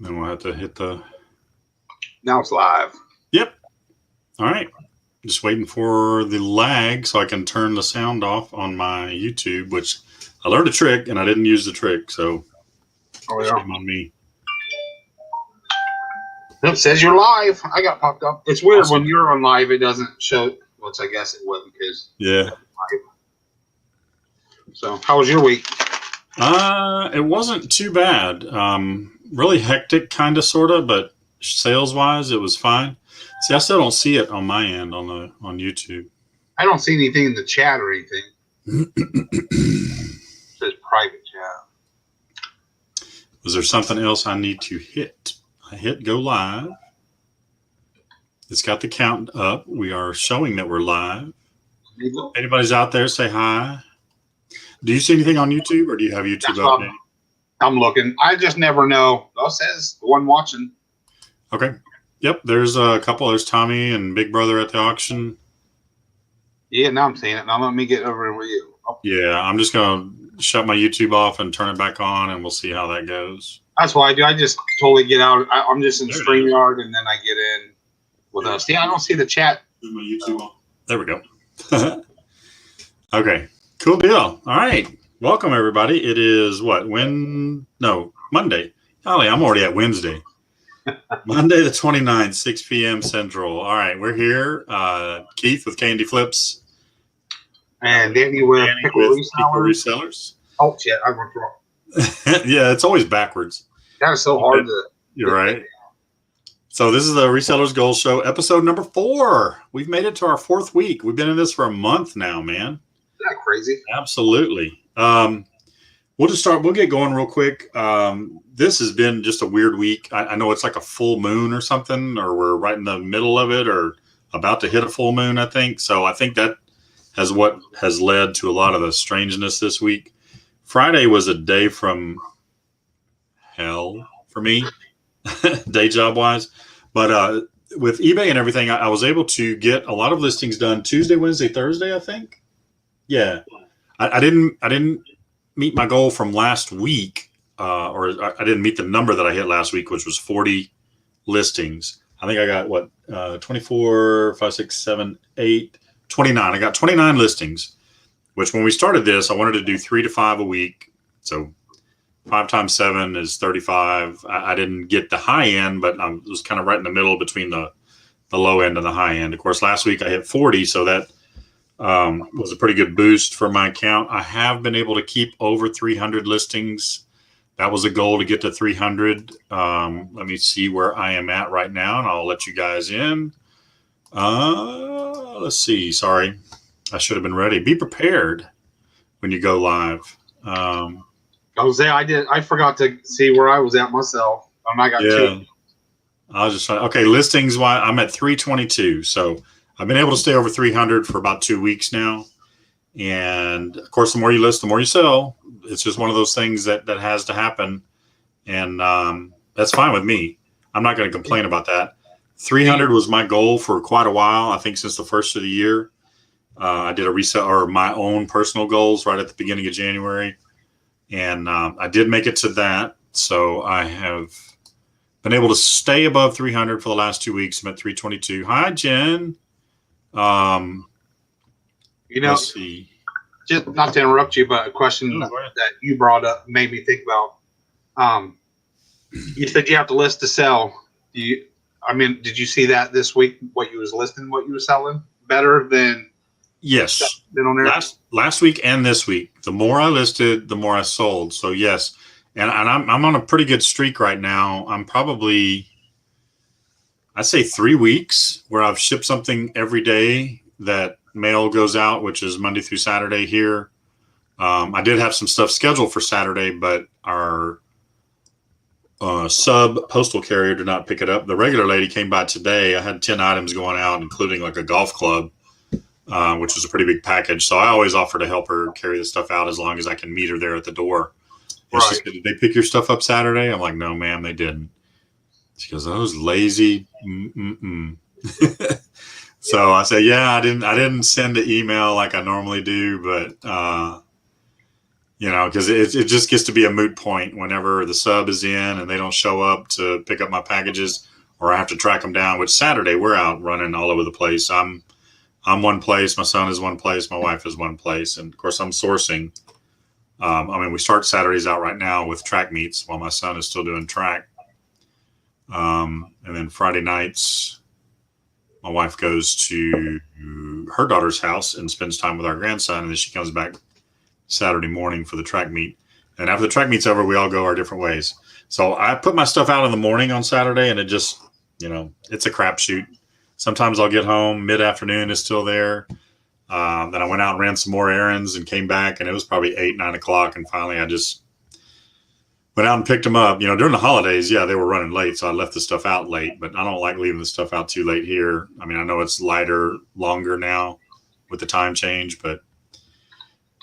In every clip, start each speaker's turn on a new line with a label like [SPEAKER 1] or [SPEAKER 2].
[SPEAKER 1] Then we'll have to hit the...
[SPEAKER 2] Now it's live.
[SPEAKER 1] Yep. All right. Just waiting for the lag so I can turn the sound off on my YouTube, which I learned a trick and I didn't use the trick, so shame on me.
[SPEAKER 2] It says you're live. I got popped up. It's weird awesome. When you're on live, it doesn't show. Which I guess it wouldn't because So, how was your week?
[SPEAKER 1] It wasn't too bad. Really hectic, kind of, sort of, but sales-wise, it was fine. See, I still don't see it on my end on YouTube.
[SPEAKER 2] I don't see anything in the chat or anything. It says private chat.
[SPEAKER 1] Was there something else I need to hit? I hit go live. It's got the count up. We are showing that we're live. Anybody's out there, say hi. Do you see anything on YouTube, or do you have YouTube updated?
[SPEAKER 2] I'm looking. I just never know. It says the one watching.
[SPEAKER 1] Okay. Yep, there's a couple. There's Tommy and Big Brother at the auction.
[SPEAKER 2] Yeah, now I'm seeing it. Now let me get over with you. Oh.
[SPEAKER 1] Yeah, I'm just going to shut my YouTube off and turn it back on, and we'll see how that goes.
[SPEAKER 2] That's what I do. I just totally get out. I'm just in StreamYard, and then I get in with us. Yeah, I don't see the chat.
[SPEAKER 1] My YouTube on. There we go. Okay, cool deal. All right. Welcome, everybody. It is what? Monday. Golly, I'm already at Wednesday. Monday the 29th, 6 p.m. Central. All right, we're here. Keith with Candy Flips.
[SPEAKER 2] And Danny with Pickle
[SPEAKER 1] Resellers.
[SPEAKER 2] Oh, shit, I went wrong.
[SPEAKER 1] Yeah, it's always backwards.
[SPEAKER 2] That is so hard to...
[SPEAKER 1] You're right. So this is the Reseller's Gold Show, episode number 4. We've made it to our 4th week. We've been in this for a month now, man.
[SPEAKER 2] Isn't that crazy?
[SPEAKER 1] Absolutely. We'll just start. We'll get going real quick. This has been just a weird week. I know it's like a full moon or something, or we're right in the middle of it, or about to hit a full moon, I think. So I think that what has led to a lot of the strangeness this week. Friday was a day from hell for me, day job wise. But with eBay and everything, I was able to get a lot of listings done Tuesday, Wednesday, Thursday, I think. Yeah, I didn't meet my goal from last week, or I didn't meet the number that I hit last week, which was 40 listings. I think I got 24, 5, 6, 7, 8, 29. I got 29 listings, which when we started this, I wanted to do 3 to 5 a week. So 5 times 7 is 35. I didn't get the high end, but I was kind of right in the middle between the low end and the high end. Of course, last week I hit 40, so that was a pretty good boost for my account. I have been able to keep over 300 listings. That was a goal, to get to 300. Let me see where I am at right now, and I'll let you guys in. Let's see. Sorry, I should have been ready. Be prepared when you go live.
[SPEAKER 2] Jose, I forgot to see where I was at myself. I got 2.
[SPEAKER 1] I was just trying. Okay, listings. Why I'm at 322. So I've been able to stay over 300 for about 2 weeks now. And of course, the more you list, the more you sell. It's just one of those things that has to happen. And that's fine with me. I'm not going to complain about that. 300 was my goal for quite a while. I think since the first of the year. I did a reset, or my own personal goals, right at the beginning of January. And I did make it to that. So I have been able to stay above 300 for the last 2 weeks. I'm at 322. Hi, Jen. Let's see.
[SPEAKER 2] Just not to interrupt you, but a question that you brought up made me think about. You said you have to list to sell. Did you see that this week? What you was listing, what you were selling, better than?
[SPEAKER 1] Yes. On there? Last week and this week, the more I listed, the more I sold. So yes, and I'm on a pretty good streak right now. I'm probably, I'd say 3 weeks where I've shipped something every day that mail goes out, which is Monday through Saturday here. I did have some stuff scheduled for Saturday, but our sub postal carrier did not pick it up. The regular lady came by today. I had 10 items going out, including like a golf club, which was a pretty big package. So I always offer to help her carry the stuff out as long as I can meet her there at the door. And she said, did they pick your stuff up Saturday? I'm like, no, ma'am, they didn't. She goes, those lazy. So I said, yeah, I didn't send an email like I normally do, but because it just gets to be a moot point whenever the sub is in and they don't show up to pick up my packages, or I have to track them down. Which Saturday we're out running all over the place. I'm one place, my son is one place, my wife is one place, and of course I'm sourcing. We start Saturdays out right now with track meets while my son is still doing track. And then Friday nights, my wife goes to her daughter's house and spends time with our grandson, and then she comes back Saturday morning for the track meet. And after the track meet's over, we all go our different ways. So I put my stuff out in the morning on Saturday, and it just, it's a crapshoot. Sometimes I'll get home, mid-afternoon is still there. Then I went out and ran some more errands and came back, and it was probably 8, 9 o'clock. And finally I just went out and picked them up. During the holidays, yeah, they were running late, so I left the stuff out late, but I don't like leaving the stuff out too late here. I know it's lighter, longer now with the time change, but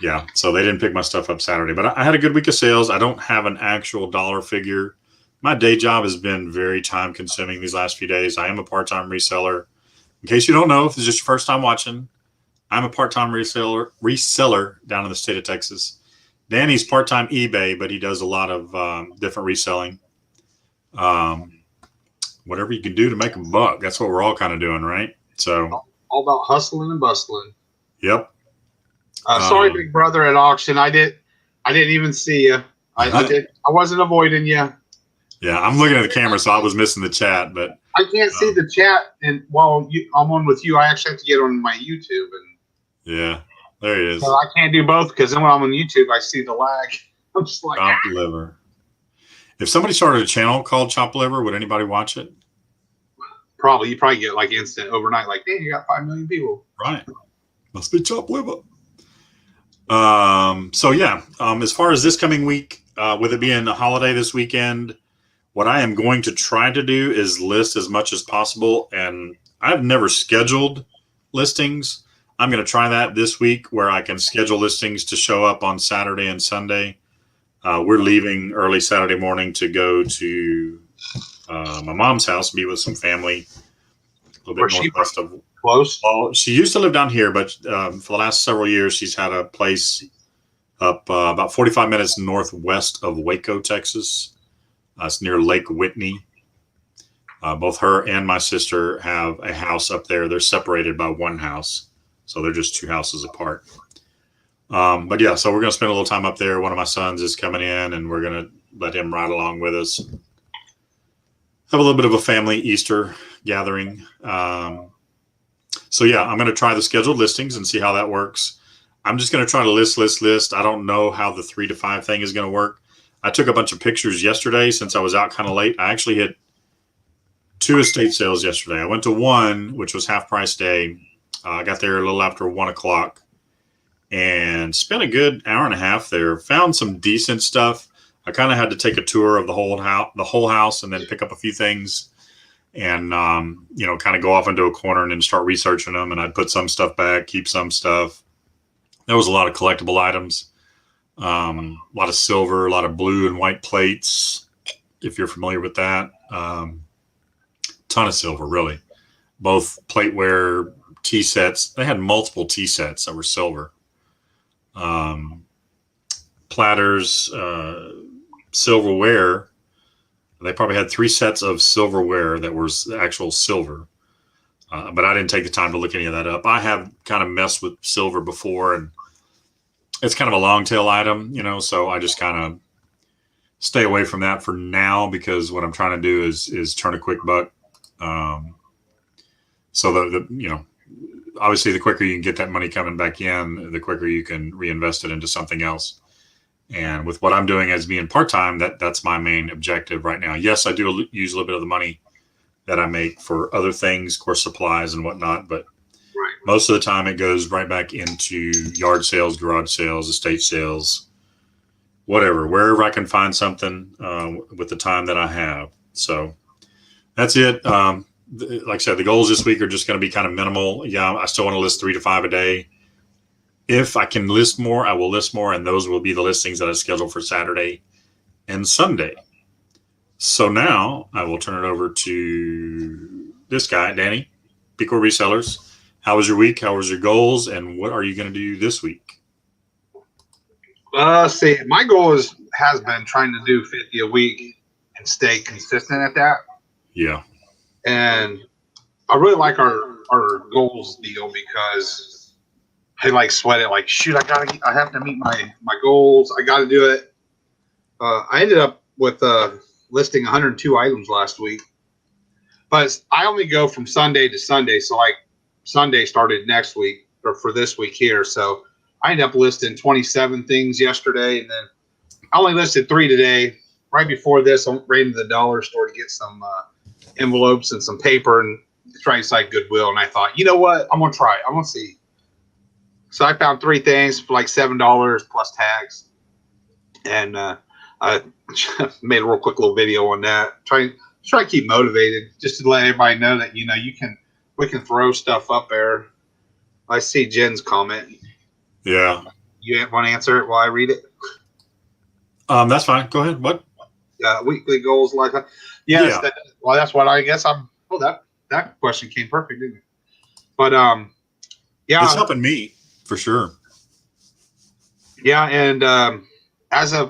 [SPEAKER 1] yeah, so they didn't pick my stuff up Saturday. But I had a good week of sales. I don't have an actual dollar figure. My day job has been very time consuming these last few days. I am a part-time reseller. In case you don't know, if this is just your first time watching, I'm a part-time reseller down in the state of Texas. Danny's part-time eBay, but he does a lot of different reselling. Whatever you can do to make a buck. That's what we're all kind of doing, right? So
[SPEAKER 2] all about hustling and bustling.
[SPEAKER 1] Yep.
[SPEAKER 2] Sorry, big brother at auction. I didn't even see you. I wasn't avoiding you.
[SPEAKER 1] Yeah, I'm looking at the camera, so I was missing the chat, but
[SPEAKER 2] I can't see the chat. And while I'm on with you, I actually have to get on my YouTube. And
[SPEAKER 1] yeah, there he is.
[SPEAKER 2] So I can't do both, because then when I'm on YouTube, I see the lag. I'm just like,
[SPEAKER 1] Chop Liver. If somebody started a channel called Chop Liver, would anybody watch it?
[SPEAKER 2] Probably. You probably get like instant overnight, like, damn, you got 5 million people.
[SPEAKER 1] Right. Must be Chop Liver. As far as this coming week, with it being a holiday this weekend, what I am going to try to do is list as much as possible. And I've never scheduled listings. I'm going to try that this week, where I can schedule listings to show up on Saturday and Sunday. We're leaving early Saturday morning to go to my mom's house, be with some family a little bit northwest of
[SPEAKER 2] close.
[SPEAKER 1] Well, she used to live down here, but for the last several years, she's had a place up about 45 minutes northwest of Waco, Texas. It's near Lake Whitney. Both her and my sister have a house up there. They're separated by one house, so they're just 2 houses apart. So we're going to spend a little time up there. One of my sons is coming in, and we're going to let him ride along with us. Have a little bit of a family Easter gathering. I'm going to try the scheduled listings and see how that works. I'm just going to try to list. I don't know how the 3 to 5 thing is going to work. I took a bunch of pictures yesterday since I was out kind of late. I actually hit 2 estate sales yesterday. I went to one, which was half price day. I got there a little after 1 o'clock and spent a good hour and a half there. Found some decent stuff. I kind of had to take a tour of the whole house and then pick up a few things and, kind of go off into a corner and then start researching them. And I'd put some stuff back, keep some stuff. There was a lot of collectible items. A lot of silver, a lot of blue and white plates, if you're familiar with that. Ton of silver, really. Both plateware, tea sets. They had multiple tea sets that were silver. Platters, silverware. They probably had 3 sets of silverware that was actual silver. But I didn't take the time to look any of that up. I have kind of messed with silver before, and it's kind of a long tail item, so I just kind of stay away from that for now, because what I'm trying to do is turn a quick buck. Obviously the quicker you can get that money coming back in, the quicker you can reinvest it into something else. And with what I'm doing as being part-time, that's my main objective right now. Yes, I do use a little bit of the money that I make for other things, course supplies and whatnot, but most of the time it goes right back into yard sales, garage sales, estate sales, wherever I can find something with the time that I have. So that's it. Like I said, the goals this week are just going to be kind of minimal. Yeah, I still want to list 3 to 5 a day. If I can list more, I will list more, and those will be the listings that I schedule for Saturday and Sunday. So now I will turn it over to this guy, Danny, Pico Resellers. How was your week? How was your goals? And what are you going to do this week?
[SPEAKER 2] See, my goal has been trying to do 50 a week and stay consistent at that.
[SPEAKER 1] Yeah.
[SPEAKER 2] And I really like our goals deal because I like sweat it. Like, shoot, I have to meet my goals. I got to do it. I ended up with listing 102 items last week, but I only go from Sunday to Sunday. So like Sunday started next week or for this week here. So I ended up listing 27 things yesterday, and then I only listed 3 today. Right before this, I ran to the dollar store to get some envelopes and some paper and try to cite Goodwill. And I thought, you know what? I'm going to try it. I'm going to see. So I found 3 things for like $7 plus tax. And I made a real quick little video on that. Try to keep motivated just to let everybody know that, we can throw stuff up there. I see Jen's comment.
[SPEAKER 1] Yeah.
[SPEAKER 2] You want to answer it while I read it?
[SPEAKER 1] That's fine. Go ahead. What?
[SPEAKER 2] Weekly goals like that. Yes. Yeah. That's what I guess I'm. Oh, that question came perfect, didn't it? But yeah,
[SPEAKER 1] it's helping me for sure.
[SPEAKER 2] Yeah, and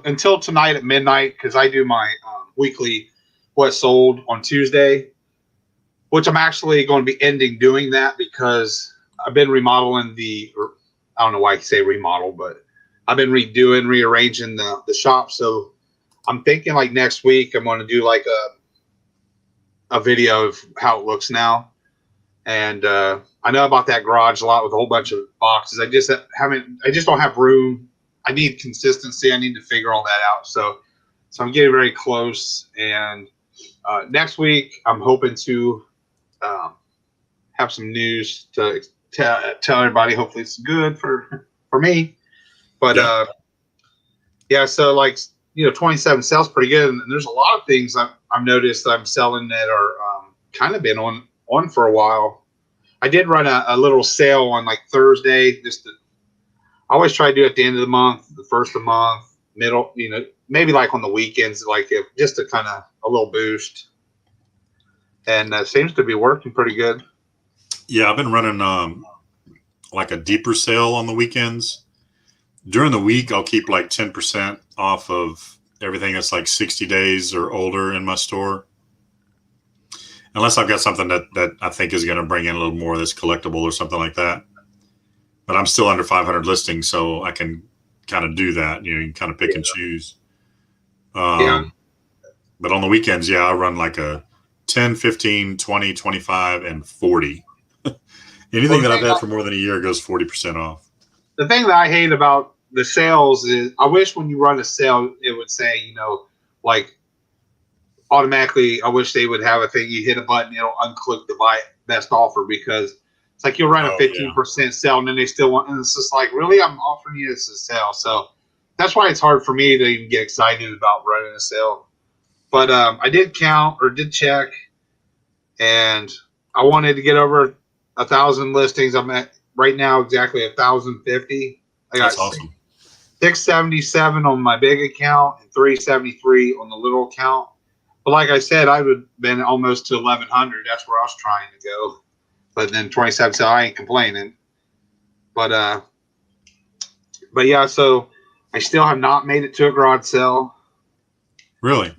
[SPEAKER 2] until tonight at midnight, because I do my weekly what sold on Tuesday, which I'm actually going to be ending doing that because I've been remodeling I don't know why I say remodel, but I've been rearranging the shop. So I'm thinking like next week I'm going to do like a video of how it looks now. And I know about that garage a lot with a whole bunch of boxes. I just don't have room. I need consistency. I need to figure all that out. So I'm getting very close. And next week I'm hoping to have some news to tell everybody. Hopefully it's good for me. But yeah. So like 27 sales pretty good. And there's a lot of things I've noticed I'm selling that are kind of been on for a while. I did run a little sale on like Thursday. I always try to do it at the end of the month, the first of the month, middle, maybe like on the weekends, just to kind of a little boost. And seems to be working pretty good.
[SPEAKER 1] Yeah, I've been running like a deeper sale on the weekends. During the week, I'll keep like 10% off of everything that's like 60 days or older in my store. Unless I've got something that I think is going to bring in a little more that's collectible or something like that. But I'm still under 500 listings, so I can kind of do that. You can kind of pick and choose. But on the weekends, I run like a 10, 15, 20, 25, and 40. Anything that I've had for more than a year goes 40% off.
[SPEAKER 2] The thing that I hate about the sales is I wish when you run a sale, it would say, like automatically, I wish they would have a thing. You hit a button, it'll unclick the buy best offer, because it's like you'll run a 15% sale and then they still want, and it's just like, really, I'm offering you this a sale. So that's why it's hard for me to even get excited about running a sale. But I did check, and I wanted to get over 1,000 listings. I'm at right now exactly 1,050. I got
[SPEAKER 1] That's awesome.
[SPEAKER 2] 677 on my big account and 373 on the little account. But like I said, I would have been almost to 1,100. That's where I was trying to go. But then 27, so I ain't complaining. But yeah, so I still have not made it to a garage sale.
[SPEAKER 1] Really?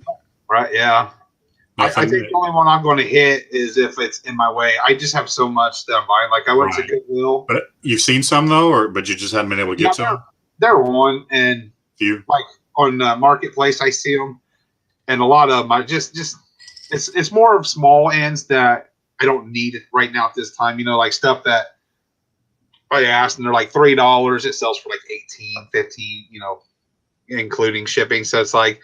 [SPEAKER 2] Right, yeah. I think the only one I'm going to hit is if it's in my way. I just have so much that I'm buying. Like I went to Goodwill.
[SPEAKER 1] But you've seen some though, but you just haven't been able to get to them?
[SPEAKER 2] They're one, and
[SPEAKER 1] few.
[SPEAKER 2] Like on Marketplace, I see them. And a lot of them, I just it's more of small ends that I don't need it right now at this time. Like stuff that I asked and they're like $3. It sells for like 18, 15, including shipping. So it's like,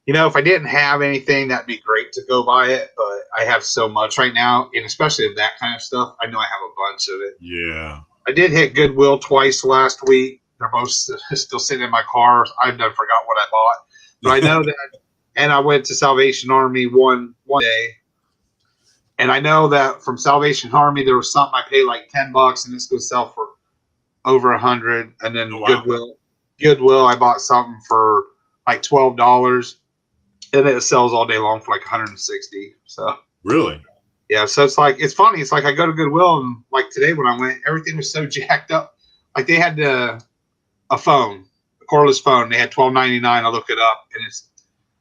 [SPEAKER 2] if I didn't have anything, that'd be great to go buy it. But I have so much right now, and especially of that kind of stuff, I know I have a bunch of it.
[SPEAKER 1] Yeah.
[SPEAKER 2] I did hit Goodwill twice last week. They're both still sitting in my car. I've never forgot what I bought. But I know that. And I went to Salvation Army one day, and I know that from Salvation Army there was something I paid like $10, and it's going to sell for over 100. And then Goodwill, I bought something for like $12, and it sells all day long for like 160. So
[SPEAKER 1] really,
[SPEAKER 2] yeah. So it's funny. It's like I go to Goodwill, and like today when I went, everything was so jacked up. Like they had a phone cordless phone. They had $12.99. I look it up, and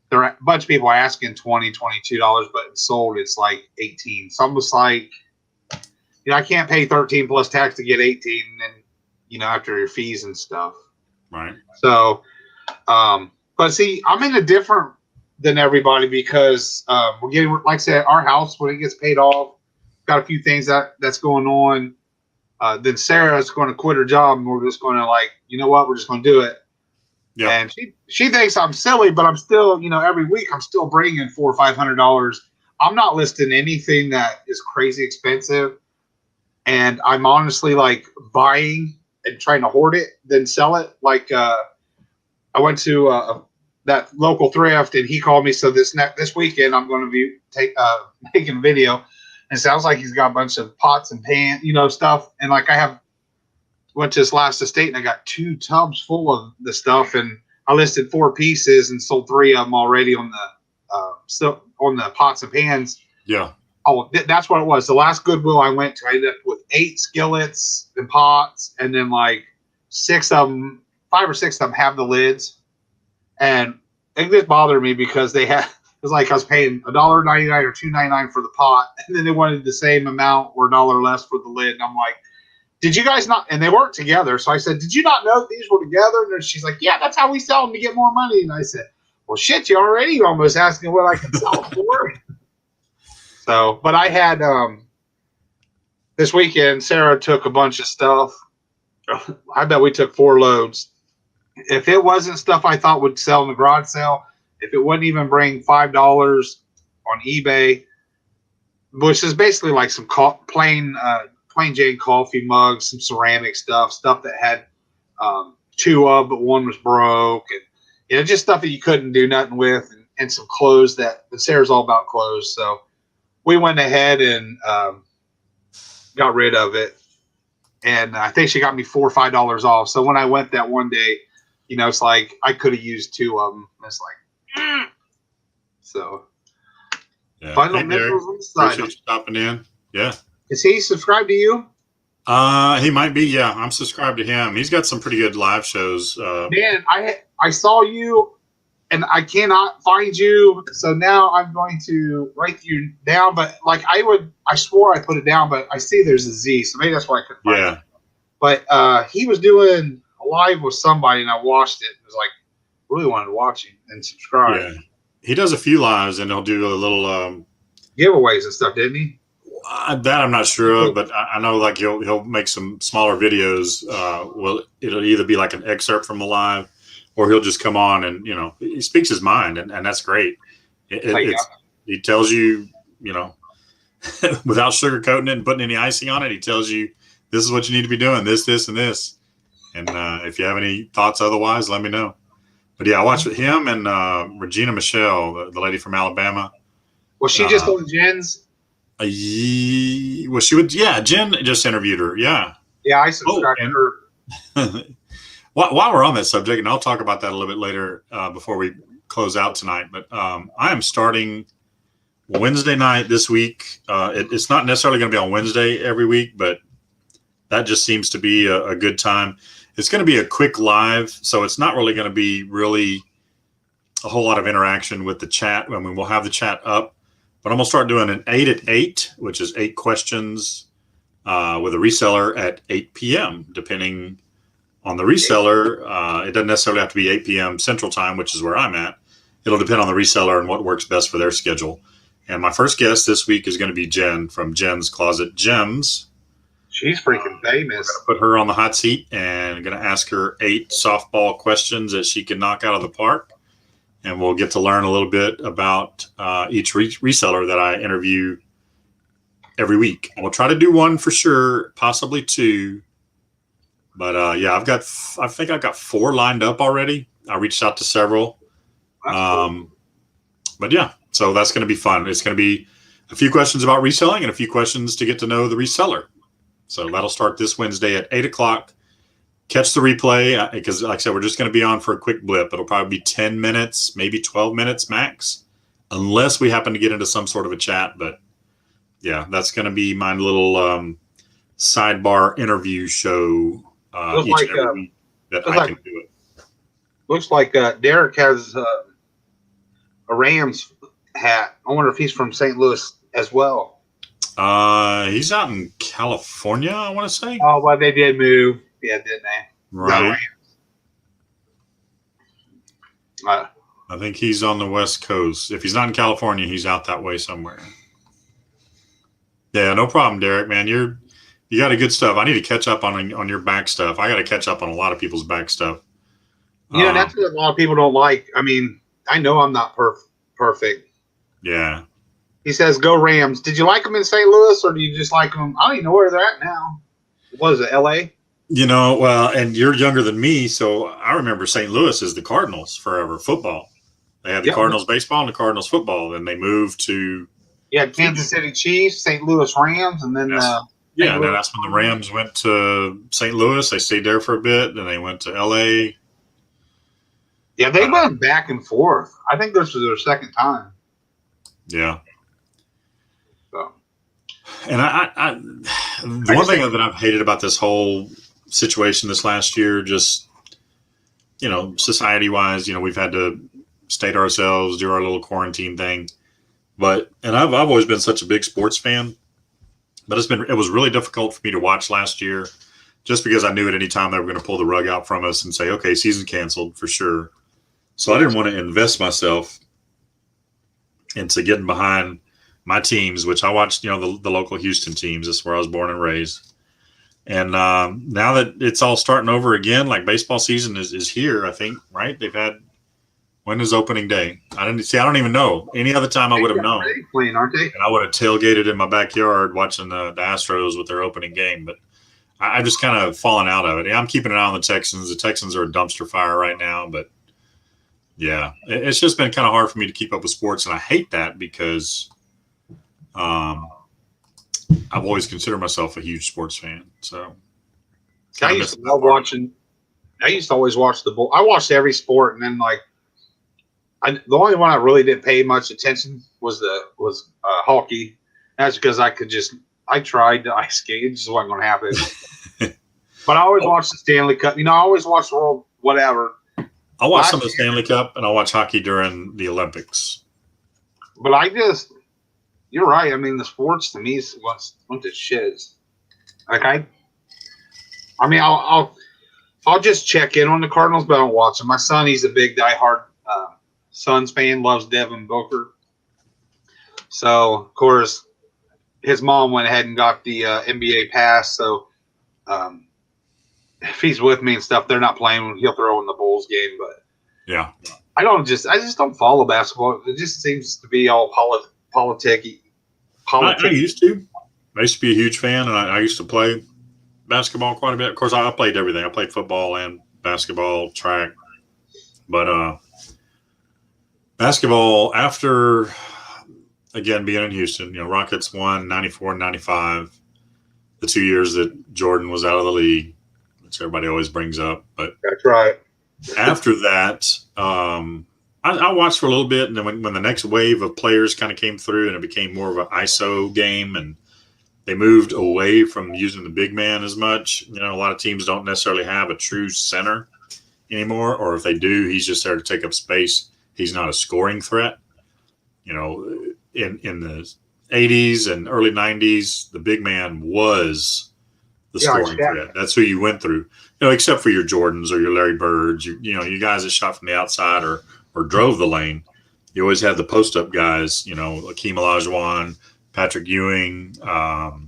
[SPEAKER 2] there are a bunch of people asking $20, $22, but it's sold it's like 18. So I'm just like, I can't pay 13 plus tax to get 18, and then after your fees and stuff.
[SPEAKER 1] Right.
[SPEAKER 2] So, but see, I'm in a different than everybody because we're getting, like I said, our house when it gets paid off, got a few things that's going on. Then Sarah's going to quit her job, and we're just going to we're just going to do it. Yeah. And she thinks I'm silly, but I'm still, every week I'm still bringing $400 or $500. I'm not listing anything that is crazy expensive, and I'm honestly like buying and trying to hoard it, then sell it. Like I went to that local thrift, and he called me. So this weekend I'm going to be making a video, and it sounds like he's got a bunch of pots and pans, stuff. And like I went to this last estate, and I got 2 tubs full of the stuff, and I listed 4 pieces and sold 3 of them already on the pots and pans.
[SPEAKER 1] Yeah.
[SPEAKER 2] Oh, that's what it was. The last Goodwill I went to, I ended up with 8 skillets and pots, and then like 5 or 6 of them have the lids. And it just bothered me because it was like I was paying $1.99 or $2.99 for the pot, and then they wanted the same amount or $1 less for the lid. And I'm like, did you guys not? And they weren't together. So I said, did you not know these were together? And she's like, yeah, that's how we sell them to get more money. And I said, well, shit, you already almost asking what I can sell them for. So, but I had this weekend, Sarah took a bunch of stuff. I bet we took 4 loads. If it wasn't stuff I thought would sell in the garage sale, if it wouldn't even bring $5 on eBay, which is basically like some plain Jane coffee mugs, some ceramic stuff that had 2 of, but 1 was broke, and just stuff that you couldn't do nothing with, and some clothes that Sarah's all about clothes. So we went ahead and got rid of it, and I think she got me $4 or $5 off. So when I went that one day, it's like I could have used 2 of them. It's like, so.
[SPEAKER 1] Yeah.
[SPEAKER 2] Final
[SPEAKER 1] hey,
[SPEAKER 2] nickels on the side.
[SPEAKER 1] Appreciate you stopping in. Yeah.
[SPEAKER 2] Is he subscribed to you?
[SPEAKER 1] He might be. Yeah, I'm subscribed to him. He's got some pretty good live shows.
[SPEAKER 2] Man, I saw you, and I cannot find you. So now I'm going to write you down. But like I swore I put it down, but I see there's a Z, so maybe that's why I couldn't find it. But he was doing a live with somebody, and I watched it. It was like really wanted to watch him and subscribe.
[SPEAKER 1] Yeah, he does a few lives, and he'll do a little
[SPEAKER 2] giveaways and stuff, didn't he?
[SPEAKER 1] That I'm not sure of, but I know like he'll make some smaller videos. Well, it'll either be like an excerpt from the live, or he'll just come on and he speaks his mind, and that's great. He tells you without sugarcoating it and putting any icing on it. He tells you this is what you need to be doing, this, and this. And if you have any thoughts otherwise, let me know. But yeah, I watched with him and Regina Michelle, the lady from Alabama.
[SPEAKER 2] Was she just on Jen's?
[SPEAKER 1] Well, she would. Yeah, Jen just interviewed her. Yeah.
[SPEAKER 2] Yeah, I subscribed to her.
[SPEAKER 1] While we're on that subject, and I'll talk about that a little bit later before we close out tonight. But I am starting Wednesday night this week. It's not necessarily going to be on Wednesday every week, but that just seems to be a good time. It's going to be a quick live, so it's not really going to be really a whole lot of interaction with the chat. I mean, we'll have the chat up. But I'm going to start doing an 8 at 8, which is 8 questions with a reseller at 8 p.m. Depending on the reseller, it doesn't necessarily have to be 8 p.m. Central Time, which is where I'm at. It'll depend on the reseller and what works best for their schedule. And my first guest this week is going to be Jen from Jen's Closet Gems.
[SPEAKER 2] She's freaking famous.
[SPEAKER 1] We're going to put her on the hot seat and going to ask her 8 softball questions that she can knock out of the park. And we'll get to learn a little bit about each reseller that I interview every week. And we'll try to do one for sure, possibly 2. But yeah, I think I've got 4 lined up already. I reached out to several. Cool. But yeah, so that's going to be fun. It's going to be a few questions about reselling and a few questions to get to know the reseller. So that'll start this Wednesday at 8 o'clock. Catch the replay because, like I said, we're just going to be on for a quick blip. It'll probably be 10 minutes, maybe 12 minutes max, unless we happen to get into some sort of a chat. But yeah, that's going to be my little sidebar interview show each and every week that I can do it.
[SPEAKER 2] looks like Derek has a Rams hat. I wonder if he's from St. Louis as well.
[SPEAKER 1] He's out in California, I want to say.
[SPEAKER 2] Oh, well, they did move. Yeah, didn't they?
[SPEAKER 1] Right.
[SPEAKER 2] No,
[SPEAKER 1] I think he's on the West Coast. If he's not in California, he's out that way somewhere. Yeah, no problem, Derek, man. You got a good stuff. I need to catch up on your back stuff. I got to catch up on a lot of people's back stuff.
[SPEAKER 2] Yeah, that's what a lot of people don't like. I mean, I know I'm not perfect.
[SPEAKER 1] Yeah.
[SPEAKER 2] He says, "Go Rams." Did you like them in St. Louis, or do you just like them? I don't even know where they're at now. What is it, L.A.?
[SPEAKER 1] Well, and you're younger than me, so I remember St. Louis as the Cardinals forever, football. They had the Cardinals baseball and the Cardinals football. Then they moved to
[SPEAKER 2] Kansas City Chiefs, St. Louis Rams, and then
[SPEAKER 1] and then that's when the Rams went to St. Louis. They stayed there for a bit. Then they went to L.A.
[SPEAKER 2] Yeah, they went back and forth. I think this was their second time.
[SPEAKER 1] Yeah.
[SPEAKER 2] So.
[SPEAKER 1] And the one thing that I've hated about this whole situation this last year, just, society-wise, we've had to stay to ourselves, do our little quarantine thing. And I've always been such a big sports fan, but it was really difficult for me to watch last year just because I knew at any time they were going to pull the rug out from us and say, okay, season canceled for sure. So I didn't want to invest myself into getting behind my teams, which I watched, the local Houston teams. That's where I was born and raised. And now that it's all starting over again, like baseball season is here, I think, right? When is opening day? I don't even know. Any other time I would have known.
[SPEAKER 2] Playing, aren't they?
[SPEAKER 1] And I would have tailgated in my backyard watching the Astros with their opening game. But I just kind of fallen out of it. I'm keeping an eye on the Texans. The Texans are a dumpster fire right now. But, yeah, it's just been kind of hard for me to keep up with sports. And I hate that because I've always considered myself a huge sports fan. So
[SPEAKER 2] I used to love watching. I used to always watch the bull. I watched every sport, and then the only one I really didn't pay much attention was hockey. That's because I tried to ice skate. It just wasn't going to happen. But I always watched the Stanley Cup. I always watched the World whatever.
[SPEAKER 1] I'll watch some of the Stanley Cup, and I'll watch hockey during the Olympics.
[SPEAKER 2] But you're right. I mean, the sports to me is what the shit is. Like I'll just check in on the Cardinals, but I don't watch them. My son, he's a big diehard Suns fan, loves Devin Booker. So of course, his mom went ahead and got the NBA pass. So if he's with me and stuff, they're not playing. He'll throw in the Bulls game, but
[SPEAKER 1] yeah,
[SPEAKER 2] I just don't follow basketball. It just seems to be all politicky.
[SPEAKER 1] I used to be a huge fan, and I used to play basketball quite a bit. Of course, I played everything. I played football and basketball, track. But basketball, after, again, being in Houston, Rockets won 94 and 95, the 2 years that Jordan was out of the league, which everybody always brings up. But
[SPEAKER 2] that's right.
[SPEAKER 1] After that, I watched for a little bit, and then when the next wave of players kind of came through and it became more of an ISO game and they moved away from using the big man as much, a lot of teams don't necessarily have a true center anymore, or if they do, he's just there to take up space. He's not a scoring threat. In the 80s and early 90s, the big man was the scoring threat. That's who you went through, except for your Jordans or your Larry Birds, you guys that shot from the outside or drove the lane. You always had the post-up guys, Akeem Olajuwon, Patrick Ewing.
[SPEAKER 2] Shaq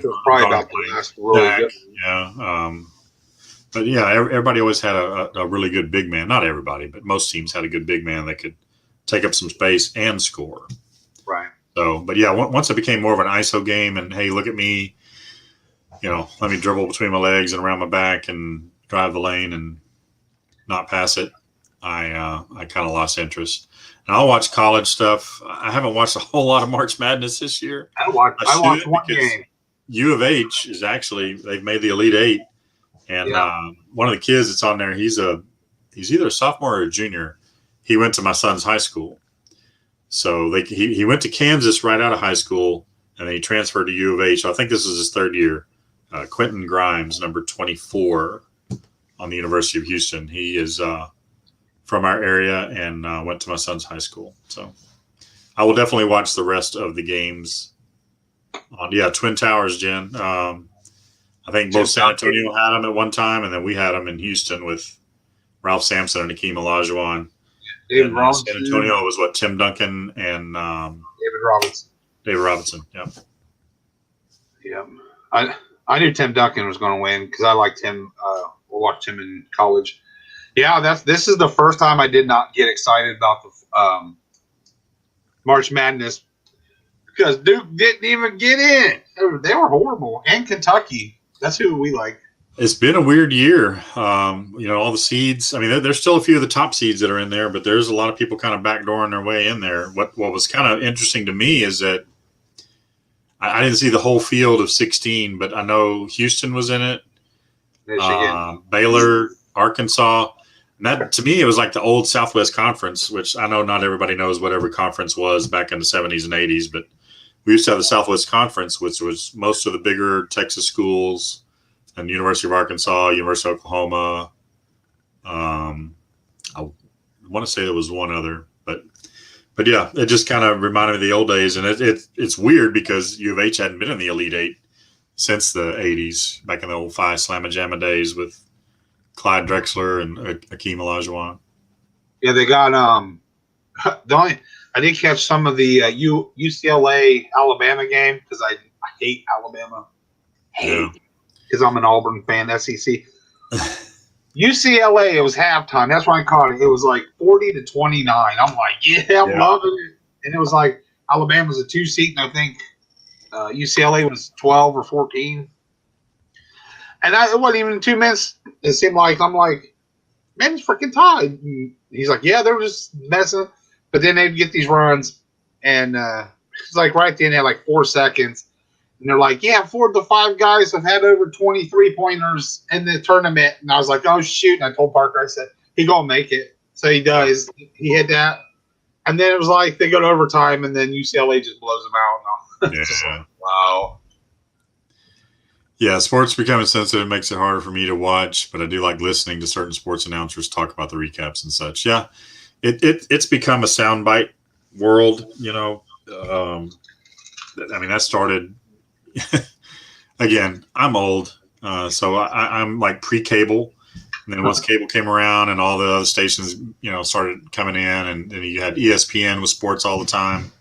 [SPEAKER 2] was probably about the last really good.
[SPEAKER 1] Yeah. But, yeah, everybody always had a really good big man. Not everybody, but most teams had a good big man that could take up some space and score.
[SPEAKER 2] Right.
[SPEAKER 1] So, but, yeah, once it became more of an ISO game and, hey, look at me, let me dribble between my legs and around my back and drive the lane and not pass it, I kind of lost interest. And I'll watch college stuff. I haven't watched a whole lot of March Madness this year.
[SPEAKER 2] I watched one game.
[SPEAKER 1] U of H is they've made the Elite Eight. And one of the kids that's on there, he's either a sophomore or a junior. He went to my son's high school. So he went to Kansas right out of high school, and then he transferred to U of H. So I think this is his third year. Quentin Grimes, number 24 on the University of Houston. He is from our area and went to my son's high school. So I will definitely watch the rest of the games on, Twin Towers, Jen. I think both San Antonio had them at one time, and then we had them in Houston with Ralph Sampson and Akeem Olajuwon.
[SPEAKER 2] David Robinson.
[SPEAKER 1] San Antonio was what, Tim Duncan and
[SPEAKER 2] David Robinson.
[SPEAKER 1] David Robinson, yeah.
[SPEAKER 2] Yeah. I knew Tim Duncan was going to win because I liked him. We watched him in college. Yeah, this is the first time I did not get excited about the March Madness because Duke didn't even get in. They were horrible. And Kentucky. That's who we like.
[SPEAKER 1] It's been a weird year. All the seeds. I mean, there's still a few of the top seeds that are in there, but there's a lot of people kind of backdooring their way in there. What was kind of interesting to me is that I didn't see the whole field of 16, but I know Houston was in it. Baylor, Arkansas. And that, to me, it was like the old Southwest Conference, which I know not everybody knows what every conference was back in the 70s and 80s, but we used to have the Southwest Conference, which was most of the bigger Texas schools and University of Arkansas, University of Oklahoma. I want to say there was one other, but yeah, it just kind of reminded me of the old days. And it's weird because U of H hadn't been in the Elite Eight since the 80s, back in the old Phi Slamma Jamma days with Clyde Drexler and Akeem Olajuwon.
[SPEAKER 2] Yeah, they got I did catch some of the UCLA Alabama game because I hate Alabama. Because I'm an Auburn fan, SEC. UCLA, it was halftime. That's why I caught it. It was like 40-29. I'm like, I'm loving it. And it was like Alabama's a 2 seed, and I think UCLA was 12 or 14. And it wasn't even 2 minutes. It seemed like I'm like, man, it's freaking tied. And he's like, yeah, they were just messing. But then they'd get these runs, and it's like right then they had like 4 seconds. And they're like, 4 of the 5 guys have had over 23 pointers in the tournament. And I was like, oh, shoot. And I told Parker, I said, he going to make it. So he does. He hit that. And then it was like they go to overtime, and then UCLA just blows them out.
[SPEAKER 1] Yeah.
[SPEAKER 2] Wow.
[SPEAKER 1] Yeah, sports becoming sensitive makes it harder for me to watch, but I do like listening to certain sports announcers talk about the recaps and such. Yeah, it's become a soundbite world, I mean, that started – again, I'm old, so I'm like pre-cable. And then once cable came around and all the other stations, started coming in, and then you had ESPN with sports all the time.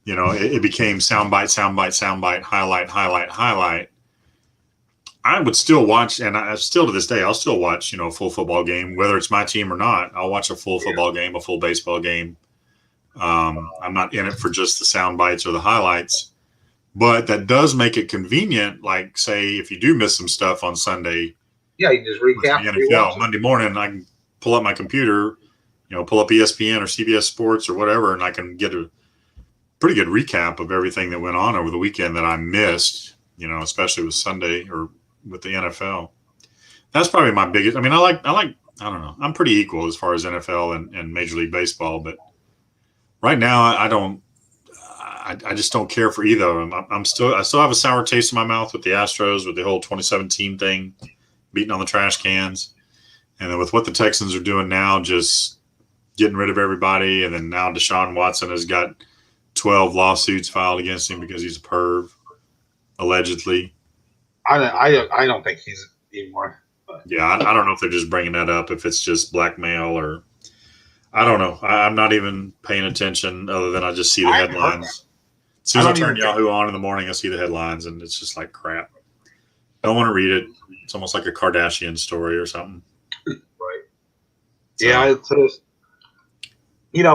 [SPEAKER 1] It became soundbite, highlight. I would still watch, and I still to this day, I'll still watch, a full football game, whether it's my team or not. I'll watch a full football game, a full baseball game. I'm not in it for just the sound bites or the highlights. But that does make it convenient. Like, say, if you do miss some stuff on Sunday,
[SPEAKER 2] you just recap
[SPEAKER 1] the NFL Monday morning. I can pull up my computer, pull up ESPN or CBS Sports or whatever, and I can get a pretty good recap of everything that went on over the weekend that I missed. Especially with Sunday or with the NFL. That's probably my biggest. I mean, I don't know. I'm pretty equal as far as NFL and Major League Baseball, but right now I just don't care for either of them. I still have a sour taste in my mouth with the Astros, with the whole 2017 thing, beating on the trash cans. And then with what the Texans are doing now, just getting rid of everybody. And then now Deshaun Watson has got 12 lawsuits filed against him because he's a perv, allegedly.
[SPEAKER 2] I don't think he's anymore. But.
[SPEAKER 1] Yeah, I don't know if they're just bringing that up, if it's just blackmail or I don't know. I'm not even paying attention other than I just see the headlines. As soon as I turn Yahoo on in the morning, I see the headlines, and it's just like crap. Don't want to read it. It's almost like a Kardashian story or something.
[SPEAKER 2] Right. So, yeah, it's just,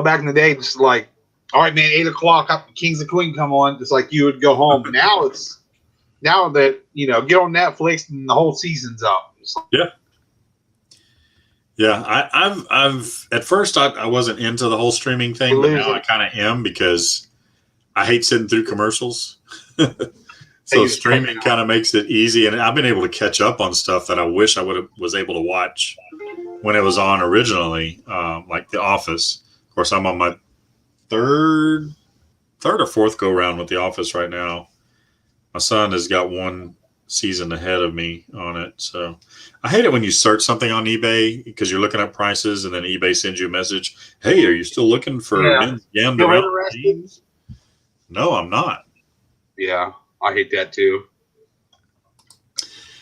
[SPEAKER 2] back in the day, it's like, all right, man, 8 o'clock, Kings and Queen come on. It's like you would go home. But now that, get on Netflix and the whole season's up.
[SPEAKER 1] Yeah. Yeah, I've at first I wasn't into the whole streaming thing, but now I kind of am because I hate sitting through commercials. So streaming kind of makes it easy, and I've been able to catch up on stuff that I wish I was able to watch when it was on originally, like The Office. Of course, I'm on my third or fourth go round with The Office right now. My son has got one season ahead of me on it. So I hate it when you search something on eBay because you're looking at prices and then eBay sends you a message. Hey, are you still looking for
[SPEAKER 2] Yeah.
[SPEAKER 1] men's yam
[SPEAKER 2] Still
[SPEAKER 1] mountain
[SPEAKER 2] interested?
[SPEAKER 1] jeans? No, I'm not.
[SPEAKER 2] Yeah, I hate that too.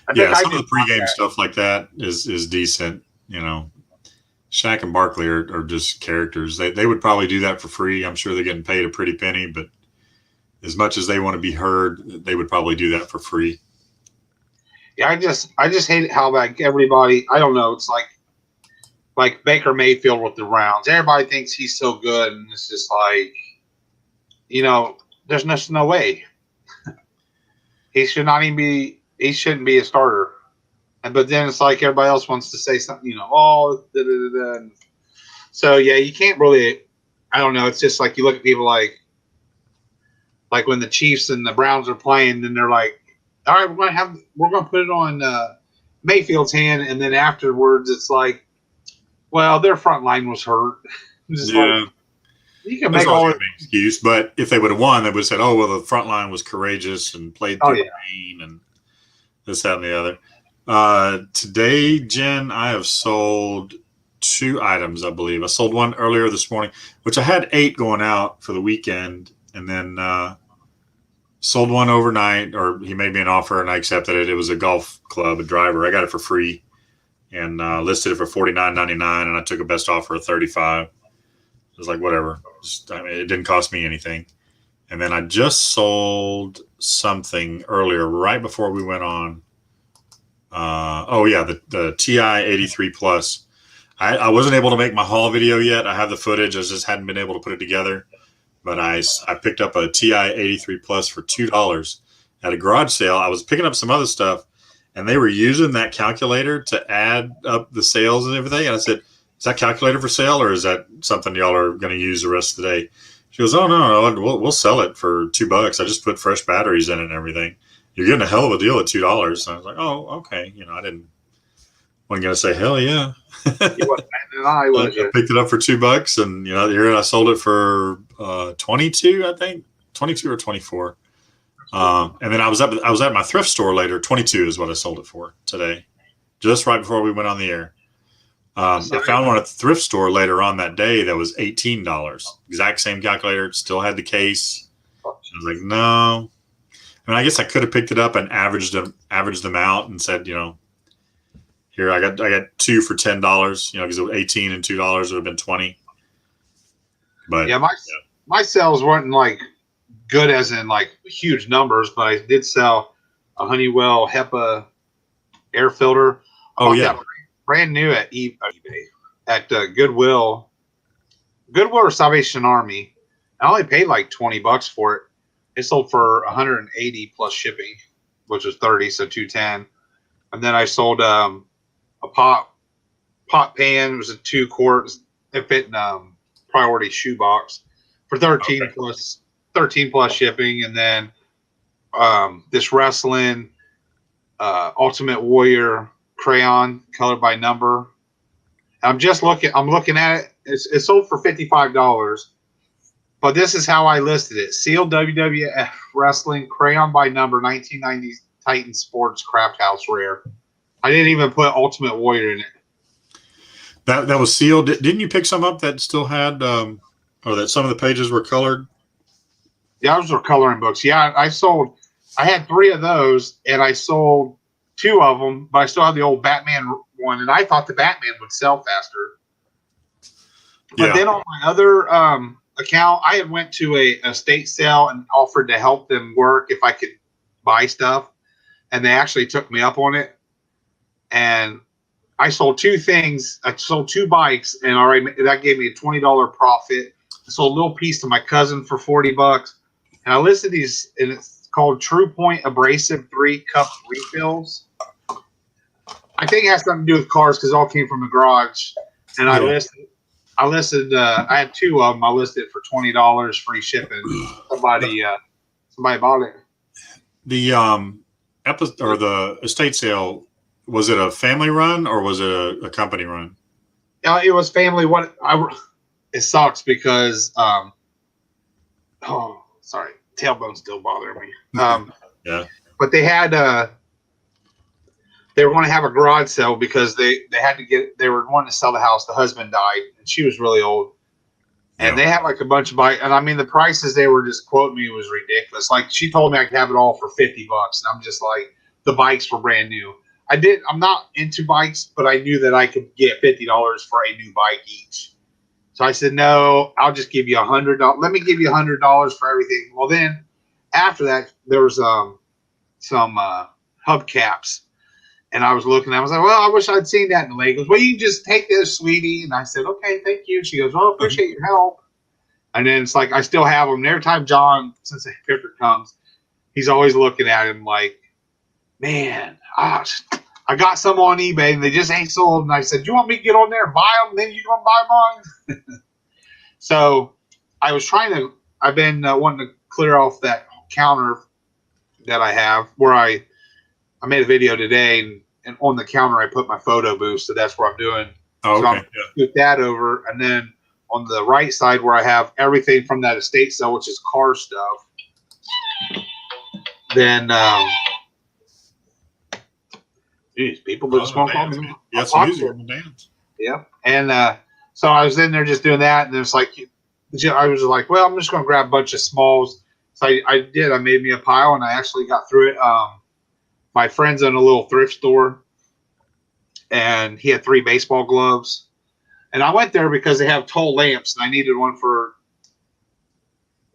[SPEAKER 2] I think
[SPEAKER 1] Yeah,
[SPEAKER 2] I
[SPEAKER 1] some of
[SPEAKER 2] did
[SPEAKER 1] the pregame
[SPEAKER 2] that.
[SPEAKER 1] stuff like that is decent. You know, Shaq and Barkley are just characters. They would probably do that for free. I'm sure they're getting paid a pretty penny, but as much as they want to be heard, they would probably do that for free.
[SPEAKER 2] Yeah, I just hate it how like everybody. I don't know. It's like Baker Mayfield with the Browns. Everybody thinks he's so good, and it's just like, there's no way he should not even be. He shouldn't be a starter. But then it's like everybody else wants to say something. Oh, da, da, da, da. So yeah, you can't really. I don't know. It's just like you look at people like when the Chiefs and the Browns are playing, then they're like, all right, we're gonna put it on Mayfield's hand, and then afterwards it's like, well, their front line was hurt. Just
[SPEAKER 1] Yeah.
[SPEAKER 2] like you can
[SPEAKER 1] That's
[SPEAKER 2] make
[SPEAKER 1] always
[SPEAKER 2] all.
[SPEAKER 1] going to be an excuse. But if they would have won, they would have said, "Oh, well, the front line was courageous and played
[SPEAKER 2] Oh
[SPEAKER 1] through
[SPEAKER 2] yeah,
[SPEAKER 1] pain and this, that, and the other." Today, Jen, I have sold 2 items, I believe. I sold one earlier this morning, which I had 8 going out for the weekend, and then sold one overnight. Or he made me an offer, and I accepted it. It was a golf club, a driver. I got it for free, and listed it for $49.99, and I took a best offer of $35. I was like, whatever. It didn't cost me anything. And then I just sold something earlier, right before we went on. The TI 83 Plus. I wasn't able to make my haul video yet. I have the footage. I just hadn't been able to put it together. But I picked up a TI 83 Plus for $2 at a garage sale. I was picking up some other stuff, and they were using that calculator to add up the sales and everything. And I said, is that calculator for sale, or is that something y'all are going to use the rest of the day? She goes, oh, no, we'll sell it for $2. I just put fresh batteries in it and everything. You're getting a hell of a deal at $2. And I was like, oh, okay. Wasn't going to say, hell yeah.
[SPEAKER 2] you wasn't an eye, was
[SPEAKER 1] I
[SPEAKER 2] you?
[SPEAKER 1] picked it up for $2, and here I sold it for 22, I think, 22 or 24. And then I was at my thrift store later. 22 is what I sold it for today, just right before we went on the air. I found one at the thrift store later on that day that was $18. Exact same calculator, still had the case. I was like, no. I guess I could have picked it up and averaged them out and said, here I got 2 for $10. Because it was 18 and $2 would have been 20. But
[SPEAKER 2] yeah, my sales weren't like good as in like huge numbers, but I did sell a Honeywell HEPA air filter.
[SPEAKER 1] Oh yeah,
[SPEAKER 2] brand new at eBay at Goodwill or Salvation Army. I only paid like $20 for it. It sold for 180 plus shipping, which was 30, so 210. And then I sold a pot pan. It was a 2 quarts. It fit in priority shoebox for 13 plus shipping. And then this Wrestling Ultimate Warrior crayon colored by number. I'm looking at it. It's sold for $55. But this is how I listed it. Sealed WWF Wrestling crayon by number 1990 Titan Sports Craft House Rare. I didn't even put Ultimate Warrior in it.
[SPEAKER 1] That was sealed. Didn't you pick some up that still had, or that some of the pages were colored?
[SPEAKER 2] Yeah, those were coloring books. Yeah, I had 3 of those, and I sold 2 of them, but I still have the old Batman one, and I thought the Batman would sell faster. But then on my other account, I had went to a estate sale and offered to help them work if I could buy stuff, and they actually took me up on it. And I sold 2 things. I sold 2 bikes, and that gave me a $20 profit. I sold a little piece to my cousin for $40, and I listed these, and it's called True Point Abrasive 3 Cup Refills. I think it has something to do with cars because it all came from the garage. And I listed. I had 2 of them. I listed it for $20 free shipping. Somebody bought it. The
[SPEAKER 1] the estate sale, was it a family run or was it a company run?
[SPEAKER 2] It was family. It sucks because sorry, tailbone still bothering me.
[SPEAKER 1] Yeah.
[SPEAKER 2] But they had they were going to have a garage sale because they were wanting to sell the house. The husband died, and she was really old. And they had like a bunch of bikes. And I mean, the prices they were just quoting me was ridiculous. Like she told me I could have it all for $50. And I'm just like, the bikes were brand new. I'm not into bikes, but I knew that I could get $50 for a new bike each. So I said, no, I'll just give you $100. Let me give you $100 for everything. Well, then after that, there was some hubcaps. And I was looking, I was like, well, I wish I'd seen that. And the lady goes, well, you can just take this, sweetie. And I said, okay, thank you. She goes, well, I appreciate your help. And then it's like, I still have them. And every time John, since the picture comes, he's always looking at him like, man, I got some on eBay and they just ain't sold. And I said, you want me to get on there and buy them? Then you going to buy mine? So I've been wanting to clear off that counter that I have where I made a video today and on the counter I put my photo booth. So that's what I'm doing.
[SPEAKER 1] Oh, okay.
[SPEAKER 2] So I'm put that over. And then on the right side where I have everything from that estate sale, which is car stuff, then geez, people that smoke all the
[SPEAKER 1] yeah, some music on the dance.
[SPEAKER 2] Yeah. And so I was in there just doing that, and it's like I was like, well, I'm just gonna grab a bunch of smalls. So I did. I made me a pile and I actually got through it. My friend's in a little thrift store and he had 3 baseball gloves. And I went there because they have tall lamps and I needed one for,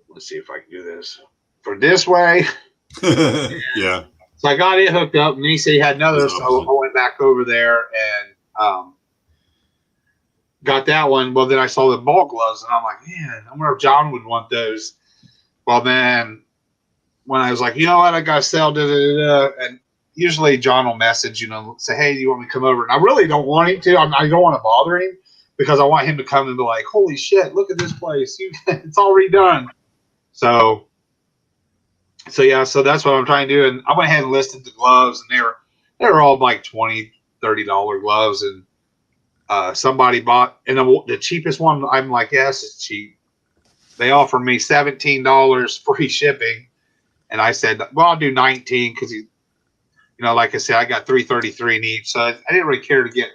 [SPEAKER 2] let's see if I can do this, for this way.
[SPEAKER 1] Yeah.
[SPEAKER 2] So I got it hooked up and he said he had another. So I went back over there and got that one. Well, then I saw the ball gloves and I'm like, man, I wonder if John would want those. Well, then when I was like, you know what, I got to sell, and usually John will message, say, hey, do you want me to come over? And I really don't want him to. I don't want to bother him because I want him to come and be like, holy shit, look at this place. It's all redone. So yeah, so that's what I'm trying to do. And I went ahead and listed the gloves, and they were all like $20, $30 gloves. And somebody bought, and the cheapest one, I'm like, yes, it's cheap. They offered me $17 free shipping. And I said, well, I'll do 19 because like I said, I got $333 in each. So I didn't really care to get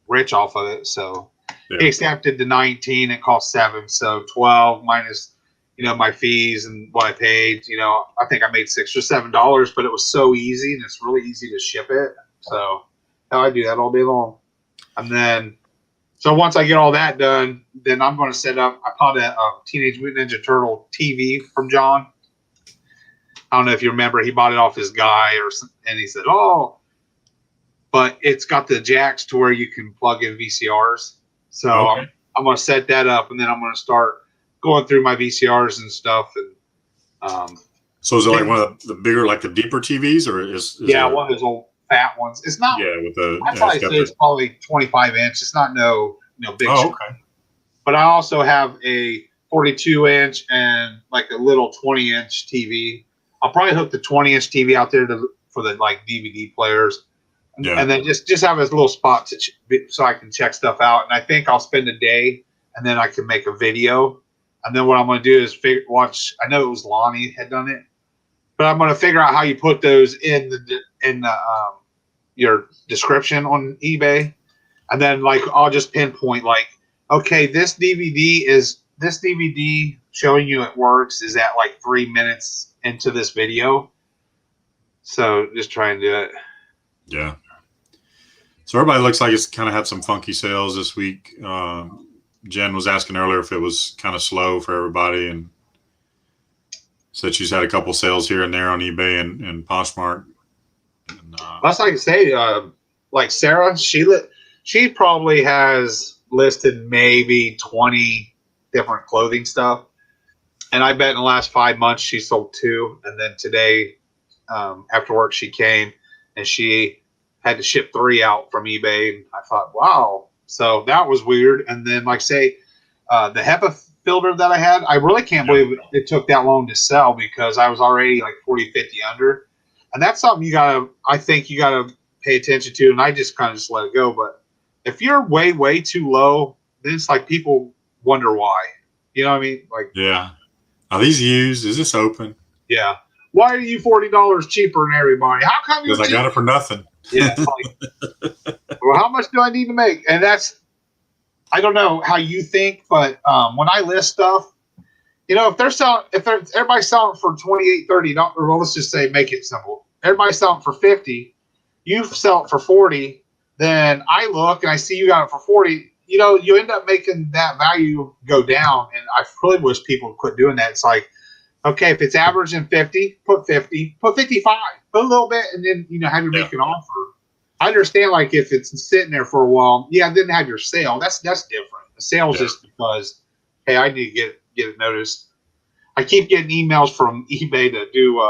[SPEAKER 2] rich off of it. So he accepted the 19. It cost $7. So 12 minus, my fees and what I paid, I think I made $6 or $7, but it was so easy and it's really easy to ship it. So I do that all day long. And then, so once I get all that done, then I'm going to set up, I bought a Teenage Mutant Ninja Turtle TV from John. I don't know if you remember, he bought it off his guy and he said, oh, but it's got the jacks to where you can plug in VCRs. So okay. I'm going to set that up and then I'm going to start going through my VCRs and stuff. And
[SPEAKER 1] so is it like one of the bigger, like the deeper TVs, or is
[SPEAKER 2] one of those old fat ones? It's not.
[SPEAKER 1] Yeah, with the.
[SPEAKER 2] I'd probably say it's probably 25 inch. It's not no big.
[SPEAKER 1] Oh, okay.
[SPEAKER 2] But I also have a 42 inch and like a little 20 inch TV. I'll probably hook the 20 inch TV out there for the like DVD players. Yeah. And then just have a little spot so I can check stuff out. And I think I'll spend a day and then I can make a video. And then what I'm going to do is watch. I know it was Lonnie had done it, but I'm going to figure out how you put those in the your description on eBay, and then like I'll just pinpoint like, okay, this DVD showing you it works is at like 3 minutes into this video. So just try and do it.
[SPEAKER 1] Yeah. So everybody looks like it's kind of had some funky sales this week. Jen was asking earlier if it was kind of slow for everybody, and said she's had a couple sales here and there on eBay and Poshmark. And,
[SPEAKER 2] that's like I say, like Sarah, she probably has listed maybe 20 different clothing stuff, and I bet in the last 5 months she sold 2. And then today, after work, she came and she had to ship 3 out from eBay. And I thought, wow. So that was weird. And then, like say, the HEPA filter that I had, I really can't believe it took that long to sell because I was already like 40, 50 under. And that's something I think you gotta pay attention to. And I just kind of just let it go. But if you're way, way too low, then it's like people wonder why. You know what I mean? Like,
[SPEAKER 1] yeah. Are these used? Is this open?
[SPEAKER 2] Yeah. Why are you $40 cheaper than everybody? How come?
[SPEAKER 1] Because I got it for nothing.
[SPEAKER 2] Yeah. Like, well, how much do I need to make? And I don't know how you think, but when I list stuff, if everybody's selling for 28, 30, or well, let's just say make it simple. Everybody's selling for 50, you sell it for 40, then I look and I see you got it for 40. You end up making that value go down. And I really wish people would quit doing that. It's like, okay, if it's averaging 50, put 50, put 55, put a little bit, and then, have your make an offer. I understand, like, if it's sitting there for a while, then have your sale. That's different. The sale is just because, hey, I need to get it noticed. I keep getting emails from eBay to do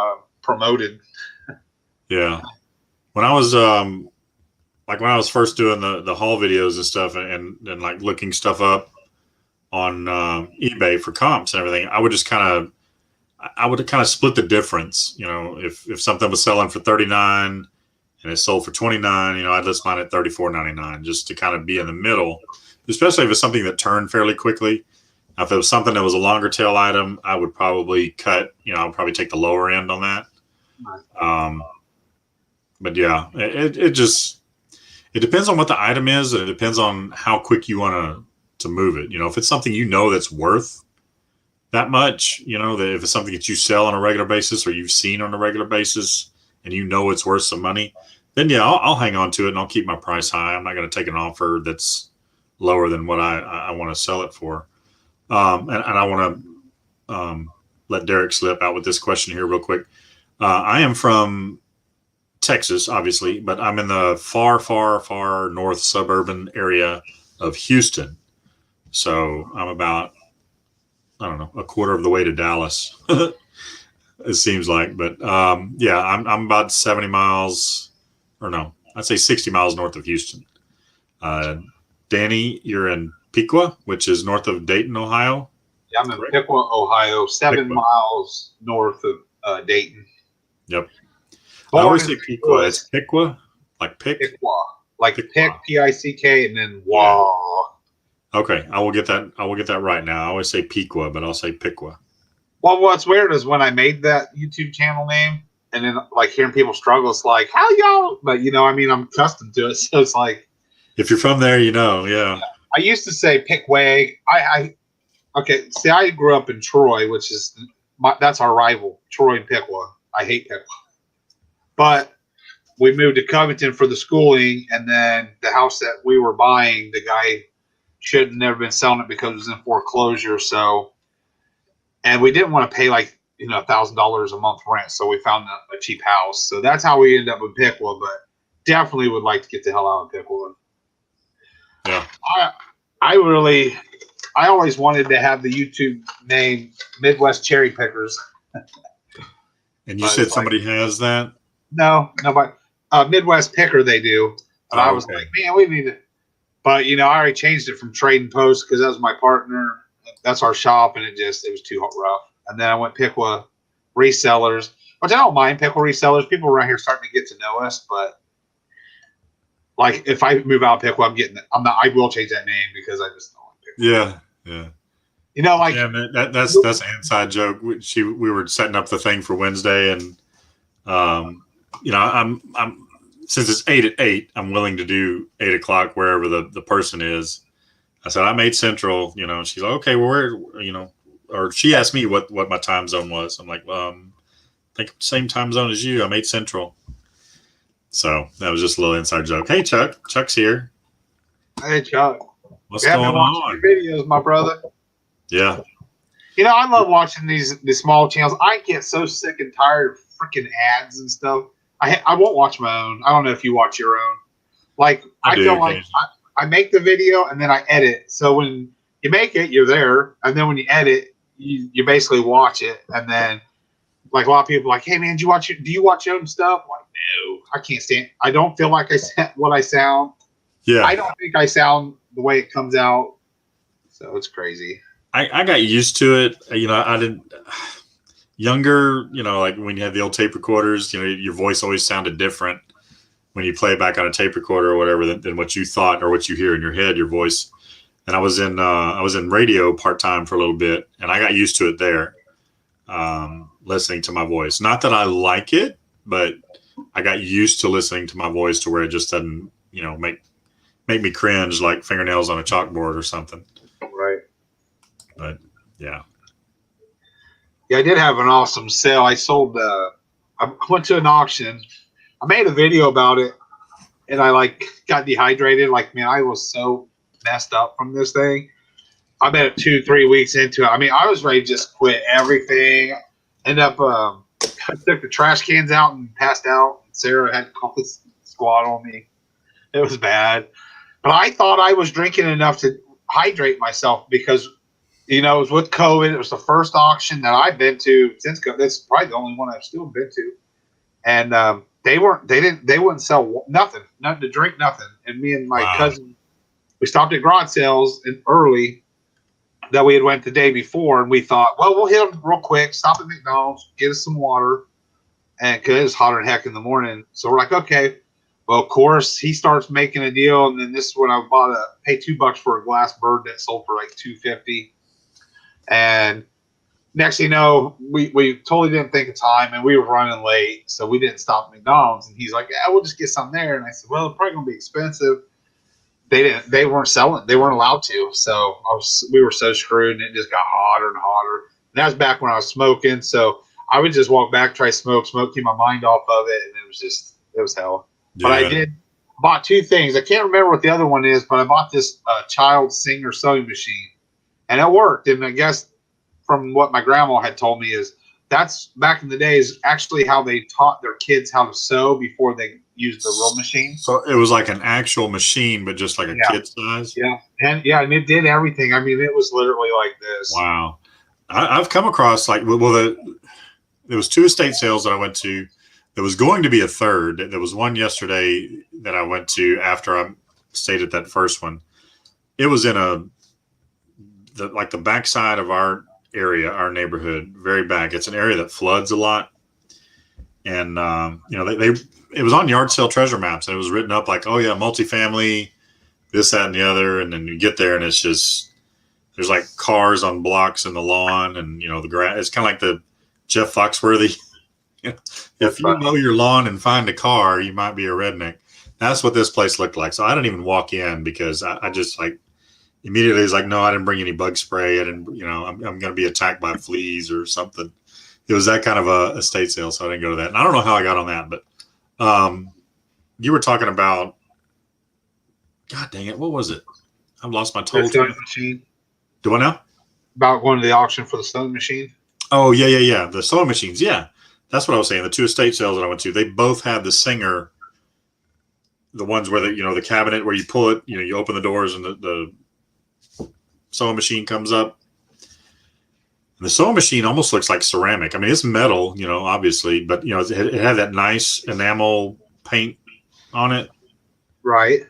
[SPEAKER 2] promoted.
[SPEAKER 1] Yeah. When I was when I was first doing the haul videos and stuff and like looking stuff up on eBay for comps and everything, I would kind of split the difference. If something was selling for 39 and it sold for 29, I'd list mine at 34.99 just to kind of be in the middle, especially if it's something that turned fairly quickly. Now, if it was something that was a longer tail item, I would probably cut, I would probably take the lower end on that. But yeah, it depends on what the item is, and it depends on how quick you want to move it. If it's something that's worth that much, that if it's something that you sell on a regular basis or you've seen on a regular basis and it's worth some money, then yeah, I'll hang on to it and I'll keep my price high. I'm not going to take an offer that's lower than what I want to sell it for. And I want to let Derek slip out with this question here real quick. I am from Texas, obviously, but I'm in the far, far, far north suburban area of Houston. So I'm about, I don't know, a quarter of the way to Dallas, it seems like. But yeah, I'm about 70 miles, or no, I'd say 60 miles north of Houston. Danny, you're in Piqua, which is north of Dayton, Ohio.
[SPEAKER 2] Yeah, I'm in Piqua, Ohio, 7 miles north of Dayton.
[SPEAKER 1] Yep. I always say Piqua. It's Piqua, like pick.
[SPEAKER 2] Piqua, like pick, P-I-C-K, and then wah.
[SPEAKER 1] Okay, I will get that right now. I always say Piqua, but I'll say Piqua.
[SPEAKER 2] Well, what's weird is when I made that YouTube channel name, and then like hearing people struggle, it's like, how y'all? But I'm accustomed to it, so it's like,
[SPEAKER 1] if you're from there, yeah.
[SPEAKER 2] I used to say Pickway. Okay. See, I grew up in Troy, which is that's our rival, Troy and Piqua. I hate Piqua. But we moved to Covington for the schooling, and then the house that we were buying, the guy should have never been selling it because it was in foreclosure. So, and we didn't want to pay like $1,000 a month rent, so we found a cheap house. So that's how we ended up with Piqua. But definitely would like to get the hell out of Piqua.
[SPEAKER 1] Yeah,
[SPEAKER 2] I always wanted to have the YouTube name Midwest Cherry Pickers.
[SPEAKER 1] And you said somebody has that?
[SPEAKER 2] No, nobody. Midwest Picker, they do. And I was like, man, we need it. But I already changed it from Trade and Post because that was my partner. That's our shop, and it was too rough. And then I went Piqua Reseller'S, which I don't mind Piqua Reseller'S. People around here starting to get to know us, but like if I move out of Piqua, I will change that name because I just don't like Piqua.
[SPEAKER 1] Yeah.
[SPEAKER 2] Yeah,
[SPEAKER 1] that's an inside joke. We were setting up the thing for Wednesday, and I'm since it's 8 at 8, I'm willing to do 8 o'clock wherever the person is. I said I'm 8 Central. She's like, okay, well, or she asked me what my time zone was. I'm like, well, I think same time zone as you. I'm 8 Central. So that was just a little inside joke. Hey, Chuck. Chuck's here.
[SPEAKER 2] Hey, Chuck.
[SPEAKER 1] What's going on?
[SPEAKER 2] Your videos, my brother.
[SPEAKER 1] Yeah.
[SPEAKER 2] I love watching these small channels. I get so sick and tired of freaking ads and stuff. I won't watch my own. I don't know if you watch your own. Like I feel like I make the video and then I edit. So when you make it, you're there, and then when you edit, you basically watch it, and then like a lot of people are like, hey man, do you watch your own stuff? I'm like, no, I can't stand. I don't feel like I sound what I sound.
[SPEAKER 1] Yeah.
[SPEAKER 2] I don't think I sound the way it comes out. So it's crazy.
[SPEAKER 1] I got used to it. I didn't. Younger, like when you had the old tape recorders, your voice always sounded different when you play it back on a tape recorder or whatever than what you thought or what you hear in your head, your voice. And I was in radio part-time for a little bit, and I got used to it there, listening to my voice. Not that I like it, but I got used to listening to my voice to where it just doesn't, make me cringe like fingernails on a chalkboard or something.
[SPEAKER 2] Right.
[SPEAKER 1] But yeah.
[SPEAKER 2] Yeah, I did have an awesome sale. I sold. I went to an auction. I made a video about it, and I got dehydrated. Like, man, I was so messed up from this thing. I bet 2-3 weeks into it. I mean, I was ready to just quit everything. End up, I took the trash cans out and passed out. Sarah had to call the squad on me. It was bad, but I thought I was drinking enough to hydrate myself because, it was with COVID. It was the first auction that I've been to since COVID. That's probably the only one I've still been to, and they wouldn't sell nothing to drink, nothing. And me and my cousin, we stopped at garage sales early that we had went the day before, and we thought, well, we'll hit them real quick, stop at McDonald's, get us some water, and because it was hotter than heck in the morning. So we're like, okay. Well, of course, he starts making a deal, and then this is when I paid $2 for a glass bird that sold for like $2.50. And next thing you know, we totally didn't think of time, and we were running late, so we didn't stop at McDonald's. And he's like, yeah, we'll just get something there. And I said, well, it's probably going to be expensive. They weren't selling. They weren't allowed to. So we were so screwed, and it just got hotter and hotter. And that was back when I was smoking. So I would just walk back, try smoke, keep my mind off of it. And it was hell. Yeah. But I bought 2 things. I can't remember what the other one is, but I bought this child singer sewing machine, and it worked. And I guess from what my grandma had told me is that's back in the days actually how they taught their kids how to sew before they used the real machine.
[SPEAKER 1] So it was like an actual machine, but just like a kid size.
[SPEAKER 2] Yeah, and it did everything. I mean, it was literally like this.
[SPEAKER 1] Wow, I've come across there was 2 estate sales that I went to. There was going to be a third. There was one yesterday that I went to after I stayed at that first one. It was in the backside of our area, our neighborhood, very back. It's an area that floods a lot. And, it was on yard sale treasure maps, and it was written up like, oh yeah, multifamily, this, that, and the other. And then you get there and it's just, there's like cars on blocks in the lawn, and, the grass. It's kind of like the Jeff Foxworthy. If you mow your lawn and find a car, you might be a redneck. That's what this place looked like. So I didn't even walk in because I just immediately was like, no, I didn't bring any bug spray. I didn't, I'm going to be attacked by fleas or something. It was that kind of a estate sale. So I didn't go to that. And I don't know how I got on that, but you were talking about, God dang it. What was it? I've lost my total
[SPEAKER 2] machine.
[SPEAKER 1] Do I now?
[SPEAKER 2] About going to the auction for the sewing machine.
[SPEAKER 1] Oh, yeah. The sewing machines. Yeah. That's what I was saying. The 2 estate sales that I went to, they both had the Singer, the ones where the cabinet where you pull it, you open the doors and the sewing machine comes up. And the sewing machine almost looks like ceramic. I mean, it's metal, obviously, but it had that nice enamel paint on it.
[SPEAKER 2] Right.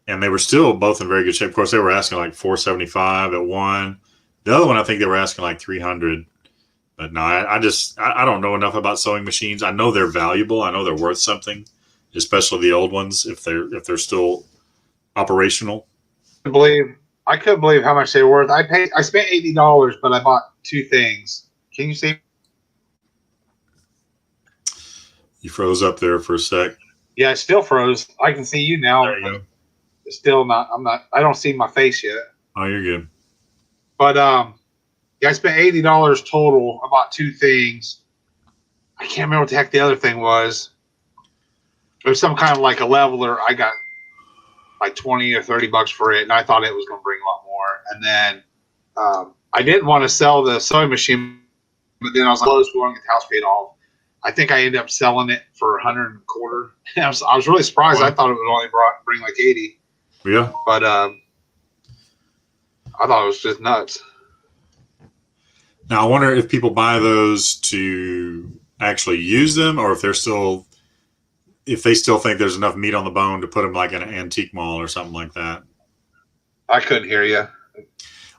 [SPEAKER 1] And they were still both in very good shape. Of course, they were asking like $475 at one. The other one, I think they were asking like $300. But no, I don't know enough about sewing machines. I know they're valuable. I know they're worth something, especially the old ones if they're still operational.
[SPEAKER 2] I couldn't believe how much they were worth. I spent $80, but I bought 2 things. Can you see?
[SPEAKER 1] You froze up there for a sec.
[SPEAKER 2] Yeah, it still froze. I can see you now.
[SPEAKER 1] There you go.
[SPEAKER 2] It's still not. I don't see my face yet.
[SPEAKER 1] Oh, you're good.
[SPEAKER 2] But yeah, I spent $80 total. I bought 2 things. I can't remember what the heck the other thing was. It was some kind of like a leveler. I got like $20 or $30 for it, and I thought it was going to bring a lot more. And then I didn't want to sell the sewing machine, but then I was like, close, we want to get the house paid off. I think I ended up selling it for $125. I was really surprised. Wow. I thought it would only bring like 80.
[SPEAKER 1] Yeah.
[SPEAKER 2] But I thought it was just nuts.
[SPEAKER 1] Now, I wonder if people buy those to actually use them, or if they still think there's enough meat on the bone to put them like in an antique mall or something like that.
[SPEAKER 2] I couldn't hear you.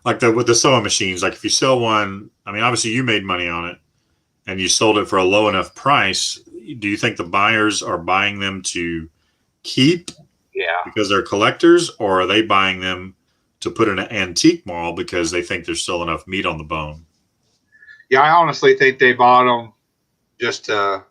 [SPEAKER 1] Like with the sewing machines, like if you sell one, I mean, obviously you made money on it and you sold it for a low enough price. Do you think the buyers are buying them to keep because they're collectors, or are they buying them to put in an antique mall because they think there's still enough meat on the bone?
[SPEAKER 2] Yeah, I honestly think they bought them just to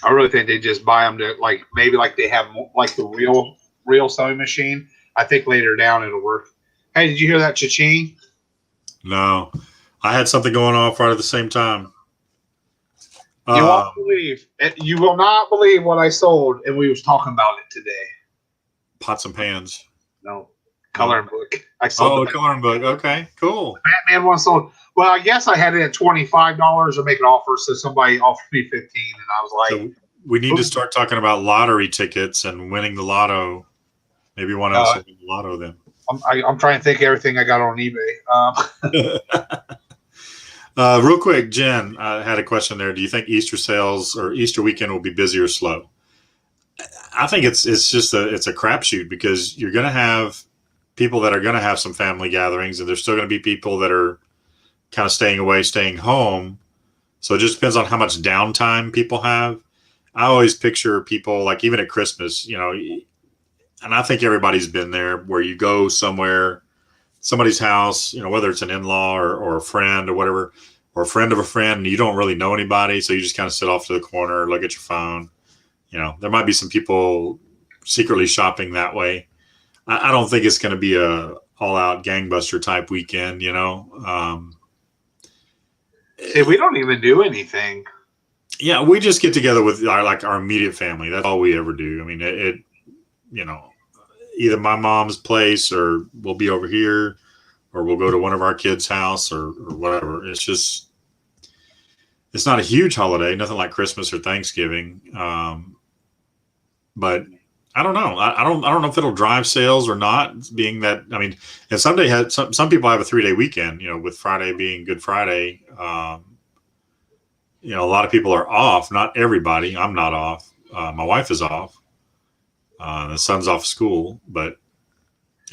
[SPEAKER 2] I really think they just buy them to like maybe like they have like the real sewing machine. I think later down it'll work. Hey, did you hear that cha-ching?
[SPEAKER 1] No, I had something going off right at the same time.
[SPEAKER 2] You won't
[SPEAKER 1] Um,
[SPEAKER 2] believe it. You will not believe what I sold, and we was talking about it today.
[SPEAKER 1] Pots and pans.
[SPEAKER 2] No,
[SPEAKER 1] No.
[SPEAKER 2] coloring book. I sold
[SPEAKER 1] Oh,
[SPEAKER 2] the
[SPEAKER 1] a coloring book. Okay, cool.
[SPEAKER 2] Batman one sold. Well, I guess I had it at $25 to make an offer, so somebody offered me 15, and I was like,
[SPEAKER 1] So we need to
[SPEAKER 2] "Ooh."
[SPEAKER 1] start talking about lottery tickets and winning the lotto. Maybe one of us
[SPEAKER 2] Uh,
[SPEAKER 1] will win the lotto then.
[SPEAKER 2] I'm trying to think of everything I got on eBay.
[SPEAKER 1] Real quick, Jen, I had a question there. Do you think Easter sales or Easter weekend will be busy or slow? I think it's just it's a crapshoot because you're going to have people that are going to have some family gatherings, and there's still going to be people that are kind of staying away, staying home. So it just depends on how much downtime people have. I always picture people like even at Christmas, and I think everybody's been there where you go somewhere, somebody's house, whether it's an in-law or a friend or whatever, or a friend of a friend, and you don't really know anybody. So you just kind of sit off to the corner, look at your phone. There might be some people secretly shopping that way. I don't think it's going to be a all-out gangbuster type weekend.
[SPEAKER 2] See, we don't even do anything.
[SPEAKER 1] Yeah, we just get together with our immediate family. That's all we ever do. I mean, either my mom's place or we'll be over here or we'll go to one of our kids' house or whatever. It's not a huge holiday, nothing like Christmas or Thanksgiving. But I don't know. I don't know if it'll drive sales or not. Being that, I mean, and some people have a 3-day weekend. With Friday being Good Friday. A lot of people are off. Not everybody. I'm not off. My wife is off. The son's off school. But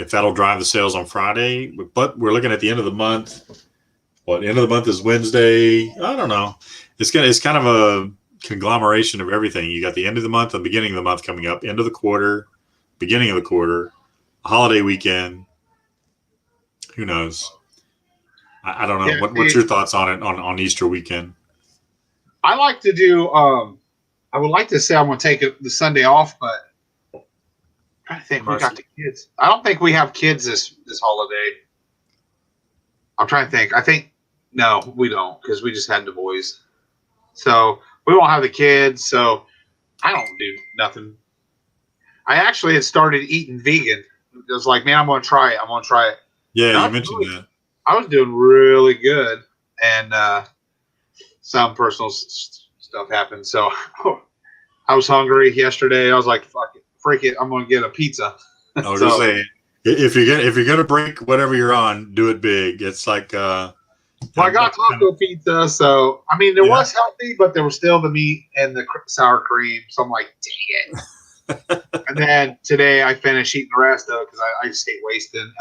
[SPEAKER 1] if that'll drive the sales on Friday, but we're looking at the end of the month. Well, the end of the month is Wednesday. I don't know. It's kind of a conglomeration of everything. You got the end of the month and beginning of the month coming up, end of the quarter, beginning of the quarter, a holiday weekend. Who knows? I don't know.
[SPEAKER 2] Yeah,
[SPEAKER 1] What's your thoughts on it on Easter weekend?
[SPEAKER 2] I like to do. I would like to say I'm going to take the Sunday off, but I'm trying to think. We got the kids. I don't think we have kids this holiday. I'm trying to think. I think no, we don't because we just had the boys. So we won't have the kids. So I don't do nothing. I actually had started eating vegan. It was like, man, I'm going to try it. I'm going to try it.
[SPEAKER 1] Yeah, you mentioned that.
[SPEAKER 2] I was doing really good, and some personal stuff happened. So I was hungry yesterday. I was like, "Fuck it, freak it! I'm going to get a pizza."
[SPEAKER 1] I was just saying, if you're gonna break whatever you're on, do it big. It's like
[SPEAKER 2] well, I got taco pizza, so I mean, it was healthy, but there was still the meat and the sour cream. So I'm like, dang it. And then today I finished eating the rest of it because I just hate wasting.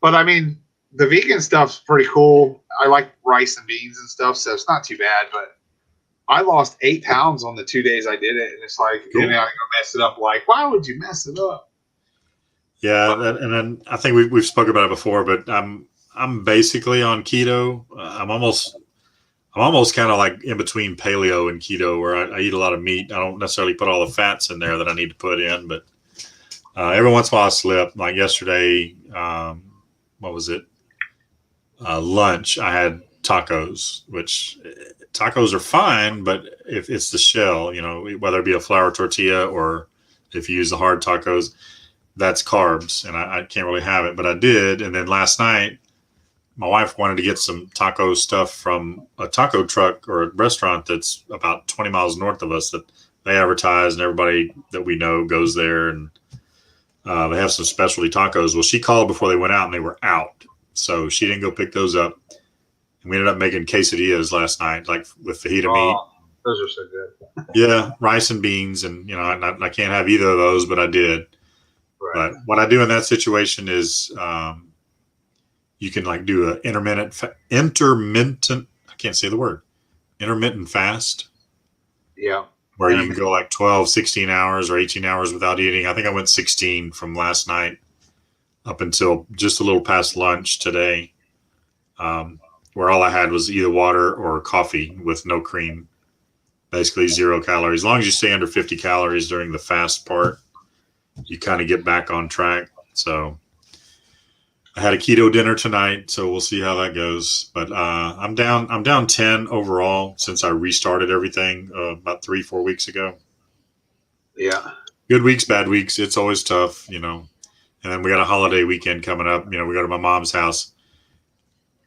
[SPEAKER 2] But I mean, the vegan stuff's pretty cool. I like rice and beans and stuff, so it's not too bad. But I lost 8 pounds on the 2 days I did it, and it's like, cool. I'm gonna mess it up. Like, why would you mess it up?
[SPEAKER 1] Yeah, and then I think we've spoken about it before, but I'm basically on keto. I'm almost kind of like in between paleo and keto, where I eat a lot of meat. I don't necessarily put all the fats in there that I need to put in, but every once in a while I slip. Like yesterday, what was it? Lunch. I had tacos, which tacos are fine, but if it's the shell, whether it be a flour tortilla or if you use the hard tacos, that's carbs, and I can't really have it, but I did. And then last night, my wife wanted to get some taco stuff from a taco truck or a restaurant that's about 20 miles north of us that they advertise, and everybody that we know goes there, and they have some specialty tacos. Well, she called before they went out, and they were out, so she didn't go pick those up. And we ended up making quesadillas last night, like with fajita meat.
[SPEAKER 2] Those are so good.
[SPEAKER 1] Yeah, rice and beans, and I can't have either of those, but I did. Right. But what I do in that situation is you can like do an intermittent, I can't say the word, intermittent fast.
[SPEAKER 2] Yeah.
[SPEAKER 1] Where you can go like 12, 16 hours or 18 hours without eating. I think I went 16 from last night up until just a little past lunch today, where all I had was either water or coffee with no cream. basically 0 calories. As long as you stay under 50 calories during the fast part, you kind of get back on track. So I had a keto dinner tonight, so we'll see how that goes. But I'm down 10 overall since I restarted everything about 3-4 weeks ago.
[SPEAKER 2] Yeah.
[SPEAKER 1] Good weeks, bad weeks. It's always tough, you know. And then we got a holiday weekend coming up. You know, we go to my mom's house.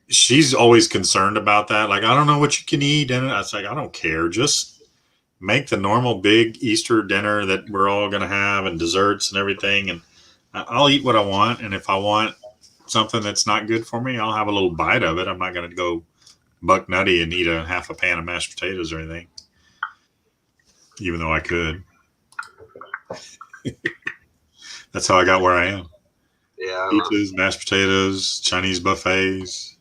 [SPEAKER 1] She's always concerned about that. Like, I don't know what you can eat. And I was like, I don't care. Just make the normal big Easter dinner that we're all going to have and desserts and everything. And I'll eat what I want. And if I want something that's not good for me, I'll have a little bite of it. I'm not going to go buck nutty and eat a half a pan of mashed potatoes or anything, even though I could. That's how I got where I am.
[SPEAKER 2] Yeah.
[SPEAKER 1] Pizzas, mashed potatoes, Chinese buffets.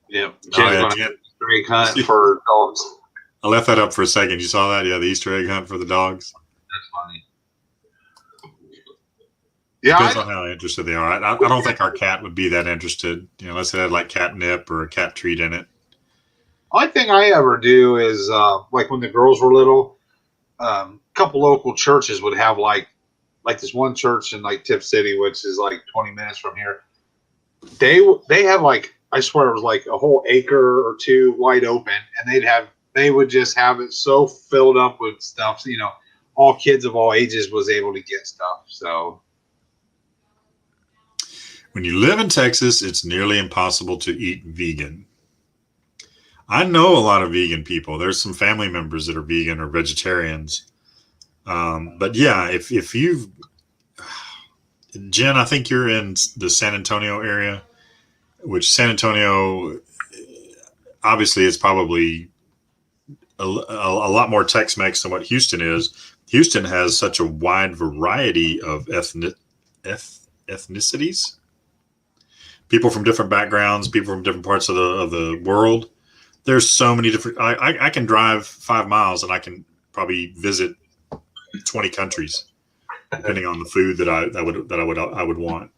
[SPEAKER 2] Yep.
[SPEAKER 1] Oh, yeah,
[SPEAKER 2] Jen's going to Easter egg hunt for dogs.
[SPEAKER 1] I left that up for a second. You saw that? Yeah, the Easter egg hunt for the dogs.
[SPEAKER 2] That's funny. Yeah,
[SPEAKER 1] Depends on how interested they are. I don't think our cat would be that interested, you know, unless it had like catnip or a cat treat in it.
[SPEAKER 2] only thing I ever do is like when the girls were little, a couple local churches would have like this one church in like Tip City, which is like 20 minutes from here. They have like, I swear it was like a whole acre or two wide open, and they would just have it so filled up with stuff. So, you know, all kids of all ages was able to get stuff. So
[SPEAKER 1] when you live in Texas, it's nearly impossible to eat vegan. I know a lot of vegan people. There's some family members that are vegan or vegetarians. But yeah, if you've, Jen, I think you're in the San Antonio area, which San Antonio, obviously it's probably a lot more Tex-Mex than what Houston is. Houston has such a wide variety of ethnicities, people from different backgrounds, people from different parts of the world. There's so many different. I can drive 5 miles and I can probably visit 20 countries, depending on the food that I would want.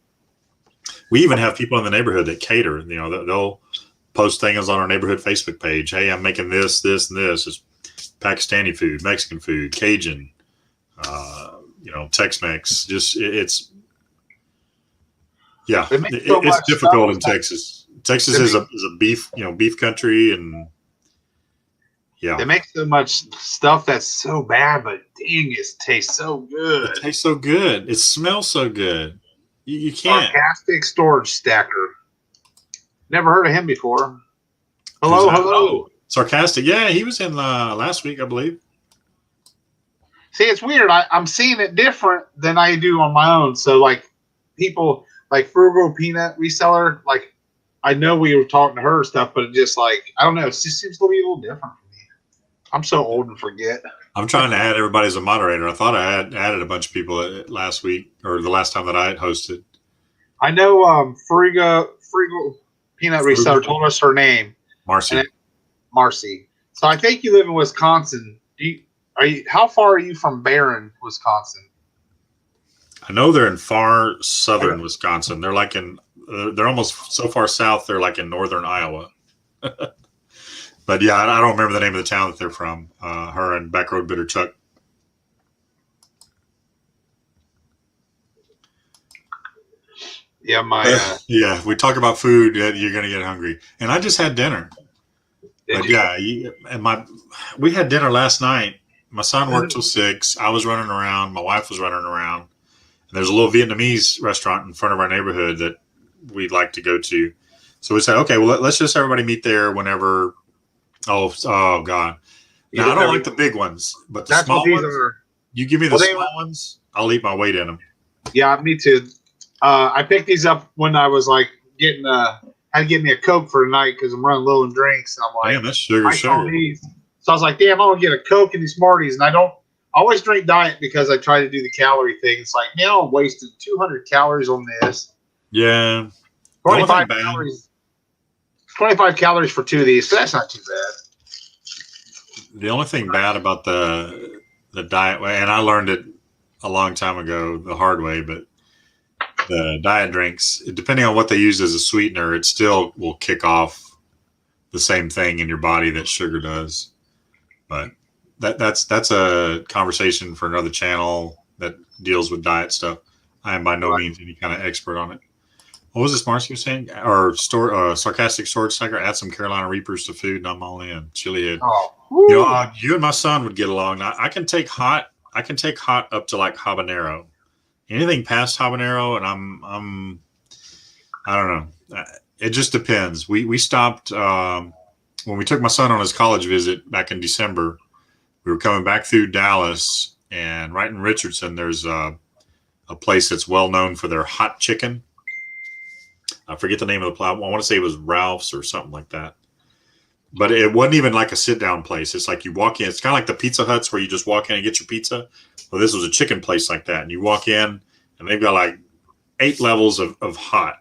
[SPEAKER 1] We even have people in the neighborhood that cater. You know, they'll post things on our neighborhood Facebook page. Hey, I'm making this, and this. It's Pakistani food, Mexican food, Cajun, you know, Tex-Mex. Just it's difficult in Texas. Texas is a beef country, and yeah,
[SPEAKER 2] they make so much stuff that's so bad, but dang, it tastes so good.
[SPEAKER 1] It tastes so good. It smells so good. You can't.
[SPEAKER 2] Sarcastic Storage Stacker. Never heard of him before. Hello.
[SPEAKER 1] Sarcastic. Yeah, he was in last week, I believe.
[SPEAKER 2] See, it's weird. I'm seeing it different than I do on my own. So, like, people like Frugal Peanut Reseller, like, I know we were talking to her stuff, but it just like, I don't know. It just seems to be a little different for me. I'm so old and forget.
[SPEAKER 1] I'm trying to add everybody as a moderator. I thought I had added a bunch of people last week or the last time that I had hosted.
[SPEAKER 2] I know Frugal Peanut Reseller told us her name. Marcy. So I think you live in Wisconsin. How far are you from Barron, Wisconsin?
[SPEAKER 1] I know they're in far southern Wisconsin. They're like they're almost so far south. They're like in northern Iowa. But yeah, I don't remember the name of the town that they're from. Her and Backroad Bitter Chuck.
[SPEAKER 2] Yeah,
[SPEAKER 1] yeah. If we talk about food, you're gonna get hungry. And I just had dinner. We had dinner last night. My son worked till 6. I was running around. My wife was running around. And there's a little Vietnamese restaurant in front of our neighborhood that we'd like to go to. So we said, okay, well, let's just everybody meet there whenever. Oh God. Now, I don't like the big ones, but the small ones, you give me the small ones, I'll eat my weight in them.
[SPEAKER 2] Yeah, me too. I picked these up when I was like had to get me a Coke for tonight because I'm running low on drinks. And I'm like,
[SPEAKER 1] damn, that's sugar.
[SPEAKER 2] So I was like, damn, I'm going to get a Coke and these Smarties. And I always drink diet because I try to do the calorie thing. It's like, now I'm wasting 200 calories on this.
[SPEAKER 1] Yeah.
[SPEAKER 2] 25 calories. 25 calories for 2 of these, so that's not too bad.
[SPEAKER 1] The only thing bad about the diet, and I learned it a long time ago the hard way, but the diet drinks, depending on what they use as a sweetener, it still will kick off the same thing in your body that sugar does. But that's a conversation for another channel that deals with diet stuff. I am by no means any kind of expert on it. What was this Marcy was saying? Or sarcastic storage stacker, add some Carolina Reapers to food and I'm all in. Chili head.
[SPEAKER 2] Oh,
[SPEAKER 1] You and my son would get along. I can take hot up to like habanero. Anything past habanero, and I don't know. It just depends. We stopped when we took my son on his college visit back in December. We were coming back through Dallas, and right in Richardson, there's a place that's well known for their hot chicken. I forget the name of the place. I want to say it was Ralph's or something like that. But it wasn't even like a sit-down place. It's like you walk in. It's kind of like the Pizza Huts where you just walk in and get your pizza. Well, this was a chicken place like that. And you walk in, and they've got like 8 levels of hot.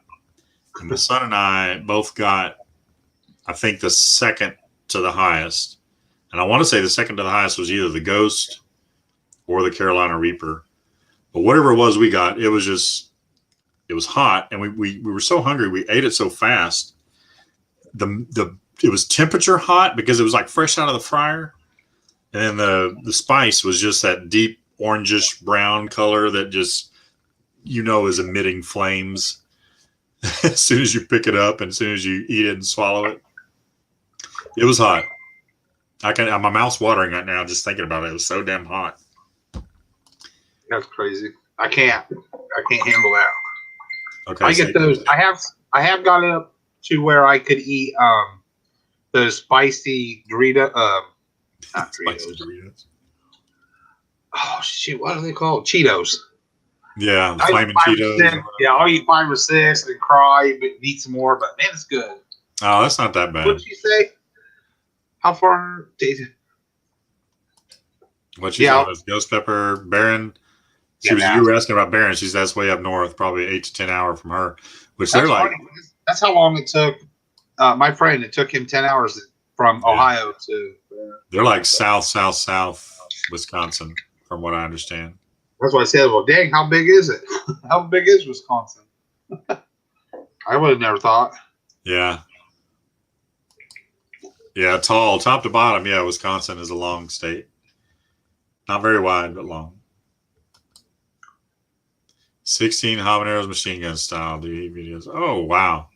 [SPEAKER 1] And my son and I both got, I think, the second to the highest. And I want to say the second to the highest was either the Ghost or the Carolina Reaper. But whatever it was we got, it was hot. And we were so hungry. We ate it so fast. It was temperature hot because it was like fresh out of the fryer. And then the spice was just that deep orangish brown color that just, is emitting flames as soon as you pick it up and as soon as you eat it and swallow it. It was hot. My mouth's watering right now just thinking about it. It was so damn hot.
[SPEAKER 2] That's crazy. I can't handle that.
[SPEAKER 1] Okay.
[SPEAKER 2] I get those. I have got it up to where I could eat those spicy Dorito. Not Doritos. Oh shit! What are they called? Cheetos.
[SPEAKER 1] Yeah, the flaming Cheetos.
[SPEAKER 2] Yeah, I'll eat 5 or 6 and then cry, but eat some more. But man, it's good.
[SPEAKER 1] Oh, that's not that bad.
[SPEAKER 2] What did you say? How far did?
[SPEAKER 1] What she said was Ghost Pepper Barron. You were asking about Barron. That's way up north, probably 8 to 10 hours from her. Which they're like.
[SPEAKER 2] That's how long it took. My friend, it took him 10 hours from Ohio to.
[SPEAKER 1] They're like south Wisconsin, from what I understand.
[SPEAKER 2] That's why I said, well, dang, how big is it? How big is Wisconsin? I would have never thought.
[SPEAKER 1] Yeah. Yeah, tall, top to bottom. Yeah, Wisconsin is a long state. Not very wide, but long. 16 habaneros machine gun style. Do you videos? Oh, wow.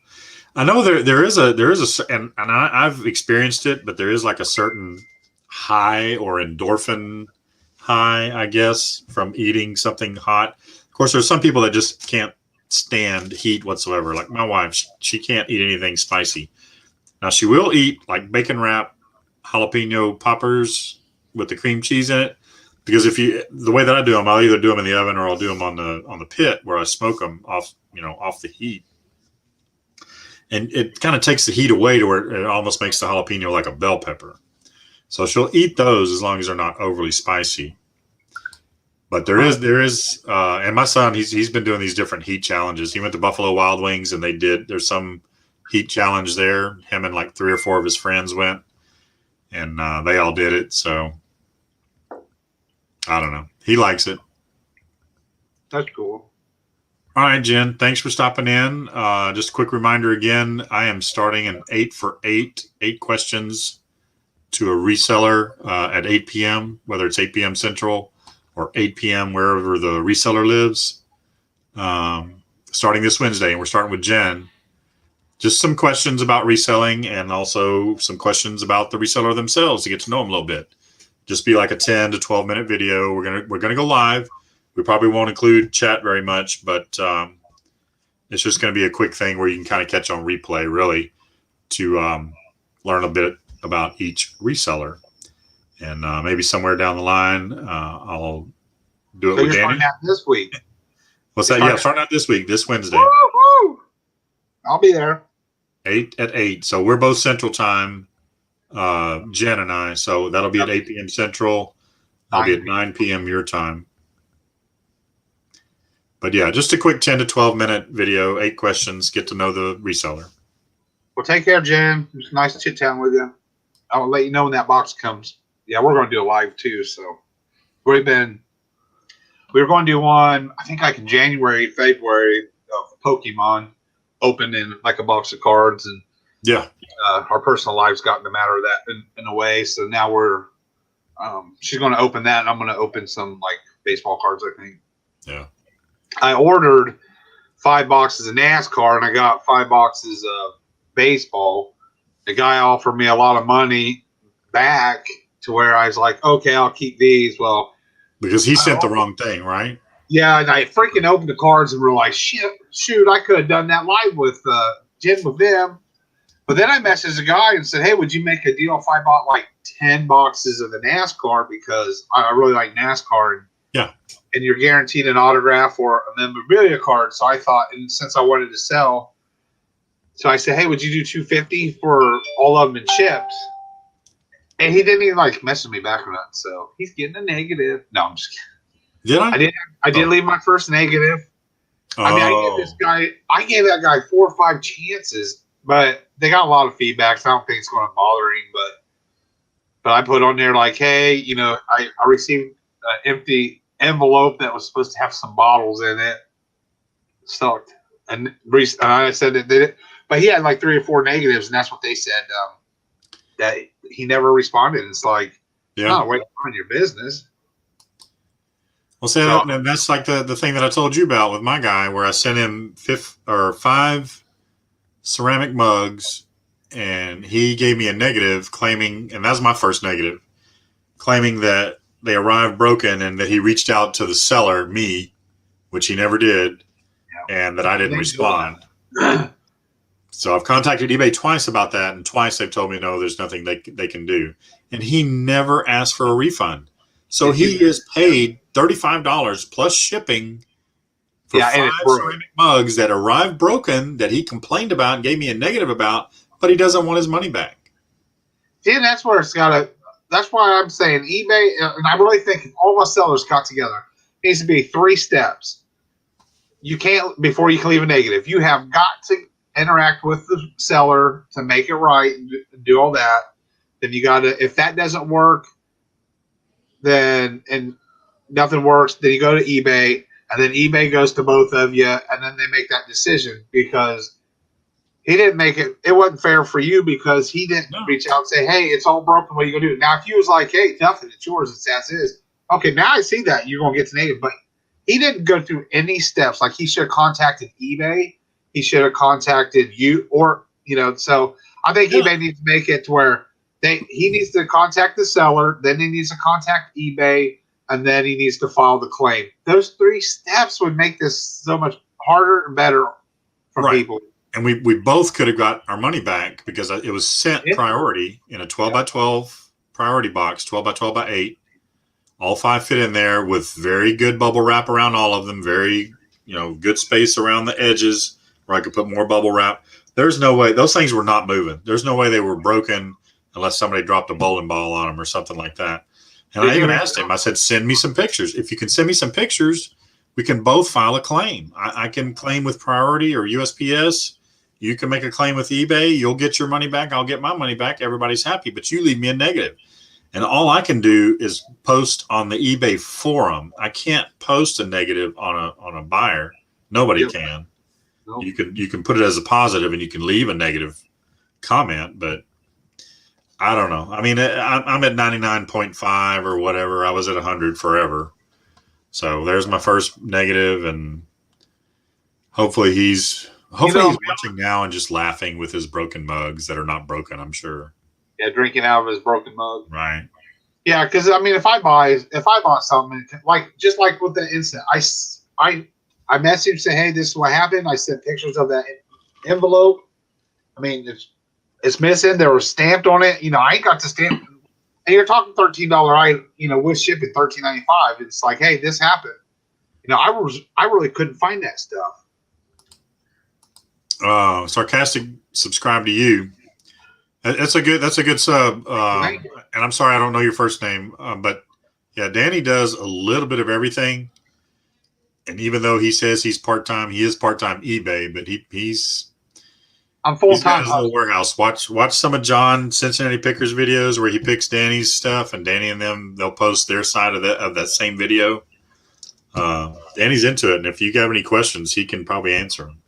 [SPEAKER 1] I know there is a and I've experienced it, but there is like a certain high or endorphin high, I guess, from eating something hot. Of course, there's some people that just can't stand heat whatsoever. Like my wife, she can't eat anything spicy. Now she will eat like bacon wrap jalapeno poppers with the cream cheese in it, because the way that I do them, I'll either do them in the oven or I'll do them on the pit where I smoke them off the heat. And it kind of takes the heat away to where it almost makes the jalapeno like a bell pepper. So she'll eat those as long as they're not overly spicy. But there is, and my son, he's been doing these different heat challenges. He went to Buffalo Wild Wings and there's some heat challenge there. Him and like 3 or 4 of his friends went, and they all did it. So I don't know. He likes it.
[SPEAKER 2] That's cool.
[SPEAKER 1] All right, Jen, thanks for stopping in. Just a quick reminder again, I am starting an 8 for 8 questions to a reseller at 8 p.m., whether it's 8 p.m. Central or 8 p.m. wherever the reseller lives, starting this Wednesday. And we're starting with Jen. Just some questions about reselling and also some questions about the reseller themselves to get to know them a little bit. Just be like a 10 to 12 minute video. We're gonna go live. We probably won't include chat very much, but it's just going to be a quick thing where you can kind of catch on replay, really, to learn a bit about each reseller. And maybe somewhere down the line, I'll do it with Danny.
[SPEAKER 2] Starting out this week.
[SPEAKER 1] What's that? Yeah, starting out this week, this Wednesday.
[SPEAKER 2] Woo-hoo! I'll be there.
[SPEAKER 1] 8. So we're both Central Time, Jen and I. So that'll be at 8 p.m. Central. I'll be at 9 p.m. your time. But yeah, just a quick 10 to 12 minute video, 8 questions, get to know the reseller.
[SPEAKER 2] Well, take care, Jen. It's nice chit-chatting with you. I'll let you know when that box comes. Yeah, we're going to do a live too. So we were going to do one, I think like in January, February of Pokemon, opening like a box of cards. And
[SPEAKER 1] Yeah.
[SPEAKER 2] Our personal lives got in the matter of that in a way. So now she's going to open that, and I'm going to open some like baseball cards, I think.
[SPEAKER 1] Yeah.
[SPEAKER 2] I ordered 5 boxes of NASCAR, and I got 5 boxes of baseball. The guy offered me a lot of money back to where I was like, okay, I'll keep these. Well,
[SPEAKER 1] because he sent the wrong thing, right?
[SPEAKER 2] Yeah, and I freaking opened the cards and realized, shoot, I could have done that live with Jen with them. But then I messaged the guy and said, hey, would you make a deal if I bought like 10 boxes of the NASCAR, because I really like NASCAR, and you're guaranteed an autograph or a memorabilia card. So I thought, and since I wanted to sell, so I said, hey, would you do $250 for all of them in chips? And he didn't even like message me back or nothing. So he's getting a negative. No, I'm just kidding.
[SPEAKER 1] Did I?
[SPEAKER 2] I did leave my first negative. I mean, I gave that guy 4 or 5 chances, but they got a lot of feedback. So I don't think it's going to bother him. But I put on there like, hey, I received an empty envelope that was supposed to have some bottles in it. So, and I said that did it, but he had like 3 or 4 negatives, and that's what they said. That he never responded. It's like, no, wait on your business.
[SPEAKER 1] Well, see, and that's like the thing that I told you about with my guy, where I sent him 5 ceramic mugs, and he gave me a negative claiming, and that's my first negative, claiming that they arrived broken and that he reached out to the seller, me, which he never did, and that I didn't respond. So I've contacted eBay twice about that, and twice they've told me, no, there's nothing they can do. And he never asked for a refund. So he is paid $35 plus shipping for 5 ceramic mugs that arrived broken, that he complained about and gave me a negative about, but he doesn't want his money back.
[SPEAKER 2] See, and that's where it's got to. That's why I'm saying eBay, and I really think if all of us sellers got together, it needs to be 3 steps. You can't, before you can leave a negative, you have got to interact with the seller to make it right and do all that. Then you got to, if that doesn't work, then, and nothing works, then you go to eBay, and then eBay goes to both of you, and then they make that decision, because he didn't make it. It wasn't fair for you because he didn't reach out and say, hey, it's all broken. What are you going to do? Now, if he was like, hey, nothing, it's yours, it's as is. Okay, now I see that. You're going to get to negative. But he didn't go through any steps. Like, he should have contacted eBay. He should have contacted you, or, so I think eBay needs to make it to where he needs to contact the seller, then he needs to contact eBay, and then he needs to file the claim. Those 3 steps would make this so much harder and better for people.
[SPEAKER 1] And we both could have got our money back because it was sent priority in a 12 by 12 priority box, 12 by 12 by 8. All 5 fit in there with very good bubble wrap around all of them. Very, good space around the edges where I could put more bubble wrap. There's no way. Those things were not moving. There's no way they were broken unless somebody dropped a bowling ball on them or something like that. And I even asked him, I said, send me some pictures. If you can send me some pictures, we can both file a claim. I can claim with priority or USPS. You can make a claim with eBay. You'll get your money back. I'll get my money back. Everybody's happy, but you leave me a negative. And all I can do is post on the eBay forum. I can't post a negative on a buyer. Nobody can. Nope. You can put it as a positive, and you can leave a negative comment, but I don't know. I mean, I'm at 99.5 or whatever. I was at 100 forever. So there's my first negative, and hopefully he's watching now and just laughing with his broken mugs that are not broken, I'm sure.
[SPEAKER 2] Yeah, drinking out of his broken mug.
[SPEAKER 1] Right.
[SPEAKER 2] Yeah, because I mean, if I bought something, like just like with the incident, I messaged, say, hey, this is what happened. I sent pictures of that envelope. I mean, it's missing. They were stamped on it. I ain't got the stamp. And you're talking $13 with shipping, $13.95. It's like, hey, this happened. I really couldn't find that stuff.
[SPEAKER 1] Sarcastic subscribe to you. That's a good sub. And I'm sorry I don't know your first name, but yeah, Danny does a little bit of everything. And even though he says he's part-time, he is part-time eBay, but
[SPEAKER 2] I'm full-time.
[SPEAKER 1] He's got his little warehouse. Watch some of John Cincinnati Pickers videos where he picks Danny's stuff, and Danny and them, they'll post their side of that same video. Danny's into it, and if you have any questions, he can probably answer them.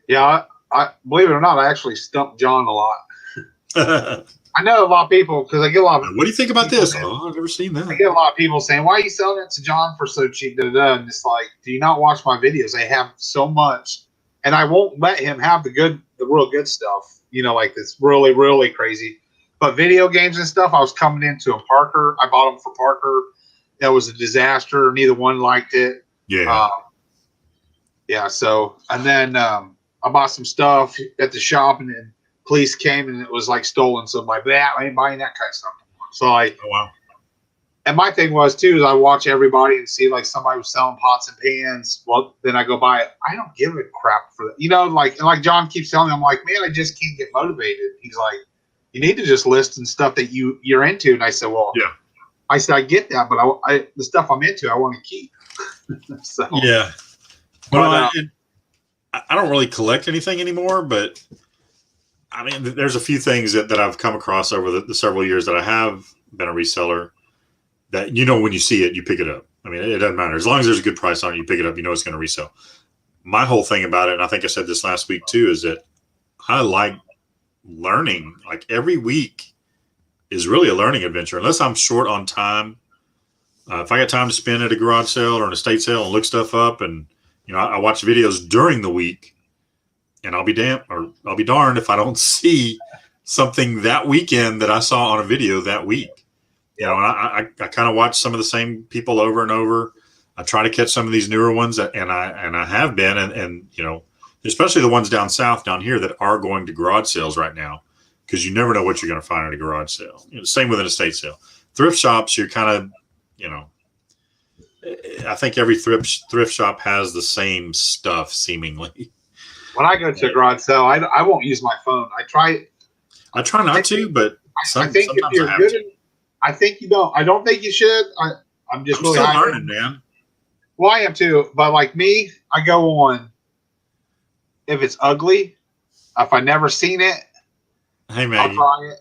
[SPEAKER 2] Yeah, I believe it or not, I actually stumped John a lot.
[SPEAKER 1] What
[SPEAKER 2] I know a lot of people because I get a lot of.
[SPEAKER 1] do you think about this? Oh, I've never seen
[SPEAKER 2] I
[SPEAKER 1] that.
[SPEAKER 2] get a lot of people saying, "Why are you selling it to John for so cheap?" Da, da, da. And it's like, do you not watch my videos? They have so much, and I won't let him have the real good stuff. You know, like this really, really crazy. But video games and stuff, I was coming into a Parker. I bought them for Parker. That was a disaster. Neither one liked it.
[SPEAKER 1] Yeah.
[SPEAKER 2] Yeah. So, and then I bought some stuff at the shop, and then police came, and it was like stolen. So I'm like, I ain't buying that kind of stuff anymore. So
[SPEAKER 1] Oh, wow.
[SPEAKER 2] and my thing was too is I watch everybody and see like somebody was selling pots and pans. Well, then I go buy it. I don't give a crap for that. You know, like and like John keeps telling me, I'm like, man, I just can't get motivated. He's like, you need to just list and stuff that you're into. And I said, well,
[SPEAKER 1] Yeah.
[SPEAKER 2] I said I get that, but I the stuff I'm into, I want to keep. So
[SPEAKER 1] Yeah. Well, I don't really collect anything anymore, but I mean, there's a few things that I've come across over the several years that I have been a reseller that, you know, when you see it, you pick it up. I mean, it doesn't matter. As long as there's a good price on it, you pick it up, you know it's going to resell. My whole thing about it, and I think I said this last week too, is that I like learning. Like every week is really a learning adventure. Unless I'm short on time, if I got time to spend at a garage sale or an estate sale and look stuff up, and you know, I watch videos during the week, and I'll be darned if I don't see something that weekend that I saw on a video that week. You know, and I kind of watch some of the same people over and over. I try to catch some of these newer ones, and I have been, and you know, especially the ones down south, down here that are going to garage sales right now, because you never know what you're going to find at a garage sale. You know, same with an estate sale. Thrift shops, you're kind of, you know, I think every thrift shop has the same stuff seemingly.
[SPEAKER 2] when I go to a garage sale, I won't use my phone. I try
[SPEAKER 1] not to, but
[SPEAKER 2] I think if you're good, I think you don't. I don't think you should. I'm just really
[SPEAKER 1] still learning, man.
[SPEAKER 2] Well, I am too. But like me, I go on if it's ugly. If I never seen it,
[SPEAKER 1] hey Maggie,
[SPEAKER 2] I'll try it.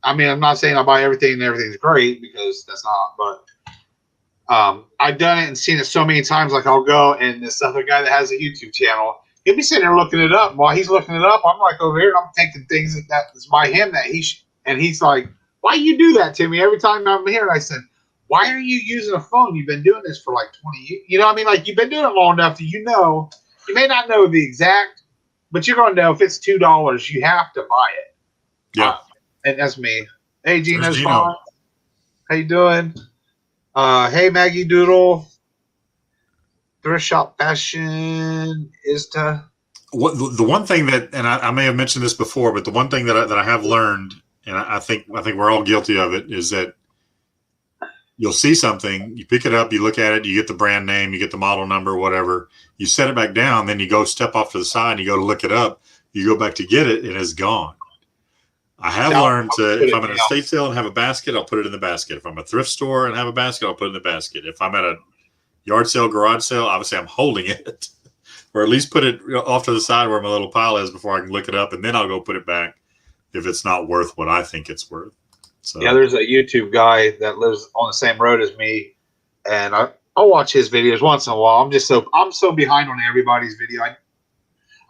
[SPEAKER 2] I mean, I'm not saying I'll buy everything and everything's great because that's not. But I've done it and seen it so many times. Like I'll go and this other guy that has a YouTube channel, he'll be sitting there looking it up. While he's looking it up, I'm like over here and I'm taking things that's by him that and he's like, why you do that to me every time I'm here? And I said, why are you using a phone? You've been doing this for like 20 years. You know what I mean? Like you've been doing it long enough that you know, you may not know the exact, but you're going to know if it's $2, you have to buy it.
[SPEAKER 1] Yeah.
[SPEAKER 2] And that's me. Hey, Gino's fine. How you doing? Hey, Maggie Doodle. Thrift shop fashion is to.
[SPEAKER 1] The one thing that, and I may have mentioned this before, but the one thing that I have learned, and I think we're all guilty of it, is that you'll see something, you pick it up, you look at it, you get the brand name, you get the model number, whatever, you set it back down, then you go step off to the side and you go to look it up, you go back to get it, and it's gone. I have learned to, if I'm at an estate sale and have a basket, I'll put it in the basket. If I'm a thrift store and have a basket, I'll put it in the basket. If I'm at a yard sale, garage sale, obviously I'm holding it, or at least put it off to the side where my little pile is before I can look it up, and then I'll go put it back if it's not worth what I think it's worth. So
[SPEAKER 2] yeah, there's a YouTube guy that lives on the same road as me, and I'll watch his videos once in a while. I'm so behind on everybody's video.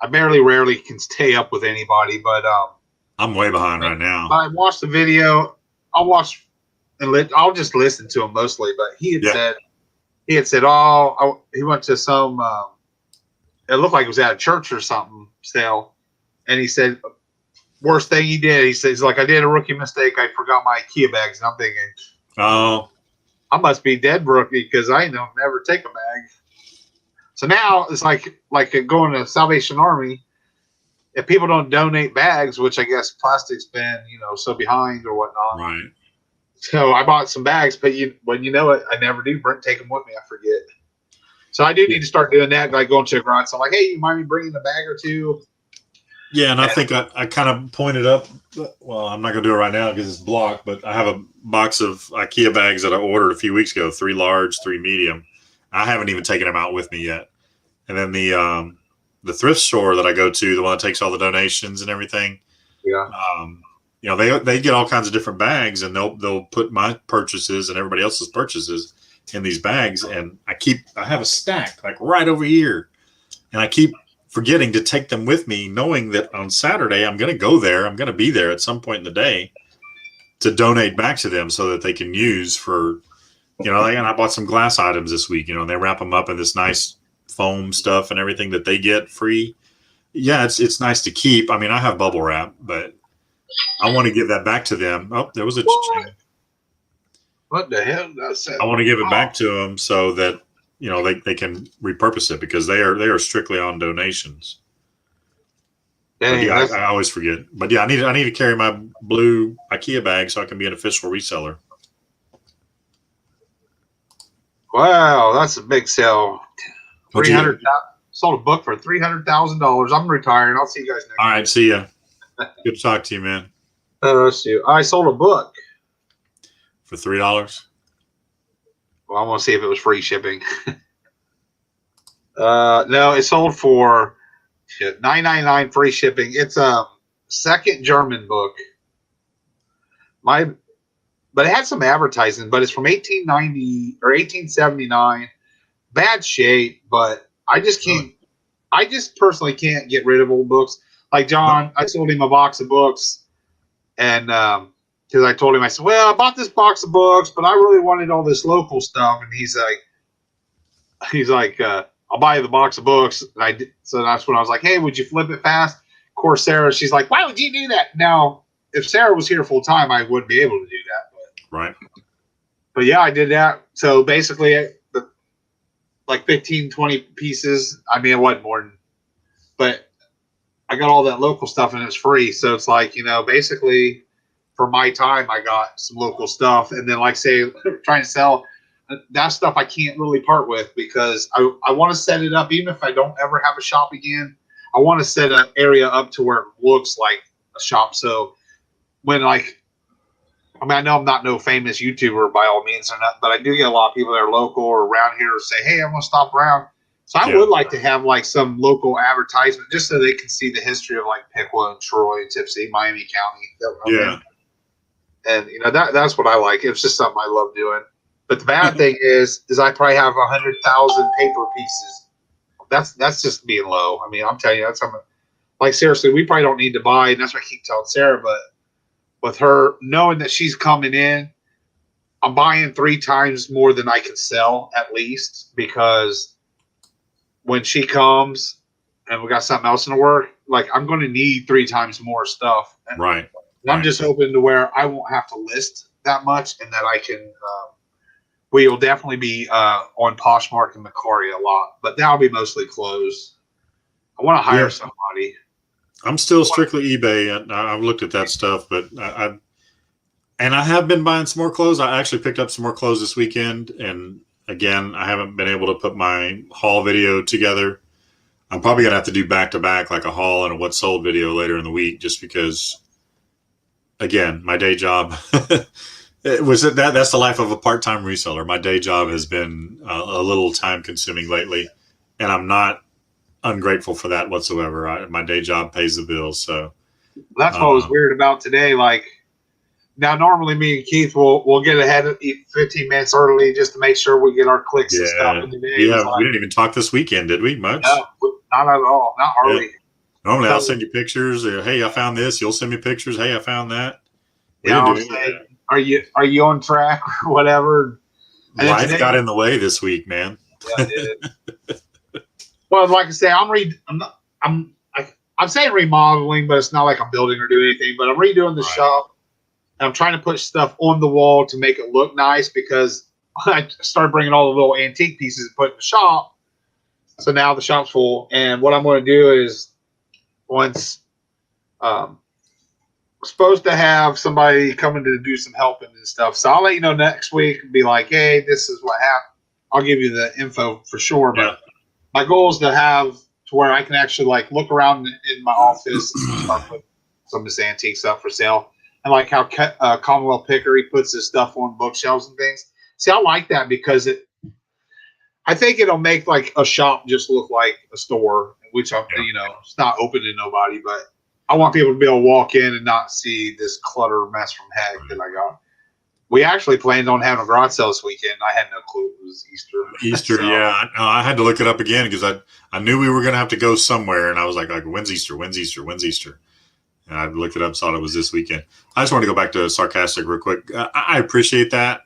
[SPEAKER 2] I rarely can stay up with anybody, but
[SPEAKER 1] I'm way behind right now.
[SPEAKER 2] I watched the video. I'll just listen to him mostly. But he had said, he went to some. It looked like it was at a church or something sale, and he said, worst thing he did. He says, like, I did a rookie mistake. I forgot my IKEA bags, and I'm thinking,
[SPEAKER 1] oh,
[SPEAKER 2] I must be dead rookie because I don't never take a bag. So now it's like going to Salvation Army. If people don't donate bags, which I guess plastic's been, so behind or whatnot.
[SPEAKER 1] Right.
[SPEAKER 2] So I bought some bags, but when you know it, I never do take them with me. I forget. So I do need to start doing that. Like going to a garage. So I'm like, hey, you mind me bringing a bag or two?
[SPEAKER 1] Yeah, and I think I kind of pointed up. Well, I'm not going to do it right now because it's blocked, but I have a box of IKEA bags that I ordered a few weeks ago, 3 large, 3 medium. I haven't even taken them out with me yet. And then the thrift store that I go to, the one that takes all the donations and everything.
[SPEAKER 2] Yeah.
[SPEAKER 1] They get all kinds of different bags, and they'll put my purchases and everybody else's purchases in these bags. And I have a stack like right over here, and I keep forgetting to take them with me, knowing that on Saturday I'm going to go there. I'm going to be there at some point in the day to donate back to them so that they can use for, and I bought some glass items this week, and they wrap them up in this nice foam stuff and everything that they get free. Yeah, it's nice to keep. I mean, I have bubble wrap, but I want to give that back to them. Oh, there was a cha-ching.
[SPEAKER 2] What the hell?
[SPEAKER 1] I want to give it back to them so that they can repurpose it, because they are strictly on donations.
[SPEAKER 2] Dang,
[SPEAKER 1] yeah, I always forget. But yeah, I need to carry my blue IKEA bag so I can be an official reseller.
[SPEAKER 2] Wow, that's a big sale. 300. Sold a book for $300,000. I'm retiring. I'll see you guys next.
[SPEAKER 1] All right, see ya. Good to talk to you, man.
[SPEAKER 2] Let's see. I sold a book
[SPEAKER 1] for $3.
[SPEAKER 2] Well, I want to see if it was free shipping. No, it sold for $9.99 free shipping. It's a second German book. But it had some advertising, but it's from 1890 or 1879. Bad shape, but I just can't. I just personally can't get rid of old books. Like John, I sold him a box of books, and because I told him, I said, "Well, I bought this box of books, but I really wanted all this local stuff." And he's like, "I'll buy you the box of books." And I did, so that's when I was like, "Hey, would you flip it fast?" Of course, Sarah, she's like, "Why would you do that?" Now, if Sarah was here full time, I wouldn't be able to do that.
[SPEAKER 1] Right.
[SPEAKER 2] But yeah, I did that. So basically, like 15, 20 pieces. I mean, it wasn't more than, but I got all that local stuff and it's free. So it's like, basically for my time, I got some local stuff. And then like say, trying to sell that stuff I can't really part with, because I want to set it up. Even if I don't ever have a shop again, I want to set an area up to where it looks like a shop. So when I know I'm not no famous YouTuber by all means or not, but I do get a lot of people that are local or around here say, "Hey, I'm going to stop around." So I would like to have like some local advertisement just so they can see the history of like Piqua and Troy and Tipsy, Miami County.
[SPEAKER 1] Yeah.
[SPEAKER 2] And that's what I like. It's just something I love doing. But the bad thing is I probably have 100,000 paper pieces. That's just being low. I mean, I'm telling you, that's something like seriously, we probably don't need to buy, and that's what I keep telling Sarah, but with her knowing that she's coming in, I'm buying 3 times more than I can sell at least, because when she comes and we got something else in the work, like I'm going to need 3 times more stuff. And
[SPEAKER 1] right.
[SPEAKER 2] I'm just hoping to where I won't have to list that much, and that I can. We will definitely be on Poshmark and Macquarie a lot, but that'll be mostly closed. I want to hire somebody.
[SPEAKER 1] I'm still strictly eBay, and I've looked at that stuff, but I have been buying some more clothes. I actually picked up some more clothes this weekend, and again, I haven't been able to put my haul video together. I'm probably gonna have to do back to back, like a haul and a what sold video later in the week, just because, again, my day job. That's the life of a part-time reseller. My day job has been a little time consuming lately, and I'm not ungrateful for that whatsoever. My day job pays the bills. So
[SPEAKER 2] that's what was weird about today. Like now, normally me and Keith will get ahead of 15 minutes early just to make sure we get our clicks and stuff in the day.
[SPEAKER 1] Yeah, we didn't even talk this weekend, did we? Much?
[SPEAKER 2] No, not at all. Not hardly.
[SPEAKER 1] Yeah. Normally, I'll send you pictures. Hey, I found this. You'll send me pictures. Hey, I found that.
[SPEAKER 2] I'll say, are you on track or whatever? And
[SPEAKER 1] life got in the way this week, man.
[SPEAKER 2] Yeah, it did. Well, like I say, I'm saying remodeling, but it's not like I'm building or doing anything. But I'm redoing the shop. And I'm trying to put stuff on the wall to make it look nice, because I started bringing all the little antique pieces and put in the shop. So now the shop's full. And what I'm going to do is once supposed to have somebody coming to do some helping and stuff. So I'll let you know next week and be like, "Hey, this is what happened." I'll give you the info for sure. But my goal is to have to where I can actually like look around in my office and start putting some of this antique stuff for sale. And like how Commonwealth Pickery puts his stuff on bookshelves and things. See, I like that because I think it'll make like a shop just look like a store, which it's not open to nobody, but I want people to be able to walk in and not see this clutter mess from heck that I got. We actually planned on having a garage sale this weekend. I had no clue it was Easter.
[SPEAKER 1] Easter, so, yeah. I had to look it up again because I knew we were going to have to go somewhere, and I was like, when's Easter? When's Easter? When's Easter? And I looked it up, saw it was this weekend. I just want to go back to sarcastic real quick. I appreciate that.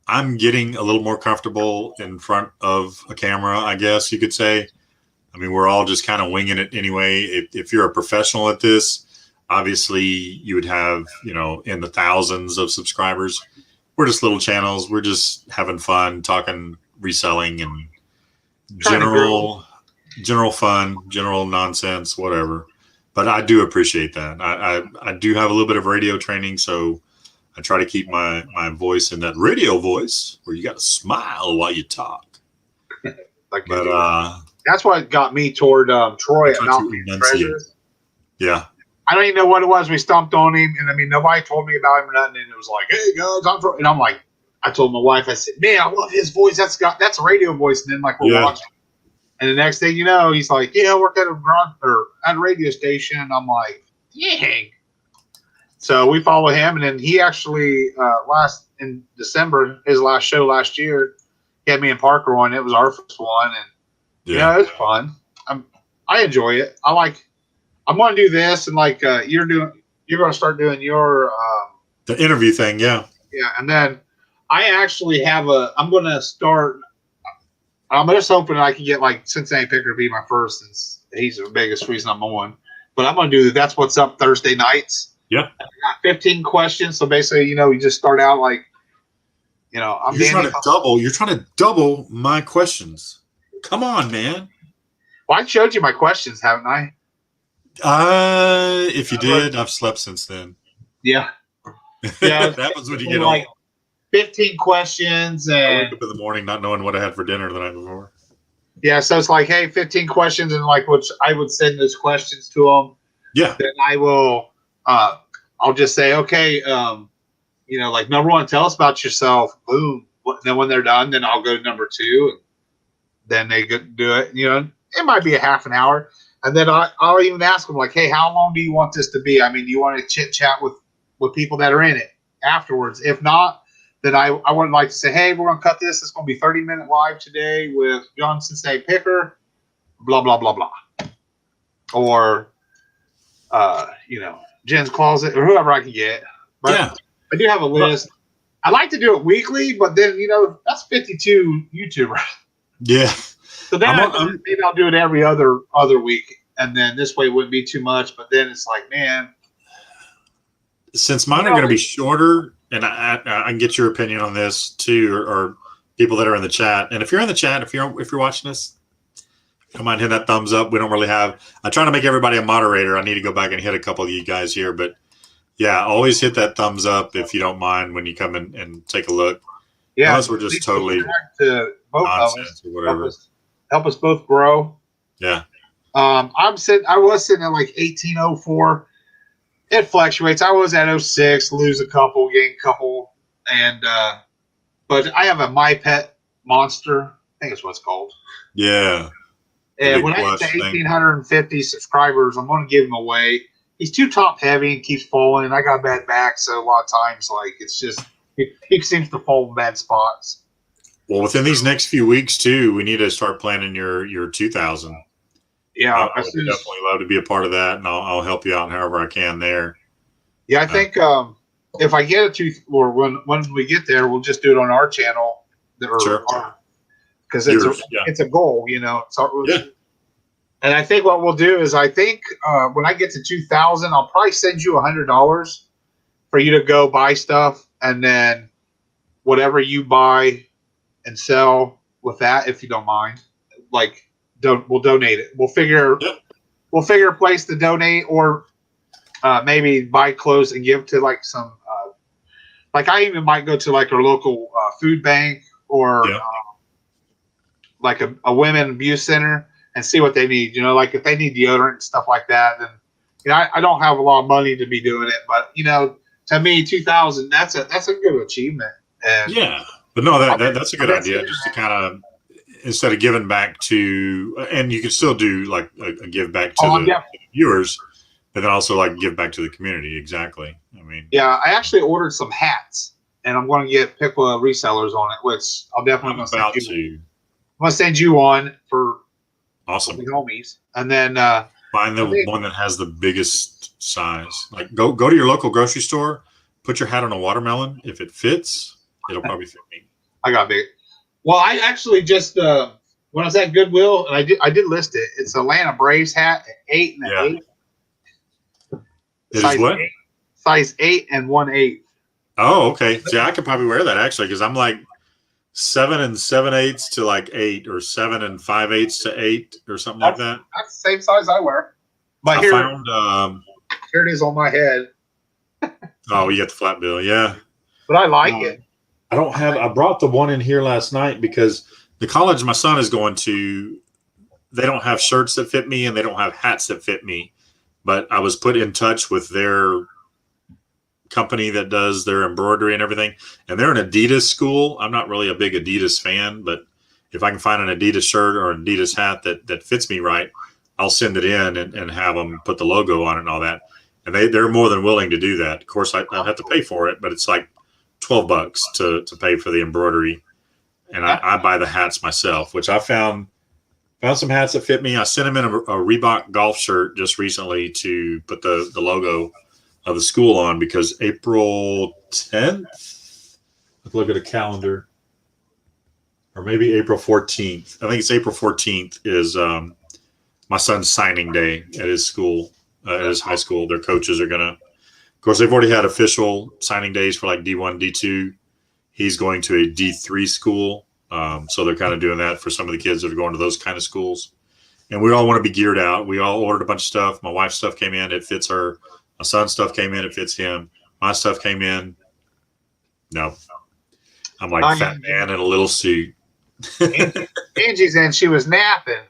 [SPEAKER 1] I'm getting a little more comfortable in front of a camera, I guess you could say. I mean, we're all just kind of winging it anyway. If you're a professional at this, obviously you would have, in the thousands of subscribers. We're just little channels. We're just having fun, talking reselling and general fun, general nonsense, whatever. But I do appreciate that. I do have a little bit of radio training, so I try to keep my voice in that radio voice where you got to smile while you talk. But
[SPEAKER 2] that's what got me toward Troy at Mountain Treasures.
[SPEAKER 1] Yeah.
[SPEAKER 2] I don't even know what it was. We stomped on him, and I mean, nobody told me about him or nothing. And it was like, "Hey guys, I'm Troy," and I'm like, I told my wife, I said, "Man, I love his voice. That's a radio voice." And then we're watching, and the next thing you know, he's like, "Yeah, I work at a radio station." And I'm like, "Dang!" So we follow him, and then he actually in December, his last show last year, he had me and Parker on. It was our first one, and it was fun. I enjoy it. I'm going to do this, and you're going to start doing your
[SPEAKER 1] the interview thing, yeah,
[SPEAKER 2] and then I actually I'm just hoping I can get Cincinnati Picker to be my first, since he's the biggest reason I'm on. But I'm going to do That's What's Up Thursday nights.
[SPEAKER 1] Yeah,
[SPEAKER 2] I got 15 questions, so basically, you just start out I'm
[SPEAKER 1] you're trying to double my questions. Come on, man.
[SPEAKER 2] Well, I showed you my questions, haven't I?
[SPEAKER 1] If you did, I've slept since then.
[SPEAKER 2] Yeah.
[SPEAKER 1] That happens when you get old.
[SPEAKER 2] 15 questions, and
[SPEAKER 1] I wake up in the morning not knowing what I had for dinner the night before.
[SPEAKER 2] Yeah, so it's hey, 15 questions, and which I would send those questions to them.
[SPEAKER 1] Yeah.
[SPEAKER 2] Then I will, I'll just say, okay, number one, tell us about yourself. Boom. Then when they're done, then I'll go to number two, and then they do it. It might be a half an hour. And then I'll even ask them, hey, how long do you want this to be? I mean, do you want to chit-chat with people that are in it afterwards? If not, then I would like to say, hey, we're going to cut this. It's going to be 30-minute live today with John Cincinnati Picker, blah, blah, blah, blah. Or, Jen's Closet, or whoever I can get. But yeah. I do have a list. I like to do it weekly, but then, that's 52 YouTubers.
[SPEAKER 1] Yeah.
[SPEAKER 2] So then maybe I'll do it every other week, and then this way it wouldn't be too much. But then it's man.
[SPEAKER 1] Since mine are going to be shorter, and I can get your opinion on this too, or people that are in the chat. And if you're in the chat, if you're watching this, come on, hit that thumbs up. We don't really have. I'm trying to make everybody a moderator. I need to go back and hit a couple of you guys here, but yeah, always hit that thumbs up if you don't mind when you come in and take a look.
[SPEAKER 2] Yeah,
[SPEAKER 1] unless we're just totally nonsense or whatever.
[SPEAKER 2] Help us both grow.
[SPEAKER 1] Yeah.
[SPEAKER 2] I was sitting at 1804. It fluctuates. I was at 06, lose a couple, gain a couple, and but I have a My Pet Monster. I think it's what it's called.
[SPEAKER 1] Yeah.
[SPEAKER 2] And when I get to 1,850 subscribers, I'm going to give him away. He's too top heavy and keeps falling, and I got a bad back, so a lot of times it's just he seems to fall in bad spots.
[SPEAKER 1] Well, within these next few weeks too, we need to start planning your 2,000.
[SPEAKER 2] Yeah,
[SPEAKER 1] I would definitely love to be a part of that, and I'll help you out however I can there.
[SPEAKER 2] Yeah, I think if I get when we get there, we'll just do it on our channel.
[SPEAKER 1] Sure.
[SPEAKER 2] Because it's a goal, And I think what we'll do is when I get to 2,000, I'll probably send you $100 for you to go buy stuff, and then whatever you buy and sell with that, if you don't mind, we'll donate it. We'll figure a place to donate, or maybe buy clothes and give to some. I even might go to our local food bank, or a women abuse center, and see what they need. If they need deodorant and stuff like that, then I don't have a lot of money to be doing it, but to me, 2,000 that's a good achievement. And
[SPEAKER 1] yeah. But no, that's a good idea. Just to kind of, instead of giving back to, and you can still do a give back to the viewers, but then also give back to the community. Exactly. I mean,
[SPEAKER 2] yeah, I actually ordered some hats. and I'm going to pick resellers on it, which I'll definitely
[SPEAKER 1] I'm
[SPEAKER 2] going to send
[SPEAKER 1] about
[SPEAKER 2] you.
[SPEAKER 1] to.
[SPEAKER 2] I'm going to send you one for
[SPEAKER 1] Awesome.
[SPEAKER 2] the homies, and then
[SPEAKER 1] find the one that has the biggest size. Like go to your local grocery store, put your hat on a watermelon. If it fits, it'll probably fit me.
[SPEAKER 2] I got big. Well, I actually just when I was at Goodwill, and I did list it. It's Atlanta Braves hat at 8 and an 8.
[SPEAKER 1] It is what?
[SPEAKER 2] Size 8 and 1/8.
[SPEAKER 1] Oh, okay. See, I could probably wear that actually because I'm like 7 7/8 to like 8, or 7 5/8 to 8, or something like that.
[SPEAKER 2] That's the same size I wear. But
[SPEAKER 1] I found
[SPEAKER 2] here it is on my head.
[SPEAKER 1] Oh, you got the flat bill, yeah.
[SPEAKER 2] But I like it.
[SPEAKER 1] I brought the one in here last night because the college my son is going to, they don't have shirts that fit me and they don't have hats that fit me. But I was put in touch with their company that does their embroidery and everything. And they're an Adidas school. I'm not really a big Adidas fan, but if I can find an Adidas shirt or an Adidas hat that fits me right, I'll send it in and have them put the logo on it and all that. And they're more than willing to do that. Of course, I'll have to pay for it, but it's like $12 to pay for the embroidery. And I buy the hats myself, which I found some hats that fit me. I sent them in a Reebok golf shirt just recently to put the logo of the school on, because April 10th, let's look at a calendar, or maybe April 14th. I think it's April 14th is my son's signing day at his school, at his high school. Their coaches are going to, of course, they've already had official signing days for like D1, D2. He's going to a D3 school. So they're kind of doing that for some of the kids that are going to those kind of schools. And we all want to be geared out. We all ordered a bunch of stuff. My wife's stuff came in. It fits her. My son's stuff came in. It fits him. My stuff came in. No. I'm like fat man in a little suit.
[SPEAKER 2] Angie's in. She was napping.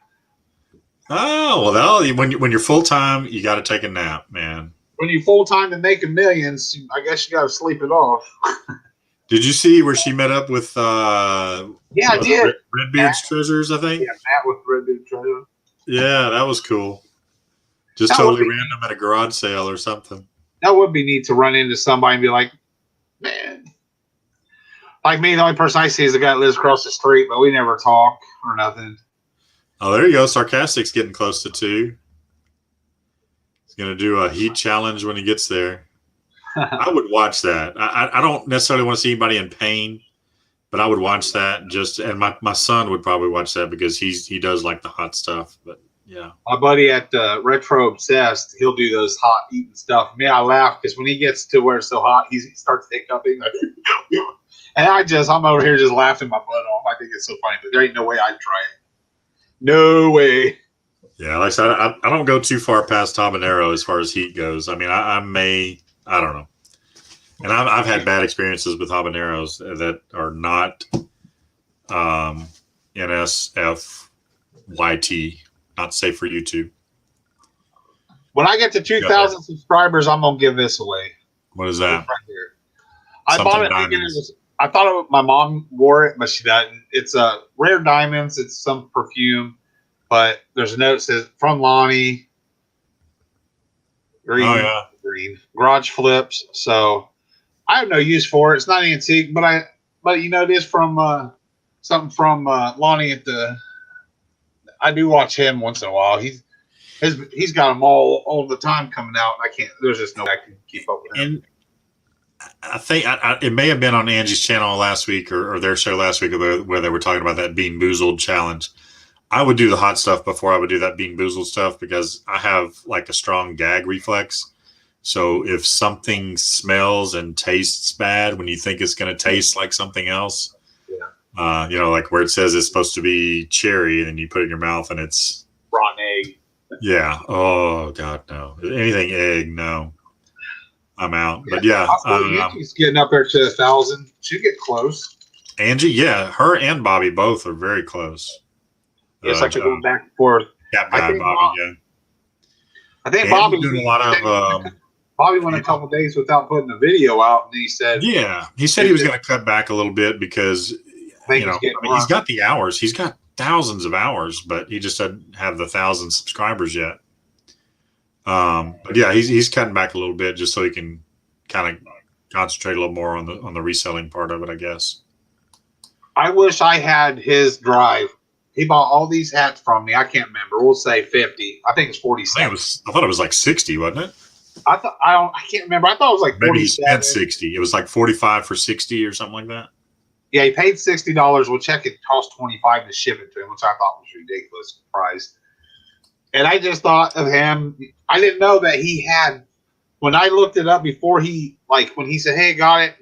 [SPEAKER 1] Oh, well, when you're full-time, you got to take a nap, man.
[SPEAKER 2] When you're full-time and making millions, I guess you got to sleep it off.
[SPEAKER 1] Did you see where she met up with
[SPEAKER 2] yeah, I did.
[SPEAKER 1] Redbeard's Treasures, I think?
[SPEAKER 2] Yeah, Matt with Redbeard's Treasures.
[SPEAKER 1] Yeah, that was cool. Just totally random at a garage sale or something.
[SPEAKER 2] That would be neat to run into somebody and be like, man. Like me, the only person I see is the guy that lives across the street, but we never talk or nothing.
[SPEAKER 1] Oh, there you go. Sarcastic's getting close to 2. He's going to do a heat challenge when he gets there. I would watch that. I don't necessarily want to see anybody in pain, but I would watch that. And my son would probably watch that because he does like the hot stuff. But yeah,
[SPEAKER 2] my buddy at Retro Obsessed, he'll do those hot eating stuff. Man, I laugh because when he gets to where it's so hot, he starts hiccuping. And I'm over here just laughing my butt off. I think it's so funny, but there ain't no way I'd try it. No way.
[SPEAKER 1] Yeah, like I said, I don't go too far past habanero as far as heat goes. I mean, I don't know. And I've had bad experiences with habaneros that are not NSFYT, not safe for YouTube.
[SPEAKER 2] When I get to 2,000 subscribers, I'm going to give this away.
[SPEAKER 1] What is that?
[SPEAKER 2] Right here. I bought it thinking I thought my mom wore it, but she doesn't. It's rare diamonds. It's some perfume, but there's a note that says from Lonnie. Green,
[SPEAKER 1] oh yeah,
[SPEAKER 2] green garage flips. So I have no use for it. It's not antique, but it is from something from Lonnie at the. I do watch him once in a while. He's got them all the time coming out. I can't. There's just no way I can keep up with him.
[SPEAKER 1] And I think it may have been on Angie's channel last week or their show last week where they were talking about that Bean Boozled challenge. I would do the hot stuff before I would do that Bean Boozled stuff because I have like a strong gag reflex. So if something smells and tastes bad when you think it's going to taste like something else, like where it says it's supposed to be cherry and you put it in your mouth and it's
[SPEAKER 2] rotten egg.
[SPEAKER 1] Yeah. Oh God, no. Anything egg, no. I'm out. But yeah,
[SPEAKER 2] Angie's getting up there to 1,000. She'll get close.
[SPEAKER 1] Angie, yeah, her and Bobby both are very close.
[SPEAKER 2] Yes, I keep going back and forth.
[SPEAKER 1] Yeah, Bobby, yeah.
[SPEAKER 2] I think Bobby
[SPEAKER 1] doing a lot of.
[SPEAKER 2] Bobby went a couple of days without putting a video out, and he said,
[SPEAKER 1] "Yeah, he said he was going to cut back a little bit because he's got the hours. He's got thousands of hours, but he just doesn't have the 1,000 subscribers yet." But yeah, he's cutting back a little bit just so he can kind of concentrate a little more on the reselling part of it, I guess.
[SPEAKER 2] I wish I had his drive. He bought all these hats from me. I can't remember. We'll say 50. I think it's 47.
[SPEAKER 1] I thought it was like 60, wasn't it?
[SPEAKER 2] I can't remember. I thought it was like
[SPEAKER 1] Maybe he
[SPEAKER 2] 47.
[SPEAKER 1] spent 60. It was like 45 for 60 or something like that.
[SPEAKER 2] Yeah, he paid $60. We'll check it cost 25 to ship it to him, which I thought was ridiculous price. And I just thought of him. I didn't know that he had. When I looked it up before when he said, "Hey, got it,"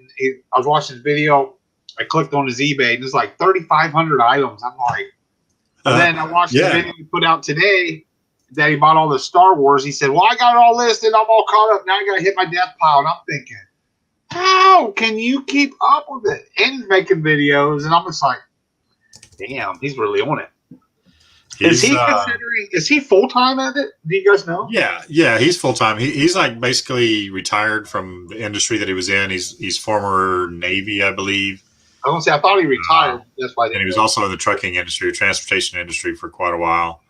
[SPEAKER 2] I was watching his video. I clicked on his eBay, and it's like 3,500 items. I'm like, and then I watched the video he put out today that he bought all the Star Wars. He said, "Well, I got it all listed. I'm all caught up. Now I got to hit my death pile." And I'm thinking, how can you keep up with it? And he's making videos, and I'm just like, damn, he's really on it. Is he full time at it? Do you guys know?
[SPEAKER 1] Yeah, he's full time. He's like basically retired from the industry that he was in. He's former Navy, I believe.
[SPEAKER 2] I was gonna say I thought he retired. That's why.
[SPEAKER 1] And he was also in the trucking industry, transportation industry for quite a while.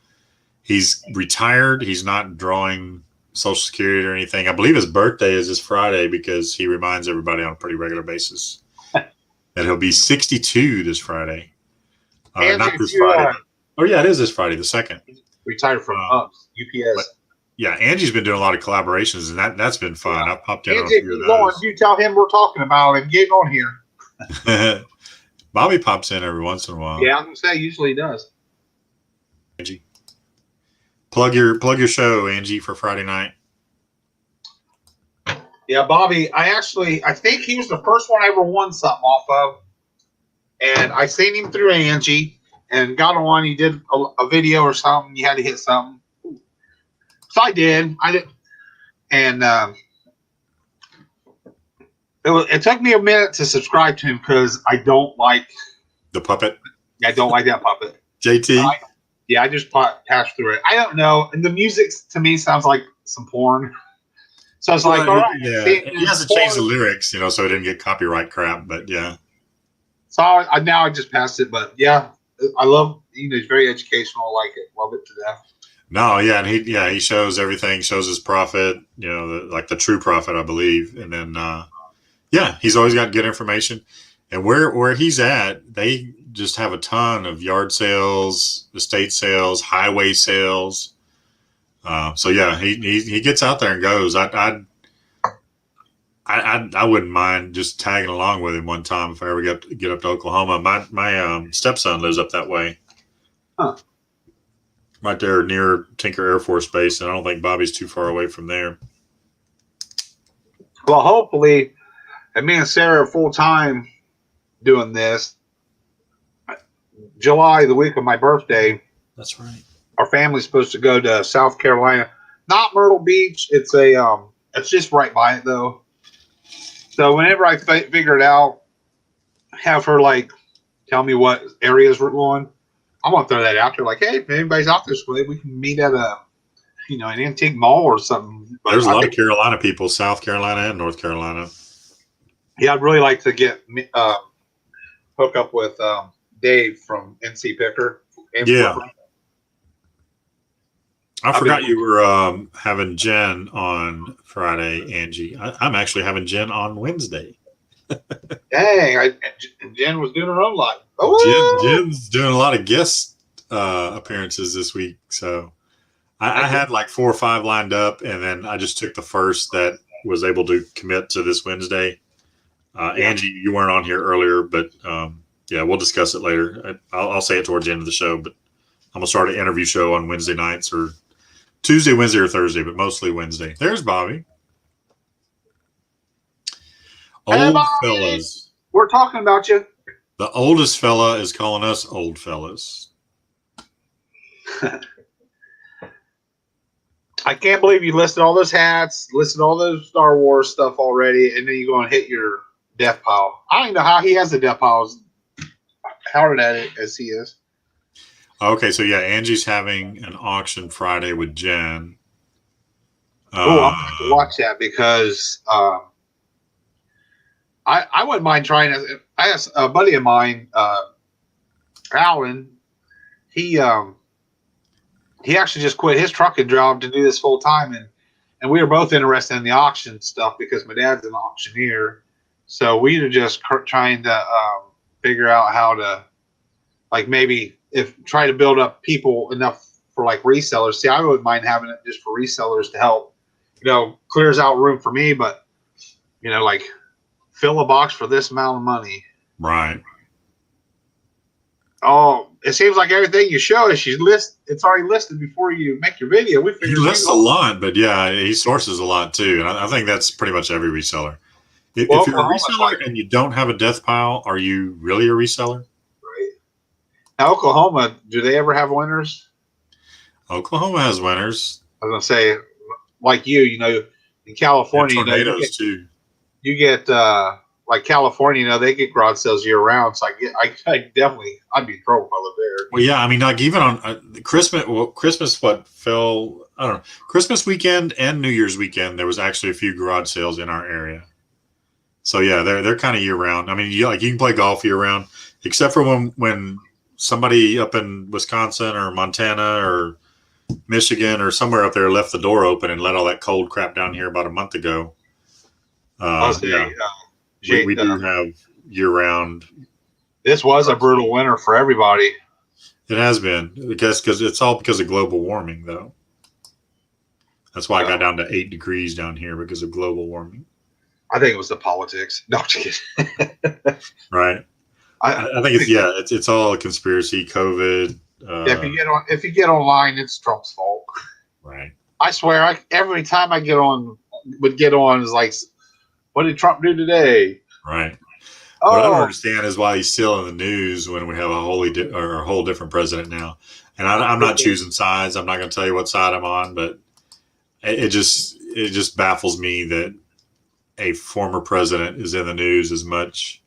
[SPEAKER 1] He's retired. He's not drawing Social Security or anything. I believe his birthday is this Friday because he reminds everybody on a pretty regular basis that he'll be 62 this Friday. Not this Friday. Oh, yeah, it is this Friday, the 2nd.
[SPEAKER 2] Retired from UPS.
[SPEAKER 1] But, yeah, Angie's been doing a lot of collaborations, and that's been fun. Yeah. I've popped in on a few of those.
[SPEAKER 2] You tell him we're talking about him. Get on here.
[SPEAKER 1] Bobby pops in every once in a while.
[SPEAKER 2] Yeah, I was going to say, usually he does.
[SPEAKER 1] Angie. Plug your show, Angie, for Friday night.
[SPEAKER 2] Yeah, Bobby, I think he was the first one I ever won something off of. And I seen him through Angie. And got on. He did a video or something. You had to hit something, so I did. And it took me a minute to subscribe to him because I don't like
[SPEAKER 1] the puppet.
[SPEAKER 2] I don't like that puppet.
[SPEAKER 1] JT.
[SPEAKER 2] I just passed through it. I don't know, and the music to me sounds like some porn. So it's like, all right,
[SPEAKER 1] yeah. He has to change the lyrics, so it didn't get copyright crap. But yeah.
[SPEAKER 2] So now I just passed it, but yeah. I love, he's very educational. I like it. Love it to death.
[SPEAKER 1] No, yeah. And he shows everything, shows his profit, like the true profit, I believe. And then, he's always got good information. And where he's at, they just have a ton of yard sales, estate sales, highway sales. So yeah, he gets out there and goes. I wouldn't mind just tagging along with him one time if I ever get up to Oklahoma. My stepson lives up that way, right there near Tinker Air Force Base, and I don't think Bobby's too far away from there.
[SPEAKER 2] Well, hopefully, and me and Sarah are full time doing this. July, the week of my birthday.
[SPEAKER 1] That's right.
[SPEAKER 2] Our family's supposed to go to South Carolina, not Myrtle Beach. It's just right by it though. So whenever I figure it out, have her tell me what areas we're going. I'm gonna throw that out there. Like, hey, if anybody's out this way, we can meet at an antique mall or something. But
[SPEAKER 1] there's a lot of Carolina people, South Carolina and North Carolina.
[SPEAKER 2] Yeah, I'd really like to get hook up with Dave from NC Picker.
[SPEAKER 1] Yeah. I forgot you were having Jen on Friday, Angie. I'm actually having Jen on Wednesday.
[SPEAKER 2] Dang, Jen was doing her own lot. Oh,
[SPEAKER 1] Jen's doing a lot of guest appearances this week. So I had like 4 or 5 lined up, and then I just took the first that was able to commit to this Wednesday. Angie, you weren't on here earlier, but we'll discuss it later. I'll say it towards the end of the show, but I'm going to start an interview show on Wednesday nights or Tuesday, Wednesday, or Thursday, but mostly Wednesday. There's Bobby. Old fellas.
[SPEAKER 2] We're talking about you.
[SPEAKER 1] The oldest fella is calling us old fellas.
[SPEAKER 2] I can't believe you listed all those hats, listed all those Star Wars stuff already, and then you're going to hit your death pile. I don't even know how he has a death pile as hard at it as he is.
[SPEAKER 1] Okay, so yeah, Angie's having an auction Friday with Jen.
[SPEAKER 2] I'm going to watch that because I wouldn't mind trying to. I asked a buddy of mine, Alan. He actually just quit his trucking job to do this full time, and we were both interested in the auction stuff because my dad's an auctioneer, So we are just trying to figure out how to, like, maybe try to build up people enough for like resellers. See, I wouldn't mind having it just for resellers to help, clears out room for me, but like fill a box for this amount of money.
[SPEAKER 1] Right.
[SPEAKER 2] Oh, it seems like everything you show us, it's already listed before you make your video.
[SPEAKER 1] He lists a lot, but yeah, he sources a lot too. And I think that's pretty much every reseller. If you're a reseller and you don't have a death pile, are you really a reseller?
[SPEAKER 2] Right. Now, Oklahoma, do they ever have winners?
[SPEAKER 1] Oklahoma has winners.
[SPEAKER 2] I was going to say, like you, in California,
[SPEAKER 1] and tornadoes too.
[SPEAKER 2] You get like California, they get garage sales year round. So I'd be in trouble if I lived there.
[SPEAKER 1] Well, yeah, I mean, like even on Christmas, what fell, I don't know, Christmas weekend and New Year's weekend, there was actually a few garage sales in our area. So yeah, they're kind of year round. I mean, you can play golf year round, except for when somebody up in Wisconsin or Montana or Michigan or somewhere up there left the door open and let all that cold crap down here about a month ago. We do have year round.
[SPEAKER 2] This was a brutal winter for everybody.
[SPEAKER 1] It has been, because it's all because of global warming, though. That's why I got down to 8 degrees down here, because of global warming.
[SPEAKER 2] I think it was the politics. No, just kidding.
[SPEAKER 1] Right. I think it's all a conspiracy. COVID.
[SPEAKER 2] If you get online, it's Trump's fault.
[SPEAKER 1] Right.
[SPEAKER 2] I swear, every time I would get on is like, what did Trump do today?
[SPEAKER 1] Right. What I don't understand is why he's still in the news when we have a whole different president now. And I'm not choosing sides. I'm not going to tell you what side I'm on, but it just baffles me that a former president is in the news as much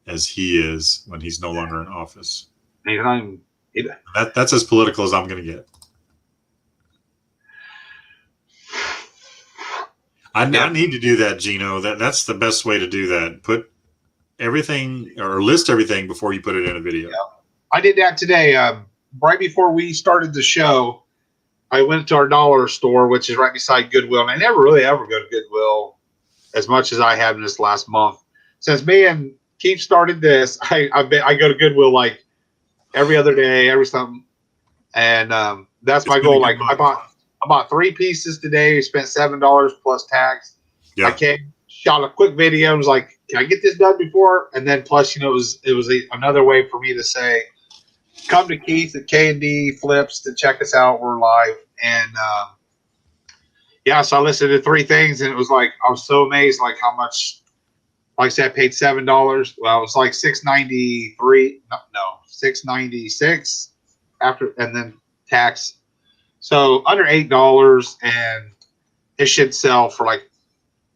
[SPEAKER 1] as he is when he's no longer in office. That's as political as I'm going to get. I need to do that, Gino. That's the best way to do that. Put everything or list everything before you put it in a video.
[SPEAKER 2] Yeah. I did that today. Right before we started the show, I went to our dollar store, which is right beside Goodwill. And I never really ever go to Goodwill as much as I have in this last month. Since me and Keith started this, I go to Goodwill like every other day, every something. And that's my goal. Like I bought 3 pieces today. Spent $7 plus tax. Yeah. I shot a quick video and was like, can I get this done before? And then plus, it was another way for me to say, come to Keith at K&D Flips to check us out. We're live. And so I listened to 3 things, and it was like, I was so amazed, like how much, like I said, I paid $7. Well, it was like $6.93. No, $6.96 after, and then tax. So under $8, and it should sell for like,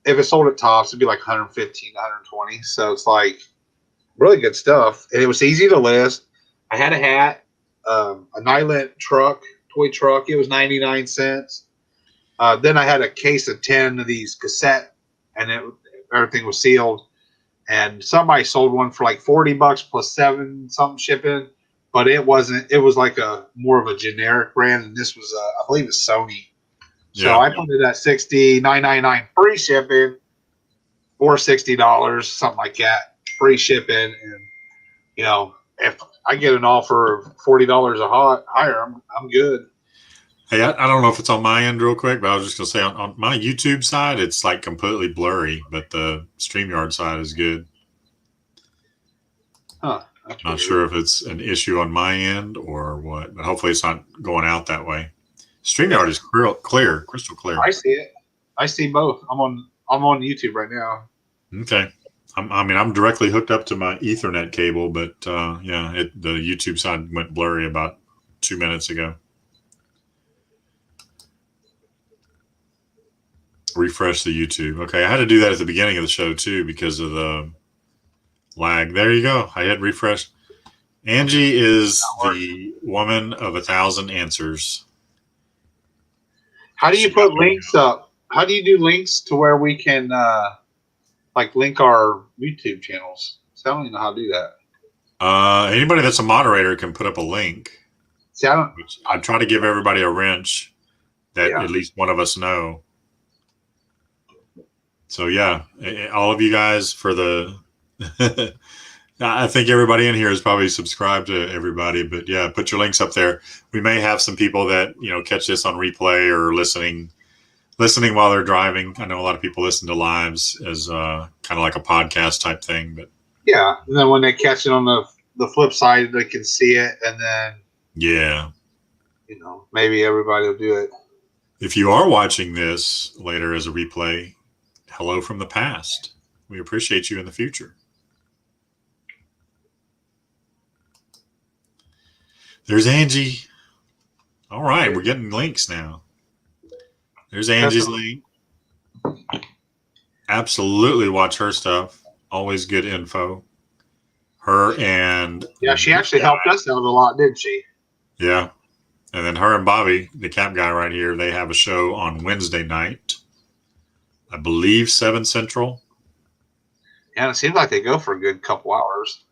[SPEAKER 2] if it sold at tops, it'd be like 115, 120. So it's like really good stuff. And it was easy to list. I had a hat, a Nyland toy truck. It was 99 cents. Then I had a case of 10 of these cassette, and everything was sealed. And somebody sold one for like $40 plus 7 something shipping, but it wasn't. It was like a more of a generic brand, and this was I believe it's Sony. So I put it at $69.99 free shipping, or $60, something like that, free shipping. And if I get an offer of $40 higher, I'm good.
[SPEAKER 1] Hey, I don't know if it's on my end real quick, but I was just gonna say on my YouTube side, it's like completely blurry, but the StreamYard side is good.
[SPEAKER 2] Huh.
[SPEAKER 1] Not sure if it's an issue on my end or what, but hopefully it's not going out that way. StreamYard is clear, crystal clear.
[SPEAKER 2] I see it. I see both. I'm on YouTube right now.
[SPEAKER 1] Okay. I'm directly hooked up to my Ethernet cable, but the YouTube side went blurry about 2 minutes ago. Refresh the YouTube. Okay, I had to do that at the beginning of the show too because of the lag. There you go. I had refresh. Angie is the woman of 1,000 answers.
[SPEAKER 2] How do you put links up? How do you do links to where we can link our YouTube channels? So I don't even know how to do that.
[SPEAKER 1] Anybody that's a moderator can put up a link.
[SPEAKER 2] See,
[SPEAKER 1] I try to give everybody a wrench that at least one of us know. So yeah, all of you guys for the. I think everybody in here is probably subscribed to everybody, but yeah, put your links up there. We may have some people that catch this on replay or listening while they're driving. I know a lot of people listen to lives as kind of like a podcast type thing, but
[SPEAKER 2] yeah, and then when they catch it on the flip side, they can see it, and then
[SPEAKER 1] yeah,
[SPEAKER 2] maybe everybody will do it.
[SPEAKER 1] If you are watching this later as a replay, hello from the past. We appreciate you in the future. There's Angie. All right, we're getting links now. There's Angie's link. Absolutely watch her stuff. Always good info. Her and...
[SPEAKER 2] Yeah, she actually helped us out a lot, didn't she?
[SPEAKER 1] Yeah. And then her and Bobby, the cap guy right here, they have a show on Wednesday night. I believe 7 Central.
[SPEAKER 2] Yeah, it seems like they go for a good couple hours.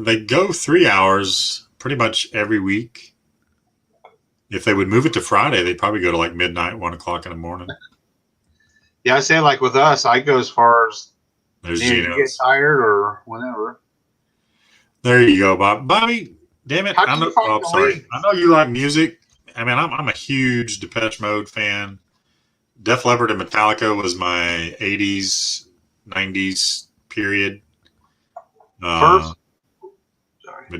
[SPEAKER 1] They go 3 hours pretty much every week. If they would move it to Friday, they'd probably go to like midnight, 1 o'clock in the morning.
[SPEAKER 2] Yeah, I say like with us, I go as far as
[SPEAKER 1] there's
[SPEAKER 2] you get tired or whenever.
[SPEAKER 1] There you go, Bob. Bobby, damn it. I know you like music. I mean, I'm a huge Depeche Mode fan. Def Leppard and Metallica was my 80s, 90s period. But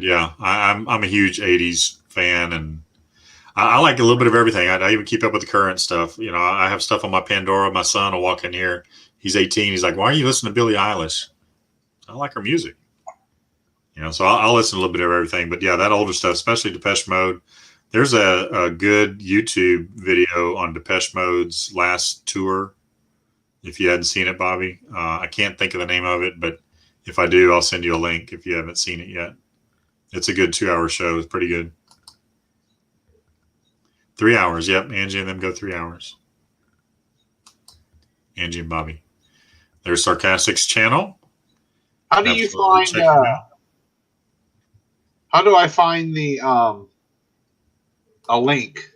[SPEAKER 1] yeah, I'm a huge 80s fan, and I like a little bit of everything. I even keep up with the current stuff. I have stuff on my Pandora. My son will walk in here. He's 18. He's like, "Why are you listening to Billie Eilish?" I like her music. So I'll listen to a little bit of everything. But yeah, that older stuff, especially Depeche Mode. There's a good YouTube video on Depeche Mode's last tour. If you hadn't seen it, Bobby, I can't think of the name of it, but if I do, I'll send you a link if you haven't seen it yet. It's a good 2-hour show. It's pretty good. 3 hours. Yep. Angie and them go 3 hours. Angie and Bobby. There's Sarcastic's channel.
[SPEAKER 2] How do you find... how do I find the a link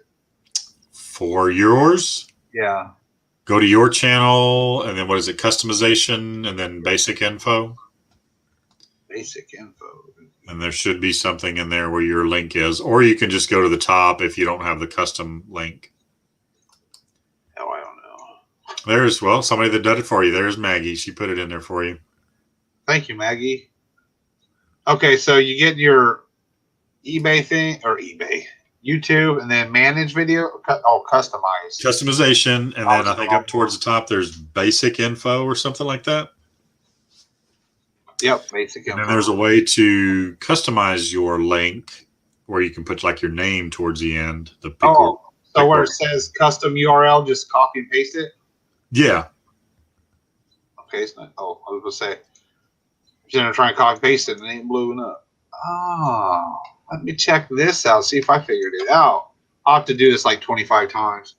[SPEAKER 1] for yours?
[SPEAKER 2] Yeah.
[SPEAKER 1] Go to your channel, and then what is it? Customization, and then basic info.
[SPEAKER 2] Basic info.
[SPEAKER 1] And there should be something in there where your link is, or you can just go to the top if you don't have the custom link.
[SPEAKER 2] Oh, I don't know.
[SPEAKER 1] There's somebody that did it for you. There's Maggie. She put it in there for you.
[SPEAKER 2] Thank you, Maggie. Okay, so you get your eBay thing or YouTube, and then manage video. Customize.
[SPEAKER 1] Customization, and then I think up towards the top there's basic info or something like that.
[SPEAKER 2] Yep, basic info.
[SPEAKER 1] And then there's a way to customize your link where you can put like your name towards the end.
[SPEAKER 2] So where it says custom URL, just copy and paste it.
[SPEAKER 1] Yeah.
[SPEAKER 2] Okay, it's not. Oh, I was gonna say. You're gonna try and copy and paste it, and it ain't blowing up. Oh. Let me check this out, see if I figured it out. I'll have to do this like 25 times.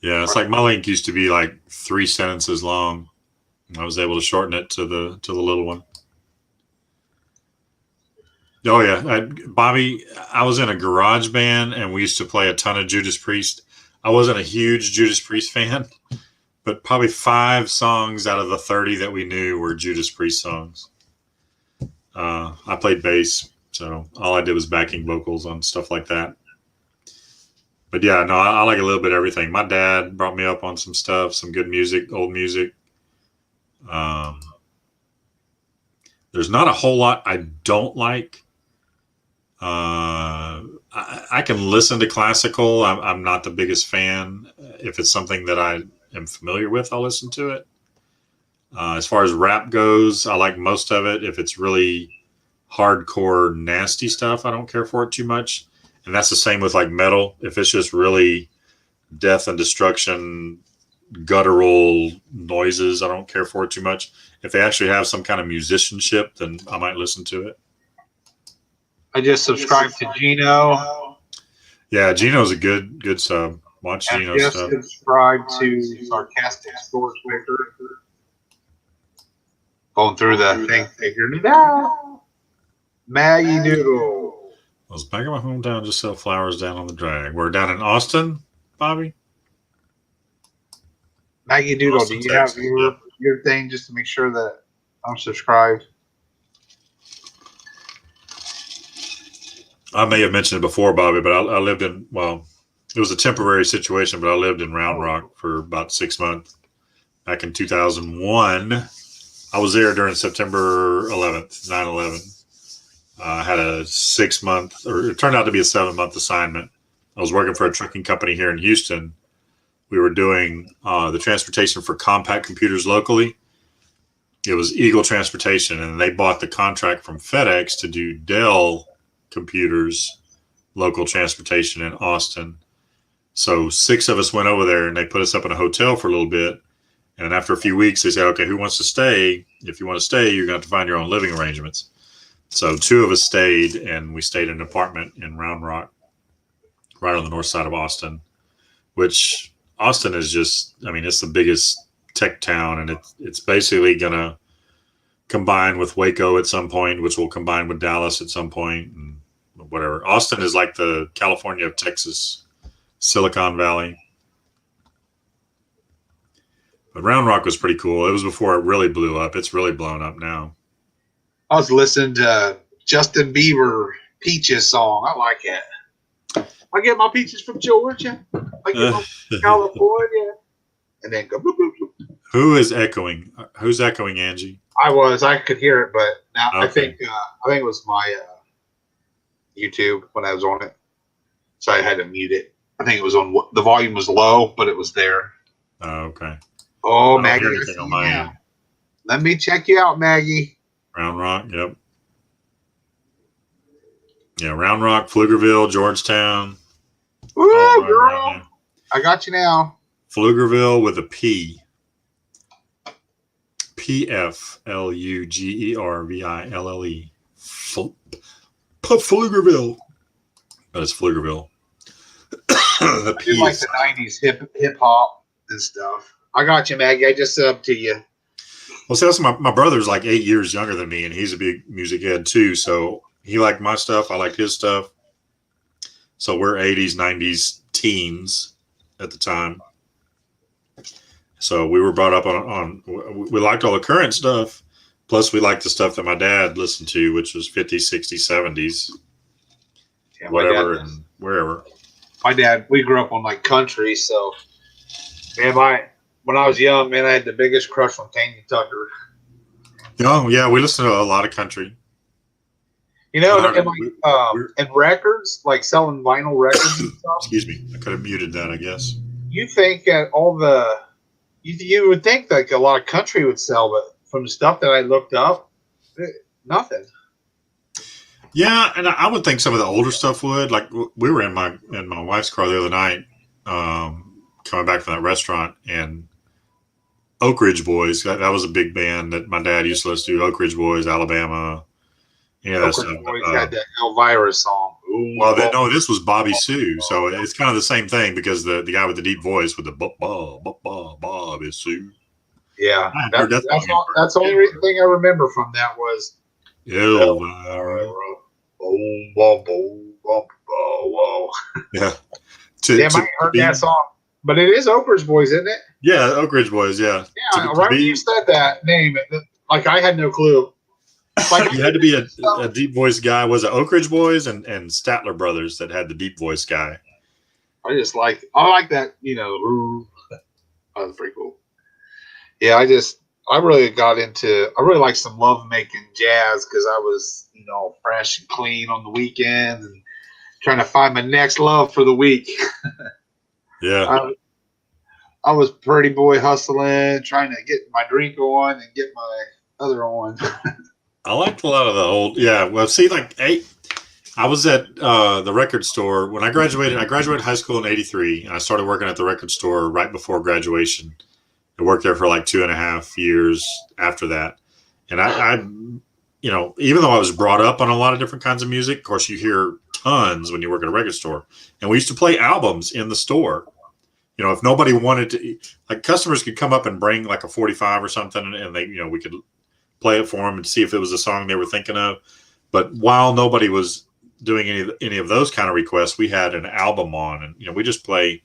[SPEAKER 1] Yeah, it's like my link used to be like 3 sentences long. I was able to shorten it to the little one. Oh yeah, Bobby, I was in a garage band and we used to play a ton of Judas Priest. I wasn't a huge Judas Priest fan, but probably 5 songs out of the 30 that we knew were Judas Priest songs. I played bass. So all I did was backing vocals on stuff like that. But yeah, no, I like a little bit of everything. My dad brought me up on some stuff, some good music, old music. There's not a whole lot I don't like. I can listen to classical. I'm not the biggest fan. If it's something that I am familiar with, I'll listen to it. As far as rap goes, I like most of it. If it's really hardcore nasty stuff, I don't care for it too much. And that's the same with like metal. If it's just really death and destruction, guttural noises, I don't care for it too much. If they actually have some kind of musicianship, then I might listen to it.
[SPEAKER 2] I just subscribed to Gino.
[SPEAKER 1] Yeah, Gino's a good sub. Watch Gino's stuff.
[SPEAKER 2] I just subscribed to Sarcastic Sports Maker. Going through the thing, figuring it out. Maggie Doodle.
[SPEAKER 1] I was back in my hometown, just sell flowers down on the drag. We're down in Austin, Bobby.
[SPEAKER 2] Maggie Doodle, Austin, do you Texas, have your your thing just to make sure that I'm subscribed.
[SPEAKER 1] I may have mentioned it before, Bobby, but I lived in, well, it was a temporary situation, but I lived in Round Rock for about 6 months back in 2001. I was there during September 11th, 9/11. I had a 6 month, or it turned out to be a 7 month assignment. I was working for a trucking company here in Houston. We were doing the transportation for compact computers locally. It was Eagle Transportation, and they bought the contract from FedEx to do Dell Computers local transportation in Austin. So 6 of us went over there, and they put us up in a hotel for a little bit. And after a few weeks, they said, okay, who wants to stay? If you want to stay, you're going to have to find your own living arrangements. So 2 of us stayed, and we stayed in an apartment in Round Rock, right on the north side of Austin, which Austin is just, I mean, it's the biggest tech town, and it's basically going to combine with Waco at some point, which will combine with Dallas at some point, and whatever. Austin is like the California of Texas, Silicon Valley. But Round Rock was pretty cool. It was before it really blew up. It's really blown up now.
[SPEAKER 2] I was listening to Justin Bieber Peaches song. I like it. I get my peaches from Georgia. I get them from California. And then go bloop, bloop, bloop.
[SPEAKER 1] Who is echoing? Who's echoing, Angie?
[SPEAKER 2] I could hear it, but now
[SPEAKER 1] Okay.
[SPEAKER 2] I think it was my YouTube when I was on it. So I had to mute it. I think it was on, the volume was low, but it was there.
[SPEAKER 1] Oh, okay.
[SPEAKER 2] Oh,
[SPEAKER 1] I don't
[SPEAKER 2] Maggie,
[SPEAKER 1] hear
[SPEAKER 2] I
[SPEAKER 1] anything
[SPEAKER 2] see
[SPEAKER 1] on
[SPEAKER 2] you
[SPEAKER 1] my
[SPEAKER 2] now.
[SPEAKER 1] end.
[SPEAKER 2] Let me check you out, Maggie.
[SPEAKER 1] Round Rock, yep. Yeah, Round Rock, Pflugerville, Georgetown.
[SPEAKER 2] Woo,
[SPEAKER 1] all right
[SPEAKER 2] girl.
[SPEAKER 1] around there.
[SPEAKER 2] I got you now.
[SPEAKER 1] Pflugerville with a P. Pflugerville. Pflugerville. But it's Pflugerville. The
[SPEAKER 2] I
[SPEAKER 1] P
[SPEAKER 2] do like
[SPEAKER 1] is
[SPEAKER 2] the 90s hip hop and stuff. I got you, Maggie. I just subbed to you.
[SPEAKER 1] well, see, that's my brother's like 8 years younger than me, and he's a big music head too. So he liked my stuff. I liked his stuff. So we're 80s, 90s teens at the time. So we were brought up on we liked all the current stuff. Plus, we liked the stuff that my dad listened to, which was 50s, 60s, 70s,
[SPEAKER 2] Yeah,
[SPEAKER 1] whatever, and wherever.
[SPEAKER 2] my dad, we grew up on like country, so man, when I was young, man, I had the biggest crush on Tanya Tucker.
[SPEAKER 1] Oh, yeah, we listened to a lot of country.
[SPEAKER 2] You know,
[SPEAKER 1] All right,
[SPEAKER 2] and records, like selling vinyl records and stuff.
[SPEAKER 1] Excuse me, I could have muted that, I guess.
[SPEAKER 2] You think that you would think like a lot of country would sell, but from the stuff that I looked up, nothing.
[SPEAKER 1] Yeah, and I would think some of the older stuff would. Like we were in my wife's car the other night, coming back from that restaurant, and Oak Ridge Boys. That was a big band that my dad used to listen to. Oak Ridge Boys, Alabama, any of that stuff.
[SPEAKER 2] Boys had that Elvira song. Ooh,
[SPEAKER 1] Well, no, this was Bobby Sue, so it's kind of the same thing because the guy with the deep voice with the Bobby Sue.
[SPEAKER 2] Yeah,
[SPEAKER 1] I heard that song.
[SPEAKER 2] that's the only thing I remember from that was
[SPEAKER 1] Elvira. Yeah.
[SPEAKER 2] Damn, I heard that song. But it is Oak Ridge Boys, isn't it?
[SPEAKER 1] Yeah, Oak Ridge Boys, yeah.
[SPEAKER 2] Yeah, right when you said that name, like I had no clue. Like,
[SPEAKER 1] you had to be a deep voice guy. Was it Oak Ridge Boys and Statler Brothers that had the deep voice guy?
[SPEAKER 2] I like that, that was pretty cool. Yeah, I really like some love making jazz because I was, fresh and clean on the weekends and trying to find my next love for the week.
[SPEAKER 1] Yeah.
[SPEAKER 2] I was pretty boy hustling, trying to get my drink on and get my other on.
[SPEAKER 1] I liked a lot of the old, yeah. Well, see, I was at the record store when I graduated. I graduated high school in '83, and I started working at the record store right before graduation. I worked there for like 2.5 years after that. And I even though I was brought up on a lot of different kinds of music, of course, you hear tons when you work at a record store. And we used to play albums in the store. If nobody wanted to, like customers could come up and bring like a 45 or something, and they, we could play it for them and see if it was a song they were thinking of. But while nobody was doing any of those kind of requests, we had an album on, and we just play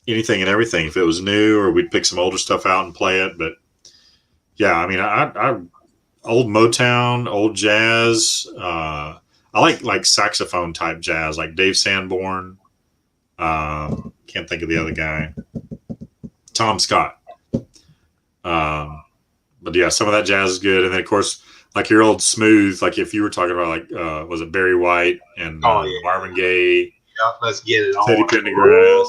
[SPEAKER 1] anything and everything if it was new, or we'd pick some older stuff out and play it. But yeah, I mean, I old Motown, old jazz. I like saxophone type jazz, like Dave Sanborn. Can't think of the other guy. Tom Scott. But yeah, some of that jazz is good, and then of course, like your old smooth, like if you were talking about like was it Barry White and
[SPEAKER 2] Oh yeah,
[SPEAKER 1] Marvin Gaye,
[SPEAKER 2] yeah, let's get it
[SPEAKER 1] Teddy
[SPEAKER 2] on.
[SPEAKER 1] Pendergrass.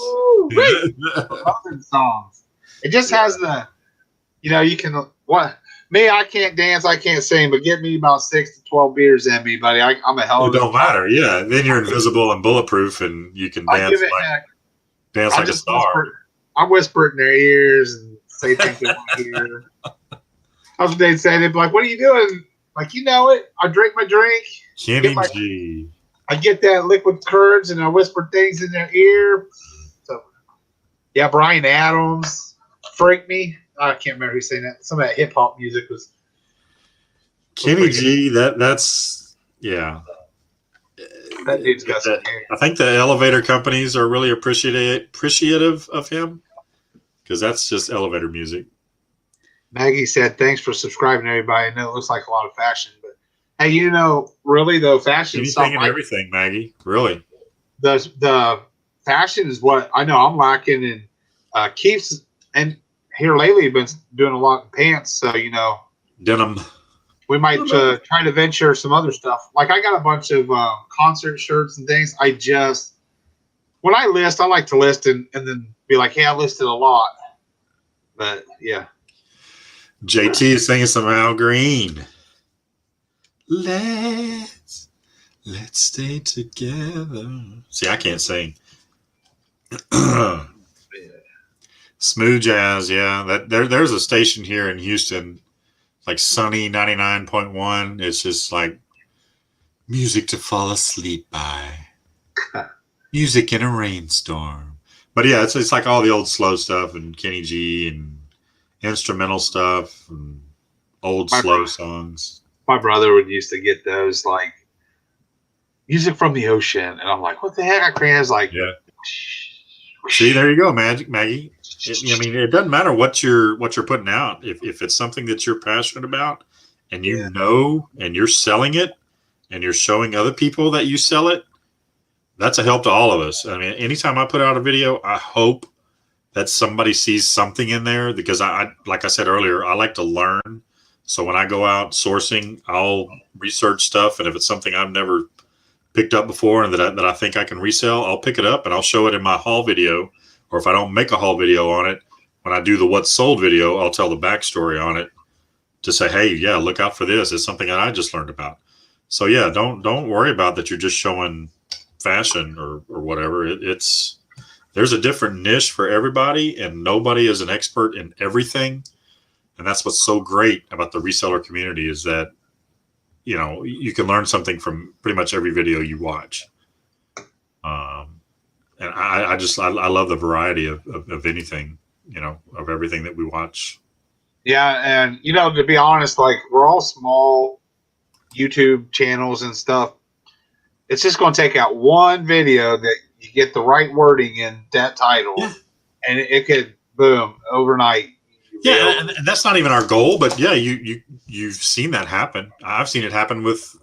[SPEAKER 2] Loving songs. It just has the, you can what me. I can't dance, I can't sing, but give me about 6 to 12 beers in me, buddy. I'm a hell
[SPEAKER 1] It
[SPEAKER 2] of a
[SPEAKER 1] don't matter. Yeah, then you're invisible and bulletproof, and you can
[SPEAKER 2] I give it
[SPEAKER 1] like
[SPEAKER 2] heck.
[SPEAKER 1] dance
[SPEAKER 2] I
[SPEAKER 1] like a
[SPEAKER 2] just
[SPEAKER 1] star.
[SPEAKER 2] whisper it in their ears and say things they want to hear. That's what they'd say. They'd be like, "What are you doing?" Like, you know it. I drink my drink.
[SPEAKER 1] Kenny G.
[SPEAKER 2] I get that liquid courage, and I whisper things in their ear. So, yeah, Brian Adams, Freak Me. I can't remember who's saying that. Some of that hip hop music was
[SPEAKER 1] Kenny G. That's yeah.
[SPEAKER 2] That dude's got some hair.
[SPEAKER 1] I think the elevator companies are really appreciative of him because that's just elevator music.
[SPEAKER 2] Maggie said, "Thanks for subscribing, everybody." I know it looks like a lot of fashion, but hey, really though, fashion is
[SPEAKER 1] anything and everything, Maggie. Really,
[SPEAKER 2] the fashion is what I know I'm lacking, and Keith's and here lately been doing a lot in pants. So
[SPEAKER 1] denim.
[SPEAKER 2] we might try to venture some other stuff. Like I got a bunch of concert shirts and things. When I list, I like to list and then be like, "Hey, I listed a lot." But yeah.
[SPEAKER 1] JT is singing some Al Green. Let's stay together. See, I can't sing. Smooth jazz, yeah. There's a station here in Houston, like Sunny 99.1. It's just like music to fall asleep by. Music in a rainstorm. But yeah, it's like all the old slow stuff and Kenny G and instrumental stuff and old slow songs.
[SPEAKER 2] My brother would used to get those like music from the ocean, and I'm like, what the heck? I created like,
[SPEAKER 1] yeah. See, there you go, Maggie. I mean, it doesn't matter what you're putting out. If it's something that you're passionate about, and and you're selling it, and you're showing other people that you sell it, that's a help to all of us. I mean, anytime I put out a video, I hope that somebody sees something in there because I like I said earlier, I like to learn. So when I go out sourcing, I'll research stuff, and if it's something I've never picked up before and that I think I can resell, I'll pick it up and I'll show it in my haul video. Or if I don't make a haul video on it, when I do the what's sold video, I'll tell the backstory on it to say, hey, yeah, look out for this. It's something that I just learned about. So yeah, don't worry about that you're just showing fashion or whatever. There's a different niche for everybody, and nobody is an expert in everything. And that's what's so great about the reseller community is that you can learn something from pretty much every video you watch. And I love the variety of anything, of everything that we watch.
[SPEAKER 2] Yeah. And, to be honest, like we're all small YouTube channels and stuff. It's just going to take out one video that you get the right wording in that title, and it could boom overnight.
[SPEAKER 1] Yeah, and that's not even our goal, but yeah, you've seen that happen. I've seen it happen with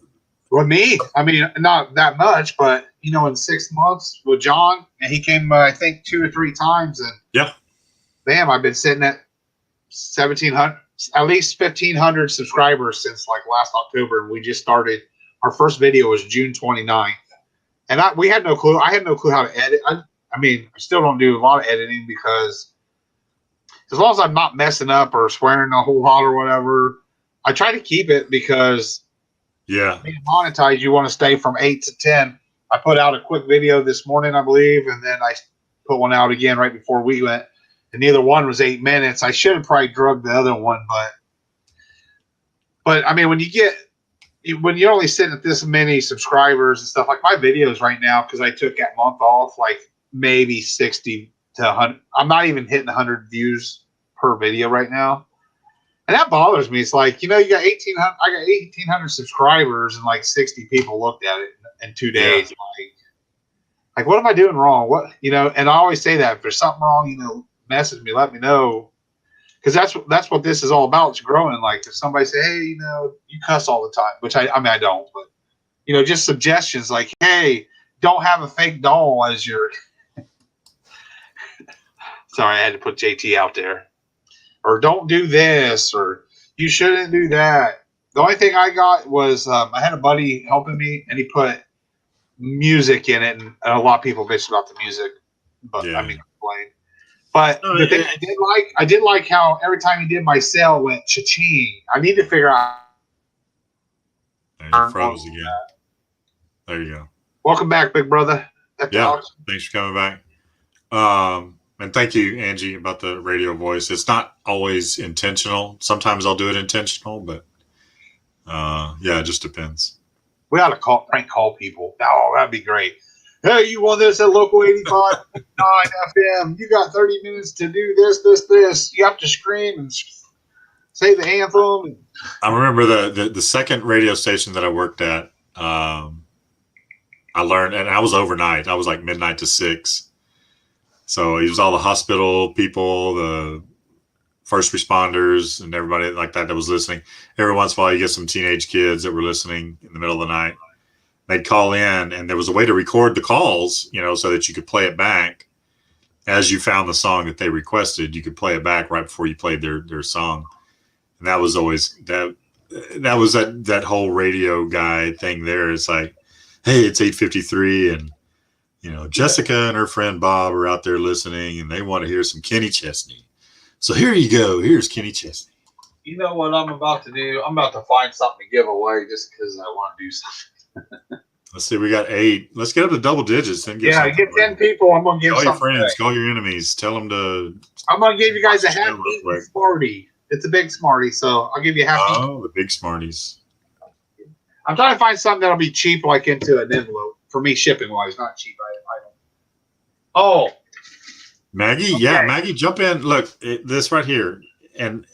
[SPEAKER 2] me. I mean, not that much, but in 6 months with John, and he came, I think 2 or 3 times, and bam, I've been sitting at 1,700, at least 1,500 subscribers since like last October, and we just started. Our first video was June 29th, and we had no clue. I had no clue how to edit. I mean, I still don't do a lot of editing because as long as I'm not messing up or swearing a whole lot or whatever, I try to keep it because being monetized, you want to stay from 8 to 10. I put out a quick video this morning, I believe, and then I put one out again right before we went, and neither one was 8 minutes. I should have probably drugged the other one, but I mean, when you're only sitting at this many subscribers and stuff, like my videos right now, because I took that month off, like maybe 60 to 100. I'm not even hitting 100 views per video right now. And that bothers me. It's like, you got 1,800, I got 1,800 subscribers and like 60 people looked at it in 2 days. Yeah. Like, what am I doing wrong? And I always say that if there's something wrong, message me, let me know. because that's what this is all about. It's growing. Like if somebody say, hey, you cuss all the time, which I mean I don't, but just suggestions like, hey, don't have a fake doll as your. Sorry, I had to put JT out there. Or don't do this, or you shouldn't do that. The only thing I got was I had a buddy helping me, and he put music in it, and a lot of people bitched about the music, but
[SPEAKER 1] Yeah.
[SPEAKER 2] I mean, complain. But the thing I did like how every time he did my sale it went cha-ching. I need to figure out.
[SPEAKER 1] You froze again. There you go.
[SPEAKER 2] Welcome back, big brother.
[SPEAKER 1] Yeah, thanks for coming back. And thank you, Angie, about the radio voice. It's not always intentional. Sometimes I'll do it intentional, but yeah, it just depends.
[SPEAKER 2] We ought to prank call people. Oh, that'd be great. Hey, you want this at local 85.9 FM? You got 30 minutes to do this. You have to scream and say the anthem.
[SPEAKER 1] I remember the second radio station that I worked at. I learned, and I was overnight. I was like midnight to 6. So it was all the hospital people, the first responders, and everybody like that was listening. Every once in a while, you get some teenage kids that were listening in the middle of the night. They'd call in, and there was a way to record the calls, so that you could play it back as you found the song that they requested. You could play it back right before you played their song, and that was always that was that whole radio guy thing. There, it's like, hey, it's 8:53, and Jessica and her friend Bob are out there listening, and they want to hear some Kenny Chesney. So here you go. Here's Kenny Chesney.
[SPEAKER 2] You know what I'm about to do? I'm about to find something to give away just because I want to do something.
[SPEAKER 1] Let's see. We got 8. Let's get up to double digits. Then get
[SPEAKER 2] 10 people. I'm going to give
[SPEAKER 1] call your friends.
[SPEAKER 2] Away.
[SPEAKER 1] Call your enemies. Tell them to.
[SPEAKER 2] I'm going to give you guys a half Smartie. It's a big Smartie, so I'll give you a half.
[SPEAKER 1] Oh, the big Smarties.
[SPEAKER 2] I'm trying to find something that'll be cheap, like into an envelope for me, shipping wise. Not cheap. Oh,
[SPEAKER 1] Maggie,
[SPEAKER 2] okay.
[SPEAKER 1] Yeah, Maggie, jump in. Look, this right here, and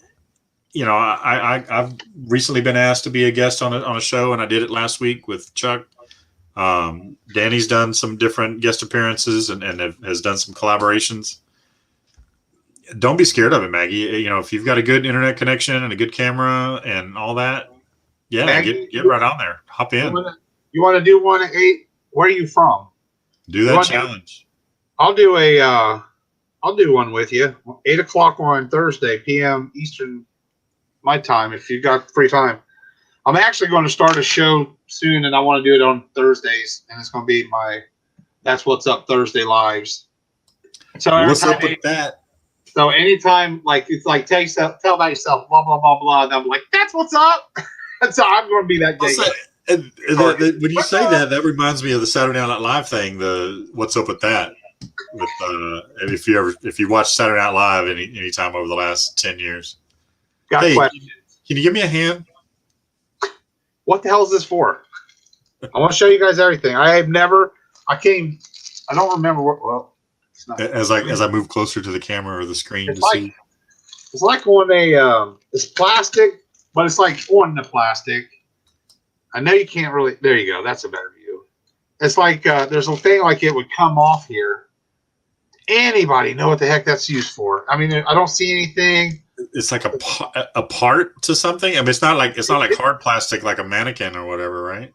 [SPEAKER 1] I've recently been asked to be a guest on a show, and I did it last week with Chuck. Danny's done some different guest appearances and has done some collaborations. Don't be scared of it, Maggie. If you've got a good internet connection and a good camera and all that, yeah, Maggie, get right on there. Hop in.
[SPEAKER 2] You want to do one at 8? Where are you from?
[SPEAKER 1] Do that challenge.
[SPEAKER 2] I'll do one with you. 8:00 on Thursday, p.m. Eastern, my time. If you've got free time, I'm actually going to start a show soon, and I want to do it on Thursdays, and it's going to be my That's What's Up Thursday lives. So
[SPEAKER 1] what's up with that?
[SPEAKER 2] So anytime, like it's like tell about yourself, blah blah blah blah, and I'm like, that's what's up. So I'm going to be that day.
[SPEAKER 1] When you say that reminds me of the Saturday Night Live thing. The what's up with that? With if you watch Saturday Night Live any time over the last 10 years.
[SPEAKER 2] Got questions.
[SPEAKER 1] Can you give me a hand?
[SPEAKER 2] What the hell is this for? I want to show you guys everything. I don't remember what. Well, it's not.
[SPEAKER 1] As I move closer to the camera or the screen see.
[SPEAKER 2] It's like on it's plastic, but it's like on the plastic. I know you can't really. There you go. That's a better view. It's like there's a thing like it would come off here. Anybody know what the heck that's used for? I mean, I don't see anything.
[SPEAKER 1] It's like a part to something. I mean, it's not like hard plastic like a mannequin or whatever, right?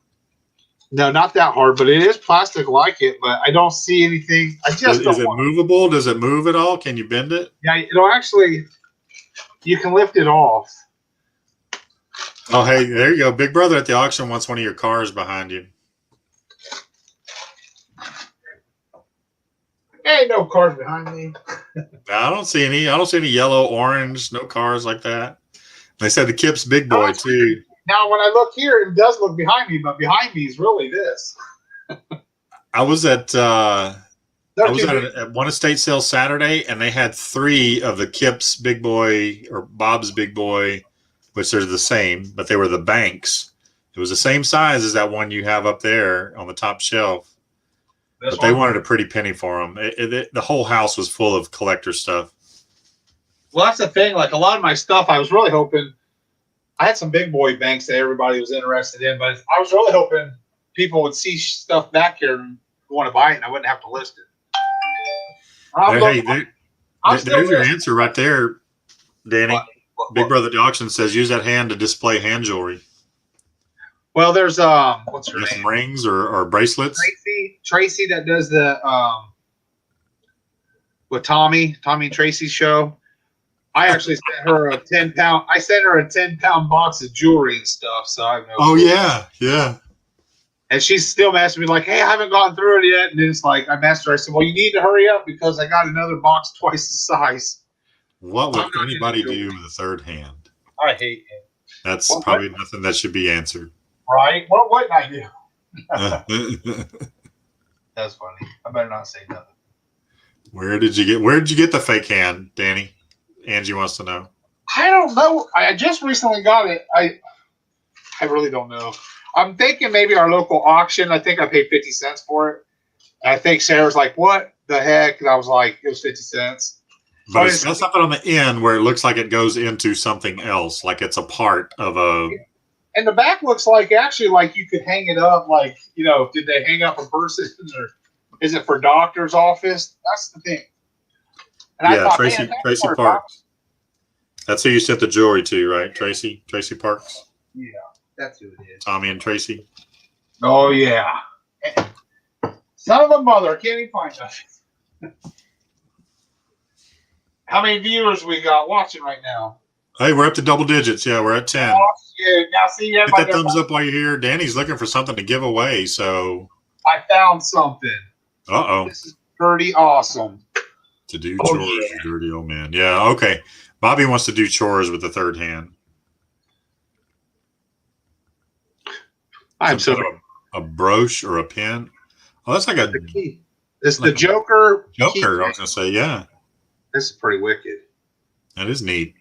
[SPEAKER 2] No, not that hard, but it is plastic like it. But I don't see anything. Is
[SPEAKER 1] it movable? Does it move at all? Can you bend it?
[SPEAKER 2] Yeah, it'll actually. You can lift it off.
[SPEAKER 1] Oh, hey, there you go. Big Brother at the auction wants one of your cars behind you.
[SPEAKER 2] Ain't no cars behind me.
[SPEAKER 1] I don't see any. I don't see any yellow, orange, no cars like that. They said the Kip's big boy too.
[SPEAKER 2] Now, when I look here, it does look behind me, but behind me is really this.
[SPEAKER 1] I was at one estate sale Saturday, and they had 3 of the Kip's big boy or Bob's big boy, which are the same, but they were the banks. It was the same size as that one you have up there on the top shelf. But they wanted a pretty penny for them. The whole house was full of collector stuff.
[SPEAKER 2] Well, that's the thing. Like a lot of my stuff, I was really hoping. I had some big boy banks that everybody was interested in, but I was really hoping people would see stuff back here and want to buy it, and I wouldn't have to list it.
[SPEAKER 1] There's your answer right there. Danny.
[SPEAKER 2] What?
[SPEAKER 1] Big Brother at the auction says use that hand to display hand jewelry.
[SPEAKER 2] Well, there's what's her name?
[SPEAKER 1] Some rings or bracelets.
[SPEAKER 2] Tracy that does the with Tommy and Tracy's show. I actually sent her a 10-pound. I sent her a 10-pound box of jewelry and stuff. So I have no.
[SPEAKER 1] Oh yeah.
[SPEAKER 2] And she's still messaging me like, "Hey, I haven't gone through it yet." And it's like I messaged her. I said, "Well, you need to hurry up because I got another box twice the size."
[SPEAKER 1] What would anybody do with a third hand?
[SPEAKER 2] I hate it.
[SPEAKER 1] That's probably nothing that should be answered.
[SPEAKER 2] Right? What wouldn't I do? That's funny. I better not say nothing.
[SPEAKER 1] Where did you get the fake hand, Danny? Angie wants to know.
[SPEAKER 2] I don't know. I just recently got it. I really don't know. I'm thinking maybe our local auction. I think I paid 50 cents for it. And I think Sarah's like, "What the heck?" And I was like, "It was 50 cents."
[SPEAKER 1] But it's got something on the end where it looks like it goes into something else, like it's a part of a.
[SPEAKER 2] And the back looks like actually like you could hang it up. Like, did they hang up a person or is it for doctor's office? That's the thing. And
[SPEAKER 1] yeah, I thought, Tracy Parks. That's who you sent the jewelry to, right? Tracy Parks.
[SPEAKER 2] Yeah, that's who it is.
[SPEAKER 1] Tommy and Tracy.
[SPEAKER 2] Oh yeah. Son of a mother, can't even find us. How many viewers we got watching right now?
[SPEAKER 1] Hey, we're up to double digits. Yeah, we're at 10.
[SPEAKER 2] Oh, shit. Now see,
[SPEAKER 1] hit that thumbs up while you're here. Danny's looking for something to give away, so.
[SPEAKER 2] I found something.
[SPEAKER 1] Uh-oh.
[SPEAKER 2] This is pretty awesome.
[SPEAKER 1] To do chores, you dirty old man. Yeah, okay. Bobby wants to do chores with the third hand.
[SPEAKER 2] I'm so
[SPEAKER 1] a brooch or a pin. Oh, that's like a
[SPEAKER 2] key. It's like the Joker.
[SPEAKER 1] Joker, I was gonna say, yeah.
[SPEAKER 2] This is pretty wicked.
[SPEAKER 1] That is neat.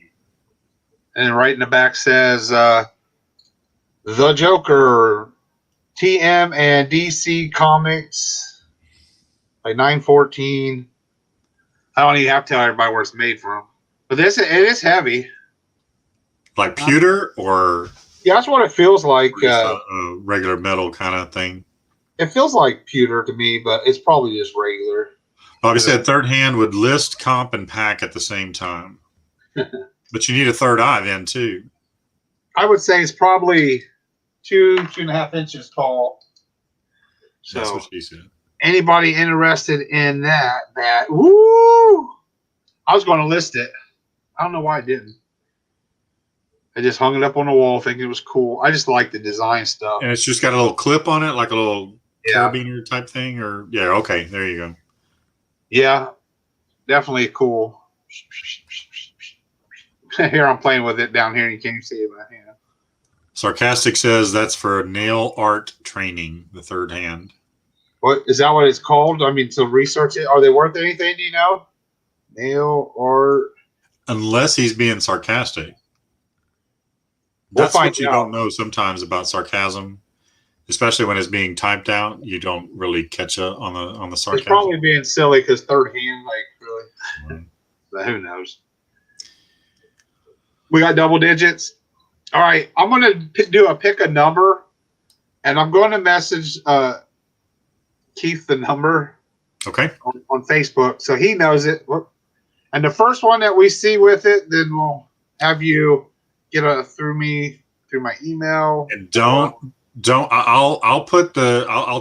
[SPEAKER 2] And right in the back says the Joker, TM and DC Comics, like 914. I don't even have to tell everybody where it's made from. But it is heavy.
[SPEAKER 1] Like pewter or?
[SPEAKER 2] Yeah, that's what it feels like.
[SPEAKER 1] A regular metal kind of thing.
[SPEAKER 2] It feels like pewter to me, but it's probably just regular.
[SPEAKER 1] Bobby said third hand would list, comp, and pack at the same time. But you need a third eye then, too.
[SPEAKER 2] I would say it's probably 2.5 inches tall. So
[SPEAKER 1] that's what she said.
[SPEAKER 2] Anybody interested in that, woo! I was going to list it. I don't know why I didn't. I just hung it up on the wall thinking it was cool. I just like the design stuff.
[SPEAKER 1] And it's just got a little clip on it, like a little carabiner type thing? Or yeah, okay, there you go.
[SPEAKER 2] Yeah, definitely cool. Here I'm playing with it down here and you can't even see it in my hand.
[SPEAKER 1] Sarcastic says that's for nail art training, the third hand.
[SPEAKER 2] What is that what it's called? I mean, to research it. Are they worth anything, do you know? Nail art.
[SPEAKER 1] Unless he's being sarcastic. That's what you don't know sometimes about sarcasm. Especially when it's being typed out, you don't really catch up on the sarcasm.
[SPEAKER 2] It's probably being silly because third hand, like really. Right. But who knows? We got double digits. All right, I'm going to pick a number, and I'm going to message Keith the number.
[SPEAKER 1] Okay.
[SPEAKER 2] On Facebook, so he knows it. And the first one that we see with it, then we'll have you get through my email.
[SPEAKER 1] And I'll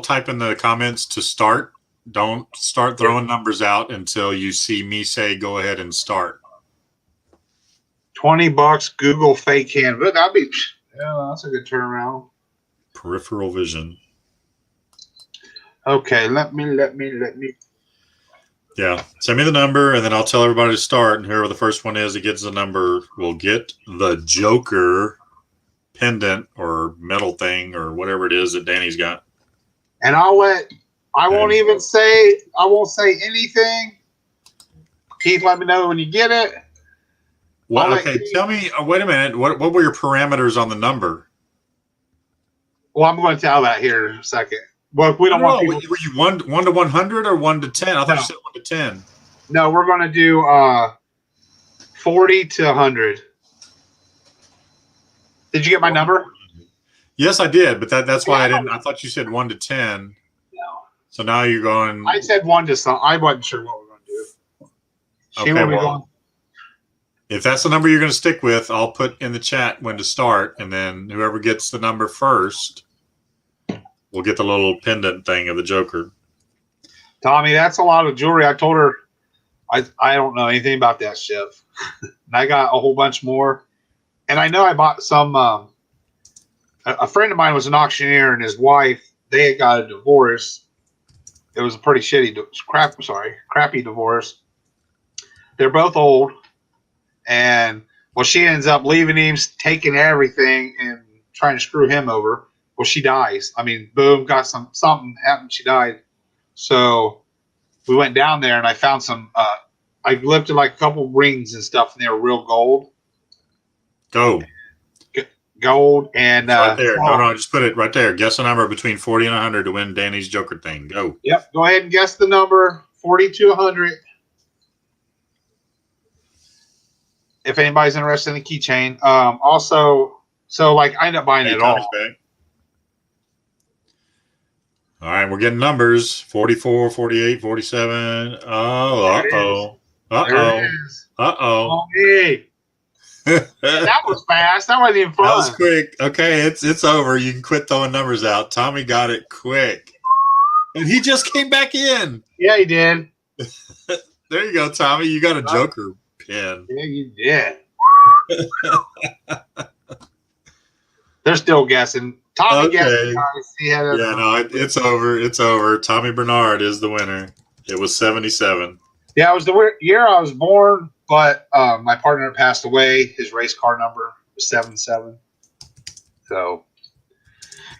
[SPEAKER 1] type in the comments to start. Don't start throwing numbers out until you see me say go ahead and start.
[SPEAKER 2] $20 Google fake hand. But that's a good turnaround.
[SPEAKER 1] Peripheral vision.
[SPEAKER 2] Okay, let me.
[SPEAKER 1] Yeah, send me the number, and then I'll tell everybody to start. And whoever the first one is that gets the number will get the Joker pendant or metal thing or whatever it is that Danny's got.
[SPEAKER 2] And I won't say anything. Keith, let me know when you get it.
[SPEAKER 1] Well, okay, tell me. Wait a minute. What were your parameters on the number?
[SPEAKER 2] Well, I'm going to tell that here in a second. Well, we don't want people.
[SPEAKER 1] Were you 1 to 100 or 1 to 10? I thought you said 1 to 10.
[SPEAKER 2] No, we're going to do 40 to 100. Did you get my number?
[SPEAKER 1] Yes, I did, but that's why I didn't. I thought you said 1 to 10. No. So now you're going.
[SPEAKER 2] I said 1 to some. I wasn't sure what we're going to do.
[SPEAKER 1] Okay, well, If that's the number you're going to stick with, I'll put in the chat when to start, and then whoever gets the number first will get the little pendant thing of the Joker.
[SPEAKER 2] Tommy, that's a lot of jewelry. I told her I don't know anything about that stuff. And I got a whole bunch more. And I know I bought some. A friend of mine was an auctioneer, and his wife, they had got a divorce. It was a pretty crappy divorce. They're both old. And, well, she ends up leaving him, taking everything, and trying to screw him over. Well, she dies. I mean, boom, got something happened. She died. So we went down there, and I found some. I lifted like a couple rings and stuff, and they were real gold. Gold and
[SPEAKER 1] right there. No, just put it right there. Guess a number between 40 and 100 to win Danny's Joker thing. Go.
[SPEAKER 2] Yep. Go ahead and guess the number 40 to 100. If anybody's interested in the keychain. Also, so like I ended up buying it all.
[SPEAKER 1] Back. All right, we're getting numbers 44, 48, 47. Oh, uh-oh. Uh-oh.
[SPEAKER 2] Hey. That was fast. That wasn't even fun.
[SPEAKER 1] That was quick. Okay, it's over. You can quit throwing numbers out. Tommy got it quick. And he just came back in.
[SPEAKER 2] Yeah, he did.
[SPEAKER 1] There you go, Tommy. You got a Joker pin.
[SPEAKER 2] Yeah, you did. They're still guessing. Tommy guessed.
[SPEAKER 1] It's over. It's over. Tommy Bernard is the winner. It was 77.
[SPEAKER 2] Yeah, it was the year I was born, but my partner passed away. His race car number was 77. So,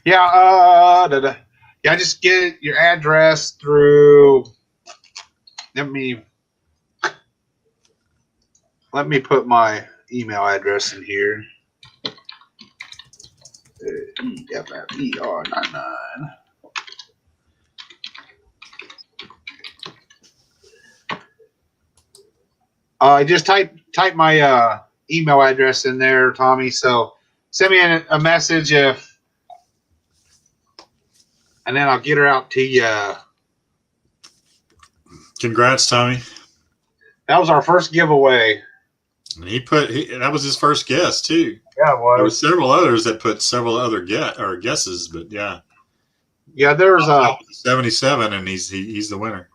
[SPEAKER 2] yeah, just get your address through. Let me put my email address in here. EFFER99. I just type my email address in there, Tommy. So send me a message and then I'll get her out to you.
[SPEAKER 1] Congrats, Tommy.
[SPEAKER 2] That was our first giveaway.
[SPEAKER 1] And that was his first guess too.
[SPEAKER 2] Yeah, well,
[SPEAKER 1] there were several others that put several other guesses, but yeah.
[SPEAKER 2] Yeah, there's
[SPEAKER 1] 77, and he's the winner.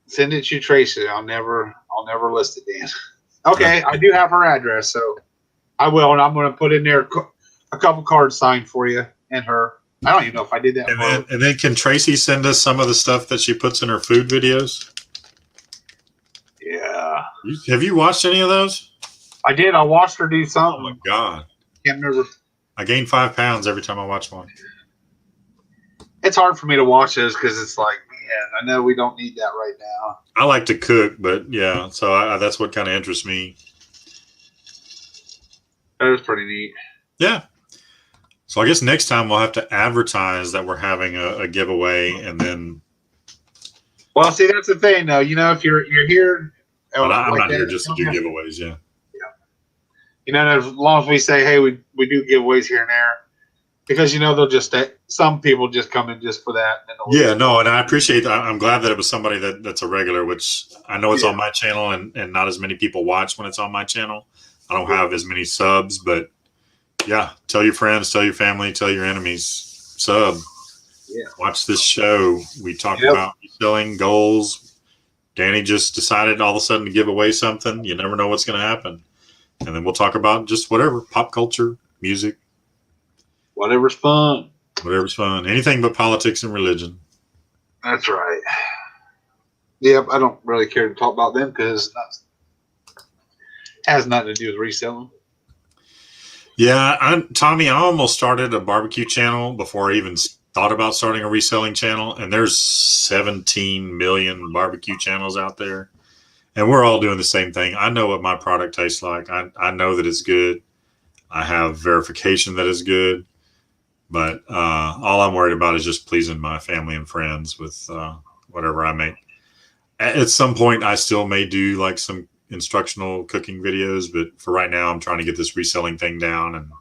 [SPEAKER 2] Send it to Tracy. I'll never list it, Dan. Okay, I do have her address, so I will, and I'm going to put in there a couple cards signed for you and her. I don't even know if I did that.
[SPEAKER 1] And then can Tracy send us some of the stuff that she puts in her food videos?
[SPEAKER 2] Yeah.
[SPEAKER 1] Have you watched any of those?
[SPEAKER 2] I did. I watched her do something.
[SPEAKER 1] Oh my God.
[SPEAKER 2] Can't remember.
[SPEAKER 1] I gain 5 pounds every time I watch one.
[SPEAKER 2] It's hard for me to watch those because it's like, man, I know we don't need that right now.
[SPEAKER 1] I like to cook, but yeah, so that's what kind of interests me.
[SPEAKER 2] That was pretty neat.
[SPEAKER 1] Yeah. So I guess next time we'll have to advertise that we're having a giveaway, and then.
[SPEAKER 2] Well, see, that's the thing, though. You know, if you're here.
[SPEAKER 1] But I'm not here just to do giveaways, yeah.
[SPEAKER 2] You know, as long as we say, hey, we do giveaways here and there, because, you know, they'll just some people just come in just for that.
[SPEAKER 1] Yeah, no, and I appreciate that. I'm glad that it was somebody that's a regular, which I know it's on my channel, and not as many people watch when it's on my channel. I don't have as many subs, but yeah, tell your friends, tell your family, tell your enemies, sub. Yeah. Watch this show. We talk about selling goals. Danny just decided all of a sudden to give away something. You never know what's going to happen. And then we'll talk about just whatever, pop culture, music.
[SPEAKER 2] Whatever's fun.
[SPEAKER 1] Whatever's fun. Anything but politics and religion.
[SPEAKER 2] That's right. Yep, I don't really care to talk about them because it has nothing to do with reselling.
[SPEAKER 1] Yeah, Tommy, I almost started a barbecue channel before I even thought about starting a reselling channel. And there's 17 million barbecue channels out there. And we're all doing the same thing. I know what my product tastes like. I know that it's good. I have verification that it's good. But all I'm worried about is just pleasing my family and friends with whatever I make. At some point, I still may do like some instructional cooking videos. But for right now, I'm trying to get this reselling thing down. And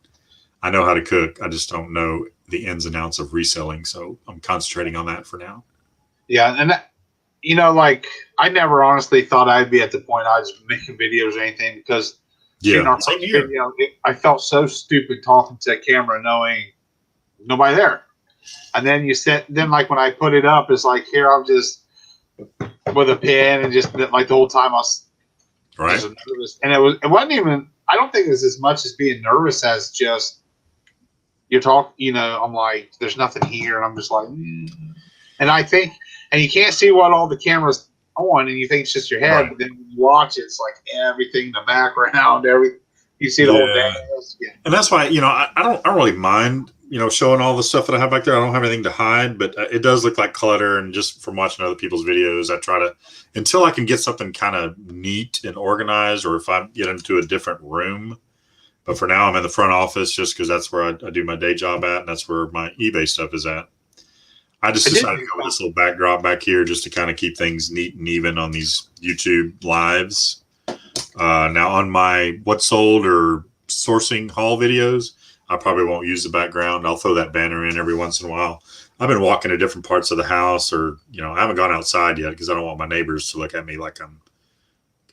[SPEAKER 1] I know how to cook. I just don't know the ins and outs of reselling. So I'm concentrating on that for now.
[SPEAKER 2] Yeah. And you know, like I never honestly thought I'd be at the point I was making videos or anything because
[SPEAKER 1] Yeah,
[SPEAKER 2] shooting our
[SPEAKER 1] same
[SPEAKER 2] first
[SPEAKER 1] here.
[SPEAKER 2] video. I felt so stupid talking to that camera, knowing nobody there. And then then like when I put it up, it's like here I'm just with a pen and just like the whole time I was
[SPEAKER 1] Right.
[SPEAKER 2] just nervous. And it wasn't even. I don't think it was as much as being nervous as just you talk. I'm like, there's nothing here, and I'm just like, and I think, and you can't see what all the cameras on, and you think it's just your head,
[SPEAKER 1] Right.
[SPEAKER 2] but then when you watch it, it's like everything in the background, everything. You see the whole desk. Yeah.
[SPEAKER 1] And that's why, I don't really mind, showing all the stuff that I have back there. I don't have anything to hide, but it does look like clutter. And just from watching other people's videos, I try to, until I can get something kind of neat and organized, or if I get into a different room. But for now, I'm in the front office just because that's where I do my day job at, and that's where my eBay stuff is at. I just decided to go with this little backdrop back here just to kind of keep things neat and even on these YouTube lives. Now on my what sold or sourcing haul videos, I probably won't use the background. I'll throw that banner in every once in a while. I've been walking to different parts of the house, or I haven't gone outside yet because I don't want my neighbors to look at me like I'm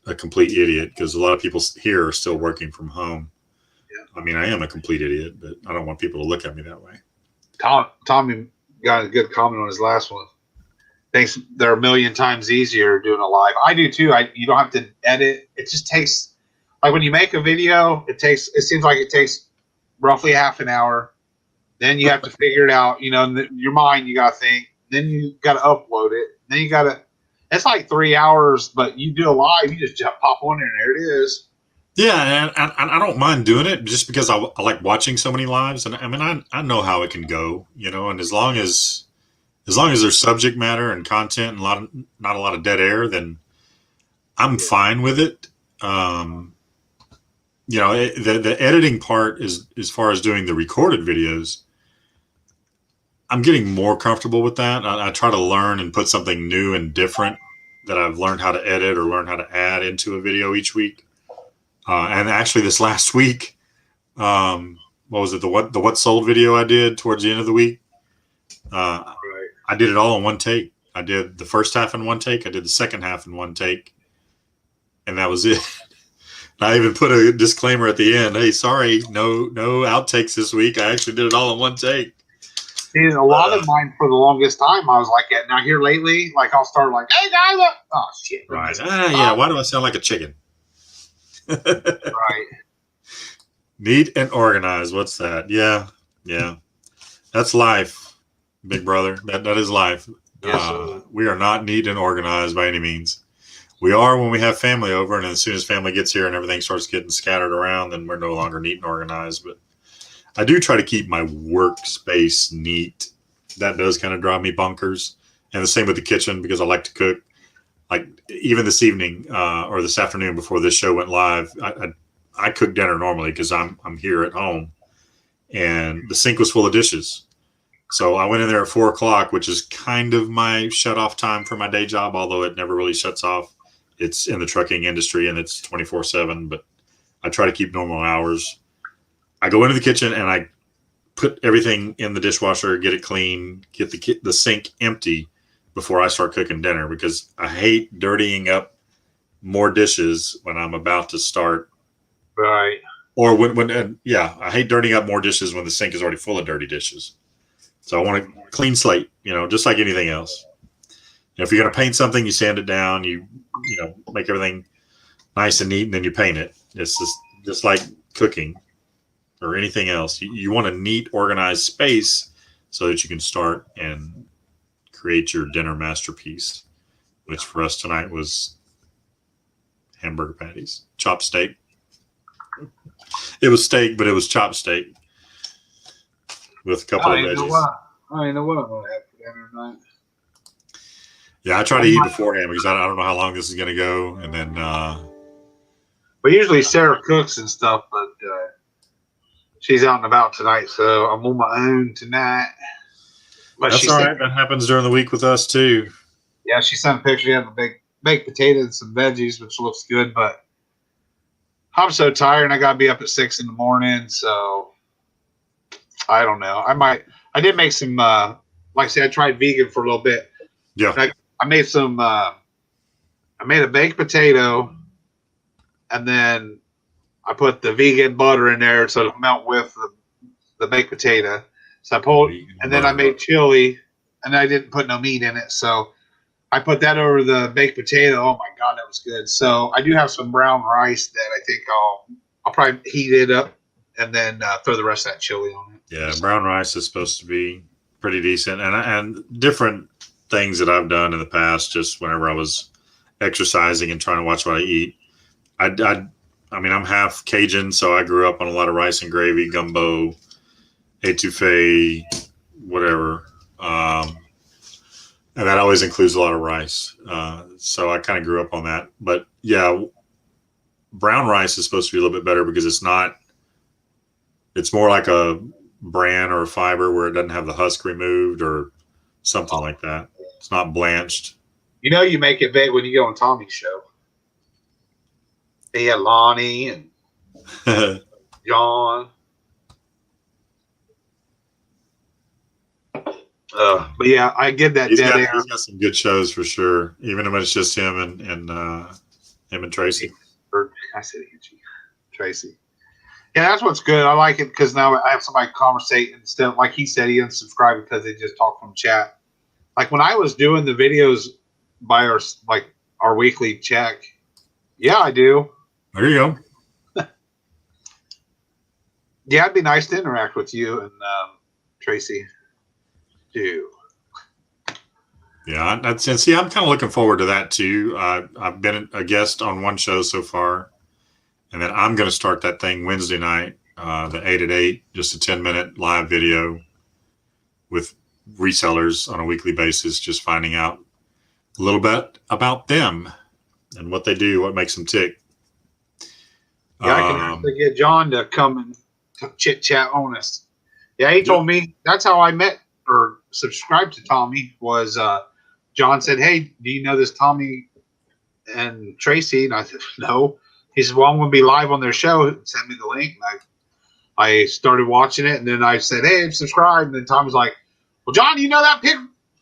[SPEAKER 1] a complete idiot, because a lot of people here are still working from home. Yeah. I mean, I am a complete idiot, but I don't want people to look at me that way.
[SPEAKER 2] Tommy got a good comment on his last one. Thinks they're a million times easier doing a live. I do too. You don't have to edit. It just takes, like when you make a video, it seems like it takes roughly half an hour. Then you have to figure it out. In your mind, you got to think. Then you got to upload it. Then you got to, it's like 3 hours, but you do a live, you just pop on there and there it is.
[SPEAKER 1] Yeah, and I don't mind doing it just because I like watching so many lives. And I mean, I know how it can go, and as long as there's subject matter and content and not a lot of dead air, then I'm fine with it. The editing part is, as far as doing the recorded videos, I'm getting more comfortable with that. I try to learn and put something new and different that I've learned how to edit or learn how to add into a video each week. And actually this last week, what was it? The what sold video I did towards the end of the week. Right. I did it all in one take. I did the first half in one take. I did the second half in one take, and that was it. I even put a disclaimer at the end. Hey, sorry, no outtakes this week. I actually did it all in one take.
[SPEAKER 2] See, a lot of mine for the longest time, I was like that. Now here lately, like I'll start like, hey guys, oh shit.
[SPEAKER 1] Right. Yeah. Why do I sound like a chicken?
[SPEAKER 2] Right.
[SPEAKER 1] Neat and organized. What's that? Yeah. That's life. Big brother, that is life. Yes, we are not neat and organized by any means. We are when we have family over, and as soon as family gets here and everything starts getting scattered around, then we're no longer neat and organized. But I do try to keep my workspace neat. That does kind of drive me bonkers. And the same with the kitchen, because I like to cook. Like even this evening or this afternoon before this show went live, I cook dinner normally because I'm here at home, and the sink was full of dishes. So I went in there at 4:00, which is kind of my shut off time for my day job, although it never really shuts off. It's in the trucking industry and it's 24/7, but I try to keep normal hours. I go into the kitchen and I put everything in the dishwasher, get it clean, get the sink empty before I start cooking dinner, because I hate dirtying up more dishes when I'm about to start.
[SPEAKER 2] Right.
[SPEAKER 1] Or I hate dirtying up more dishes when the sink is already full of dirty dishes. So I want a clean slate, just like anything else. If you're going to paint something, you sand it down, you make everything nice and neat, and then you paint it. It's just like cooking or anything else. You want a neat, organized space so that you can start and create your dinner masterpiece, which for us tonight was hamburger patties, chopped steak. It was steak, but it was chopped steak with a couple of veggies.
[SPEAKER 2] I don't know what I'm going to have for dinner tonight.
[SPEAKER 1] Yeah, I try to eat beforehand because I don't know how long this is going to go. And then,
[SPEAKER 2] but usually Sarah cooks and stuff, but she's out and about tonight, so I'm on my own tonight. But
[SPEAKER 1] that's all right. That happens during the week with us too.
[SPEAKER 2] Yeah, she sent a picture of a big baked potato and some veggies, which looks good. But I'm so tired, and I got to be up at 6 a.m. So I don't know. I did make some. Like I said, I tried vegan for a little bit.
[SPEAKER 1] Yeah.
[SPEAKER 2] I made some. I made a baked potato, and then I put the vegan butter in there so it'll melt with the baked potato. So I pulled, and then I made chili, and I didn't put no meat in it. So I put that over the baked potato. Oh my God, that was good. So I do have some brown rice that I think I'll probably heat it up and then throw the rest of that chili on it.
[SPEAKER 1] Yeah, brown rice is supposed to be pretty decent, and different things that I've done in the past. Just whenever I was exercising and trying to watch what I eat, I mean, I'm half Cajun, so I grew up on a lot of rice and gravy, gumbo, etouffee, whatever. And that always includes a lot of rice. So I kind of grew up on that. But yeah, brown rice is supposed to be a little bit better because it's more like a bran or a fiber where it doesn't have the husk removed or something like that. It's not blanched.
[SPEAKER 2] You know, you make it big when you go on Tommy's show. He had Lonnie and John. But yeah, I get that
[SPEAKER 1] He's
[SPEAKER 2] dead air.
[SPEAKER 1] got some good shows for sure, even when it's just him and Tracy.
[SPEAKER 2] Or I said Angie, Tracy. Yeah, that's what's good. I like it because now I have somebody conversate instead of, like he said, he unsubscribed because they just talk from chat. Like when I was doing the videos by our weekly check. Yeah, I do.
[SPEAKER 1] There you go.
[SPEAKER 2] Yeah, it'd be nice to interact with you and Tracy. Do.
[SPEAKER 1] Yeah, and see, I'm kind of looking forward to that too. I've been a guest on one show so far, and then I'm going to start that thing Wednesday night, the 8 at 8, just a 10-minute live video with resellers on a weekly basis, just finding out a little bit about them and what they do, what makes them tick.
[SPEAKER 2] Yeah, I can actually get John to come and chit chat on us. Yeah, he told me that's how I met or subscribed to Tommy was John said, "Hey, do you know this Tommy and Tracy?" And I said, "No." He said, "Well, I'm going to be live on their show. Send me the link." And I started watching it, and then I said, "Hey, subscribe." And then Tom was like, "Well, John, you know that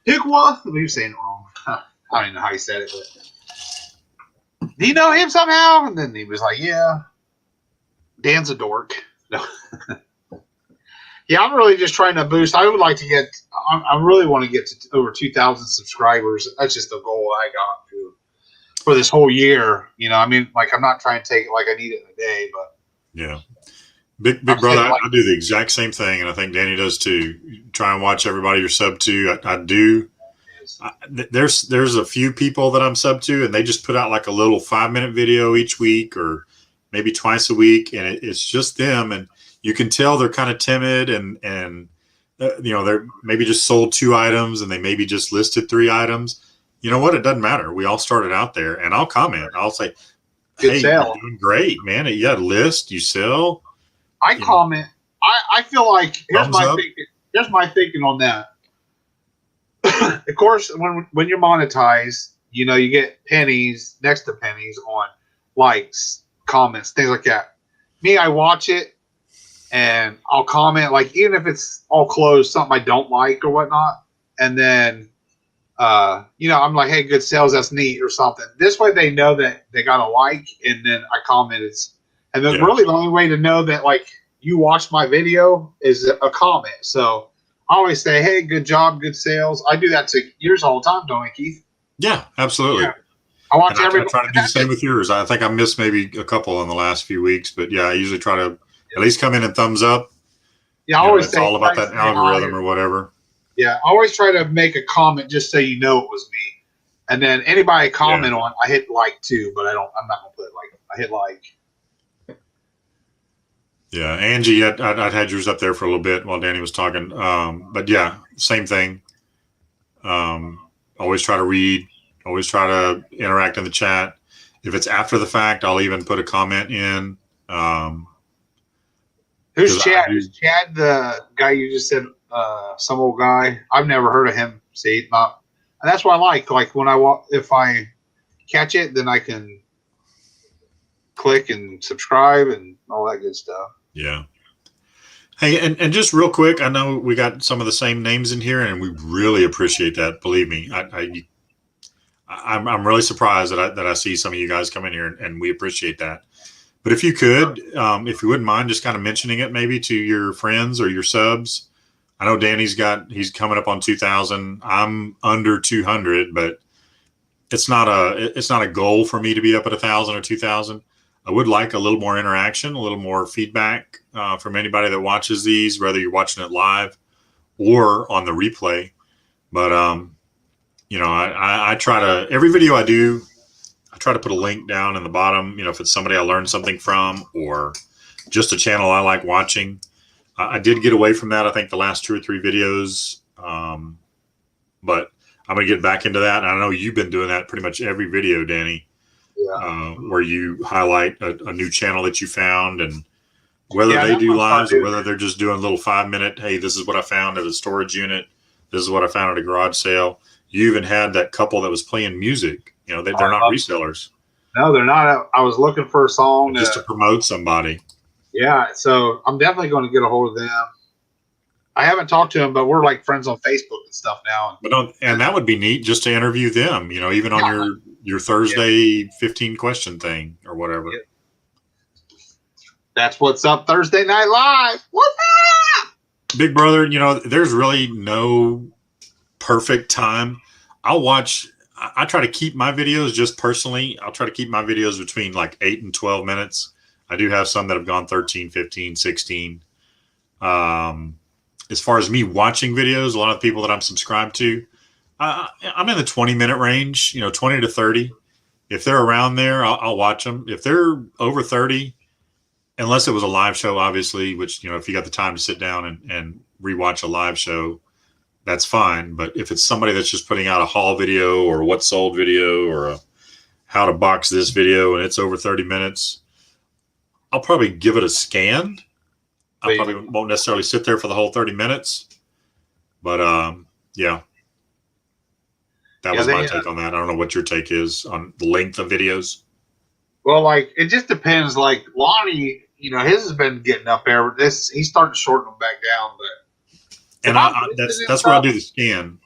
[SPEAKER 2] Pigwa?" He was saying it wrong. I don't even know how he said it, but do you know him somehow? And then he was like, "Yeah, Dan's a dork." No. Yeah, I'm really just trying to boost. I would like to get. I really want to get to over 2,000 subscribers. That's just the goal I got for this whole year. You know, I mean, like I'm not trying to take it like I need it in a day, but
[SPEAKER 1] yeah. Big brother, I do the exact same thing, and I think Danny does too. Try and watch everybody you're sub to. I do. There's a few people that I'm sub to, and they just put out like a little 5-minute video each week, or maybe twice a week, and it's just them, and you can tell they're kind of timid, and you know, they're maybe just sold 2 items, and they maybe just listed 3 items. You know what? It doesn't matter. We all started out there, and I'll comment. I'll say, "Hey, you're doing great, man. You got a list. You sell."
[SPEAKER 2] I comment. I feel like here's my thinking on that. Of course, when you're monetized, you know, you get pennies next to pennies on likes, comments, things like that. Me, I watch it and I'll comment, like, even if it's all closed, something I don't like or whatnot. And then, you know, I'm like, "Hey, good sales. That's neat," or something. This way they know that they got a like, and then I commented. And then really the only way to know that, like, you watched my video is a comment. So I always say, "Hey, good job, good sales." I do that to yours all the time, don't I, Keith?
[SPEAKER 1] Yeah, absolutely. Yeah.
[SPEAKER 2] I watch everybody.
[SPEAKER 1] I try to do the same with yours. I think I missed maybe a couple in the last few weeks, but yeah, I usually try to at least come in and thumbs up.
[SPEAKER 2] Yeah, I always say
[SPEAKER 1] it's all about that algorithm or whatever.
[SPEAKER 2] Yeah, I always try to make a comment just so you know it was me. And then anybody I comment on, I hit like too, but I'm not gonna put like, I hit like.
[SPEAKER 1] Yeah, Angie, I'd had yours up there for a little bit while Danny was talking. But yeah, same thing. Always try to read, always try to interact in the chat. If it's after the fact, I'll even put a comment in.
[SPEAKER 2] Who's Chad? Is Chad the guy you just said, some old guy? I've never heard of him. See, and that's what I like. Like when if I catch it, then I can click and subscribe and all that good stuff.
[SPEAKER 1] Yeah. Hey, and just real quick, I know we got some of the same names in here, and we really appreciate that. Believe me, I'm really surprised that I see some of you guys come in here, and we appreciate that. But if you could, if you wouldn't mind just kind of mentioning it maybe to your friends or your subs. I know Danny's he's coming up on 2,000. I'm under 200, but it's not a goal for me to be up at 1,000 or 2,000. I would like a little more interaction, a little more feedback from anybody that watches these, whether you're watching it live or on the replay. But I try to, every video I do, I try to put a link down in the bottom. If it's somebody I learned something from or just a channel I like watching. I did get away from that, I think, the last 2 or 3 videos, but I'm going to get back into that. And I know you've been doing that pretty much every video, Danny, where you highlight a new channel that you found, and whether they do lives or whether they're just doing a little 5-minute, hey, this is what I found at a storage unit. This is what I found at a garage sale. You even had that couple that was playing music. They're not resellers.
[SPEAKER 2] No, they're not. I was looking for a song.
[SPEAKER 1] Just to promote somebody.
[SPEAKER 2] Yeah, so I'm definitely going to get a hold of them. I haven't talked to them, but we're like friends on Facebook and stuff now.
[SPEAKER 1] And that would be neat just to interview them, even on your Thursday 15 question thing or whatever. Yeah.
[SPEAKER 2] That's what's up Thursday Night Live. What's up?
[SPEAKER 1] Big brother, there's really no perfect time. I try to keep my videos, just personally, I'll try to keep my videos between like 8 and 12 minutes. I do have some that have gone 13, 15, 16. As far as me watching videos, a lot of people that I'm subscribed to, I'm in the 20-minute range, 20 to 30. If they're around there, I'll watch them. If they're over 30, unless it was a live show, obviously, which, if you got the time to sit down and rewatch a live show, that's fine. But if it's somebody that's just putting out a haul video or what sold video or a how to box this video and it's over 30 minutes, I'll probably give it a scan. I probably won't necessarily sit there for the whole 30 minutes. But, yeah. That was my take on that. I don't know what your take is on the length of videos.
[SPEAKER 2] Well, it just depends. Like Lonnie, his has been getting up there. He's starting to shorten them back down. But
[SPEAKER 1] that's where I do the scan.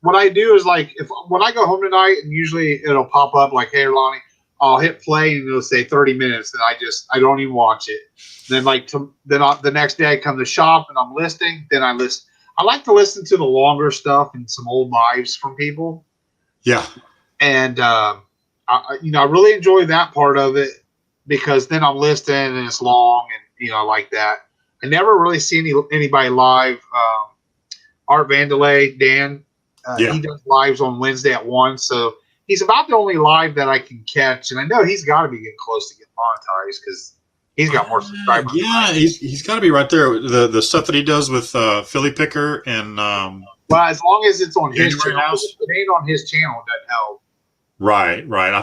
[SPEAKER 2] What I do is when I go home tonight, and usually it'll pop up like, "Hey, Lonnie," I'll hit play and it'll say 30 minutes, and I don't even watch it. Then the next day I come to shop and I'm listing. Then I list. I like to listen to the longer stuff and some old lives from people.
[SPEAKER 1] Yeah,
[SPEAKER 2] and I really enjoy that part of it because then I'm listening and it's long and I like that. I never really see anybody live. Art Vandelay, Dan, he does lives on Wednesday at 1, so he's about the only live that I can catch, and I know he's got to be getting close to getting monetized because he's got more subscribers.
[SPEAKER 1] Yeah, he's got to be right there. The stuff that he does with Philly Picker and
[SPEAKER 2] well, as long as it's on his channel, if it ain't on his channel, it doesn't help.
[SPEAKER 1] Right. I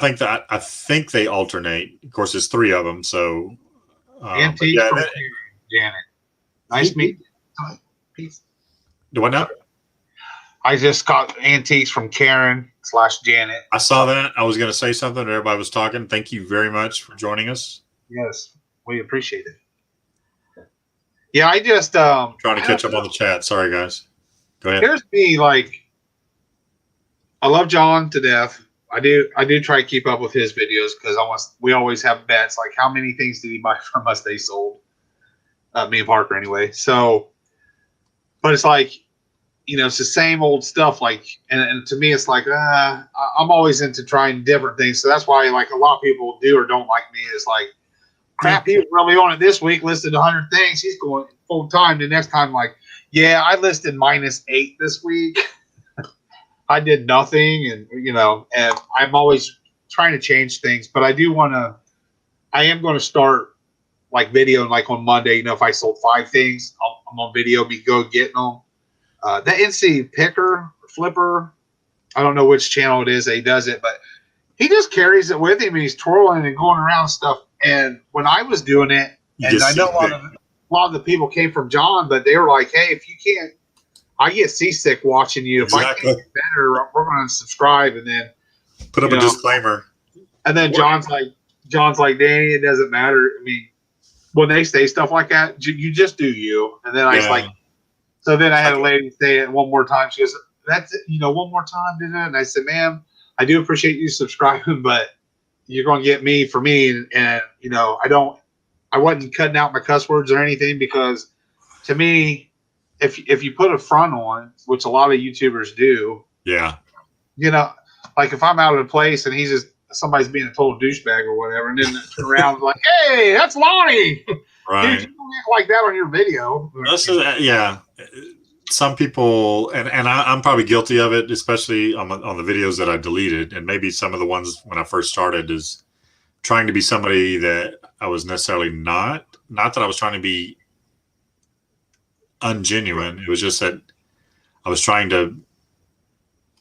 [SPEAKER 1] think they alternate. Of course, there's 3 of them, so
[SPEAKER 2] Antiques from Janet. Nice meeting you. Peace.
[SPEAKER 1] Do what now?
[SPEAKER 2] I just got Antiques from Karen/Janet.
[SPEAKER 1] I saw that. I was going to say something. Everybody was talking. Thank you very much for joining us.
[SPEAKER 2] Yes, we appreciate it. Yeah, I just
[SPEAKER 1] trying to catch up on the chat. Sorry, guys. Go ahead.
[SPEAKER 2] Here's me. I love John to death. I do try to keep up with his videos because we always have bets. Like, how many things did he buy from us they sold? Me and Parker, anyway. So, but it's it's the same old stuff. And to me, it's I'm always into trying different things. So that's why, a lot of people do or don't like me. Is crap, he was really on it this week, listed 100 things. He's going full time. The next time, yeah, I listed -8 this week. I did nothing, and and I'm always trying to change things. But I am going to start videoing on Monday. If I sold 5 things, I'm on video, me go getting them. The NC Picker, Flipper, I don't know which channel it is that he does it, but he just carries it with him and he's twirling and going around stuff. And when I was doing it, and I know a lot of the people came from John, but they were like, "Hey, if you can't, I get seasick watching you. If I can't get better, we're going to subscribe." And then
[SPEAKER 1] put up a disclaimer.
[SPEAKER 2] And then John's like, "Danny, it doesn't matter." I mean, when they say stuff like that, you just do you. And then I was so then I had a lady say it one more time. She goes, "That's it, one more time, didn't it?" And I said, "Ma'am, I do appreciate you subscribing, but you're going to get me for me. And, you know, I wasn't cutting out my cuss words or anything, because to me, if you put a front on, which a lot of YouTubers do,
[SPEAKER 1] yeah,
[SPEAKER 2] you know, like if I'm out of a place and somebody's being a total douchebag or whatever, and then turn around and like, hey, that's Lonnie.
[SPEAKER 1] right.
[SPEAKER 2] Dude, you don't act like that on your video.
[SPEAKER 1] Yeah. Some people, and I'm probably guilty of it, especially on the videos that I deleted, and maybe some of the ones when I first started, is trying to be somebody that I was necessarily not. Not that I was trying to be ungenuine. It was just that I was trying to,